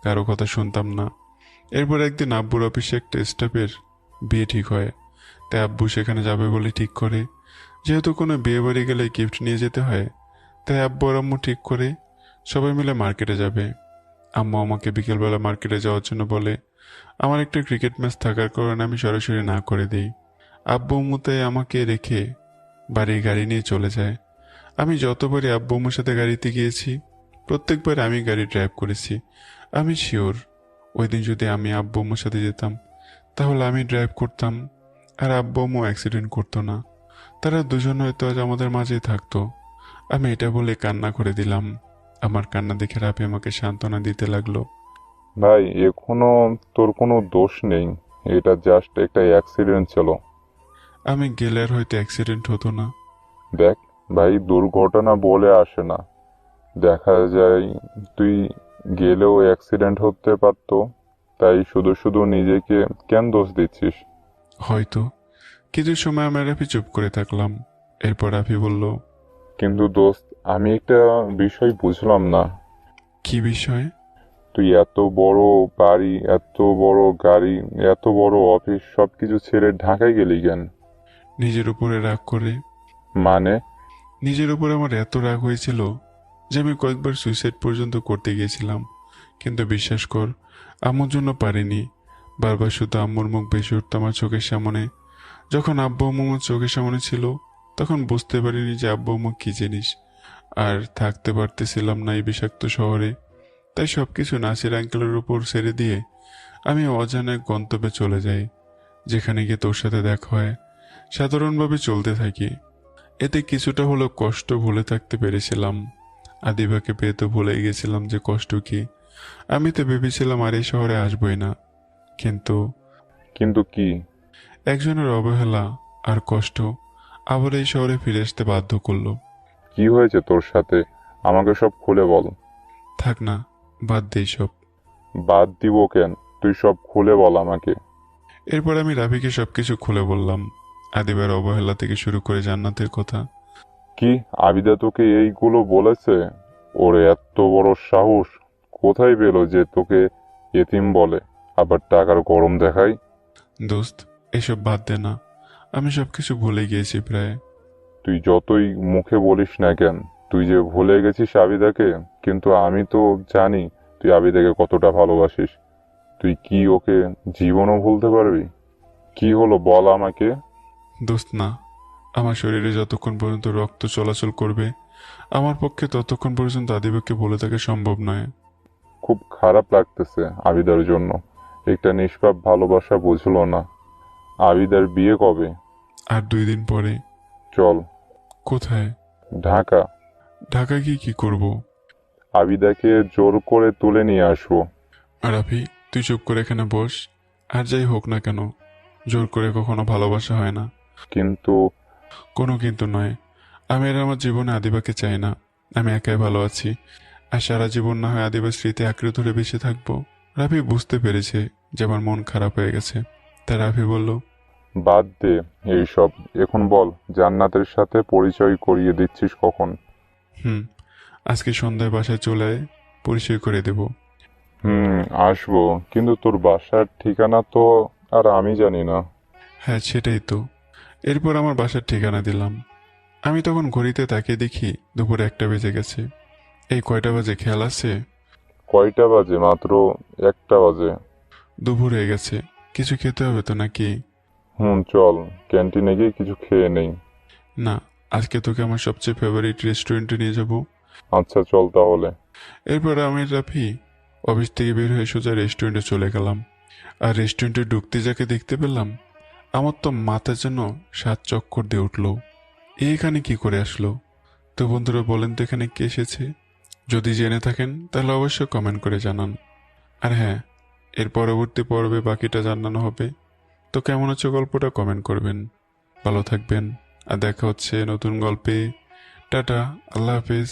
কারো কথা শুনতাম না। এরপর একদিন আব্বুর অফিসে একটা স্টাফের বিয়ে ঠিক হয়, তাই আব্বু সেখানে যাবে বলে ঠিক করে। যেহেতু কোনো বিয়ে বাড়ি গেলে গিফট নিয়ে যেতে হয়, তাই আব্বু আর আম্মু ঠিক করে সবাই মিলে মার্কেটে যাবে। আম্মু আমাকে বিকেলবেলা মার্কেটে যাওয়ার জন্য বলে। আমার একটা ক্রিকেট ম্যাচ থাকার কারণে আমি সরাসরি না করে দিই। আব্বু আম্মু তাই আমাকে রেখে বাড়ির গাড়ি নিয়ে চলে যায়। আমি যতবারই আব্বু আম্মুর সাথে গাড়িতে গিয়েছি, প্রত্যেকবার আমি গাড়ি ড্রাইভ করেছি। আমি শিওর ওই দিন যদি আমি আব্বু আম্মুর সাথে যেতাম, তাহলে আমি ড্রাইভ করতাম আর আব্বু আম্মু অ্যাক্সিডেন্ট করতো না। তারা দুজন হয়তো আজ আমাদের মাঝেই থাকতো। আমি এটা বলে কান্না করে দিলাম। আমার কান্না দেখে রাফি আমাকে সান্ত্বনা দিতে লাগলো। ভাই, এখনো তোর কোনো দোষ নেই, এটা জাস্ট একটা অ্যাক্সিডেন্ট ছিল। আমি গেলে আর হয়তো অ্যাক্সিডেন্ট হতো না। দেখ ভাই, দুর্ঘটনা বলে আসে না, দেখা যায় তুই গেলেও অ্যাক্সিডেন্ট হতে পারতো। তাই শুধু শুধু নিজেকে কেন দোষ দিচ্ছিস? হয়তো। কিছু সময় আমি রাফি চুপ করে থাকলাম। এরপর রাফি বলল, কিন্তু দোস্ত, আমি একটা বিষয় বুঝলাম না। কি বিষয়? তুই এত বড় বাড়ি, এত বড় গাড়ি, এত বড় অফিস সবকিছু ছেড়ে ঢাকায় গেলি কেন? নিজের উপরে রাগ করে। মানে? নিজের উপরে আমার এত রাগ হয়েছিল যে আমি কয়েকবার সুইসাইড পর্যন্ত করতে গিয়েছিলাম, কিন্তু বিশ্বাস কর আম্মুর জন্য পারিনি। বারবার শুধু আম্মুর মুখ ভেসে উঠত আমার চোখের সামনে। যখন আব্বু আম্মু আমার চোখের সামনে ছিল, তখন বুঝতে পারিনি যে আব্বু আম্মু কি জিনিস। আর থাকতে পারতেছিলাম না এই বিষাক্ত শহরে। তাই সবকিছু নাসির আঙ্কেলের উপর ছেড়ে দিয়ে আমি অজানা এক গন্তব্যে চলে যাই, যেখানে গিয়ে তোর সাথে দেখা হয়। সাধারণভাবে চলতে থাকি। এতে কিছুটা হলেও কষ্ট ভুলে থাকতে পেরেছিলাম। আদিবাকে পেয়ে তো ভুলে গেছিলাম যে কষ্ট কি। আমি তো ভেবেছিলাম আর এই শহরে আসবই না, কিন্তু কিন্তু কি? একজনের অবহেলা আর কষ্ট আবার এই শহরে ফিরে আসতে বাধ্য করলো। কি হয়েছে তোর সাথে? আমাকে সব খুলে বল। থাক না, বাদ দেই সব। বাদ দিব কেন? তুই সব খুলে বল আমাকে। এরপর আমি রাফিকে সবকিছু খুলে বললাম, আদিবার অবহেলা থেকে শুরু করে জান্নাতের কথা। কি, আবিদা তোকে এইগুলো বলেছে? ওর এত বড় সাহস! কোথায় পেলো যে তোকে এতিম বলে, আবার টাকার গরম দেখায়? দোস্ত, এসব বাদ দে না, আমি সবকিছু ভুলে গিয়েছি প্রায়। তুই যতই মুখে বলিস না কেন, তুই যে ভুলে গেছিস আবিদাকে, কিন্তু আমি তো জানি তুই আবিদাকে কতটা ভালোবাসিস। তুই কি ওকে জীবনও ভুলতে পারবি? কি হলো বল আমাকে। দোস্ত না, আমার শরীরে যতক্ষণ পর্যন্ত রক্ত চলাচল করবে আমার পক্ষে ততক্ষণ পর্যন্ত আদিবাকে বলে থাকা সম্ভব নয়। খুব খারাপ লাগতেছে আবিদার জন্য। একটা নিষ্পাপ ভালোবাসা বুঝলো না। আবিদার বিয়ে কবে? আর 2 দিন পরে। চল। কোথায়? ঢাকা। ঢাকা গিয়ে কি করব? আবিদাকে জোর করে তুলে নিয়ে আসবো। রাফি, তুই চুপ করে এখানে বস। আর যাই হোক না কেন, জোর করে কখনো ভালোবাসা হয় না। কিন্তু কোনো কিন্তু নয়, আমি আর আমার জীবনে আদিবাকে চাই না। আমি একাই ভালো আছি, আর সারা জীবন না হয় আদিবার স্মৃতি আঁকড়ে ধরে বেঁচে থাকবো। রাফি বুঝতে পেরেছে যে আমার মন খারাপ হয়ে গেছে। তাই রাফি বলল, বাদ দে এইসব। এখন বল, জান্নাতের সাথে পরিচয় করিয়ে দিচ্ছিস কখন? আজকে সন্ধ্যায় বাসায় চলে আয়, পরিচয় করে দেব। আসবো, কিন্তু তোর বাসার ঠিকানা তো আর আমি জানি না। হ্যাঁ, সেটাই তো। এরপর আমার বাসার ঠিকানা দিলাম। আমি তখন ঘড়িতে তাকিয়ে দেখি দুপুরে 1টা বেজে গেছে। এই কয়টা বাজে খেয়াল আছে? কয়টা বাজে? মাত্র 1টা বাজে। দুপুর হয়ে গেছে, কিছু খেতে হবে তো নাকি? চল ক্যান্টিনে গিয়ে কিছু খেয়ে নেই। না, আজকে তোকে আমার সবচেয়ে ফেভারিট রেস্টুরেন্টে নিয়ে যাব। আচ্ছা চল তাহলে। এরপর আমি রাফি অফিস থেকে বের হয়ে সোজা রেস্টুরেন্টে চলে গেলাম। আর রেস্টুরেন্টে ঢুকতে যাকে দেখতে পেলাম, আমার তো মাথা যেন 7 চক্কর দিয়ে উঠলো। এখানে কি করে আসলো? তো বন্ধুরা বলেন তো এখানে কে এসেছে? যদি জেনে থাকেন তাহলে অবশ্যই কমেন্ট করে জানান। আর হ্যাঁ, এর পরবর্তী পর্বে বাকিটা জানানো হবে। তো কেমন হচ্ছে গল্পটা কমেন্ট করবেন। ভালো থাকবেন, আর দেখা হচ্ছে নতুন গল্পে। টাটা, আল্লাহ হাফেজ।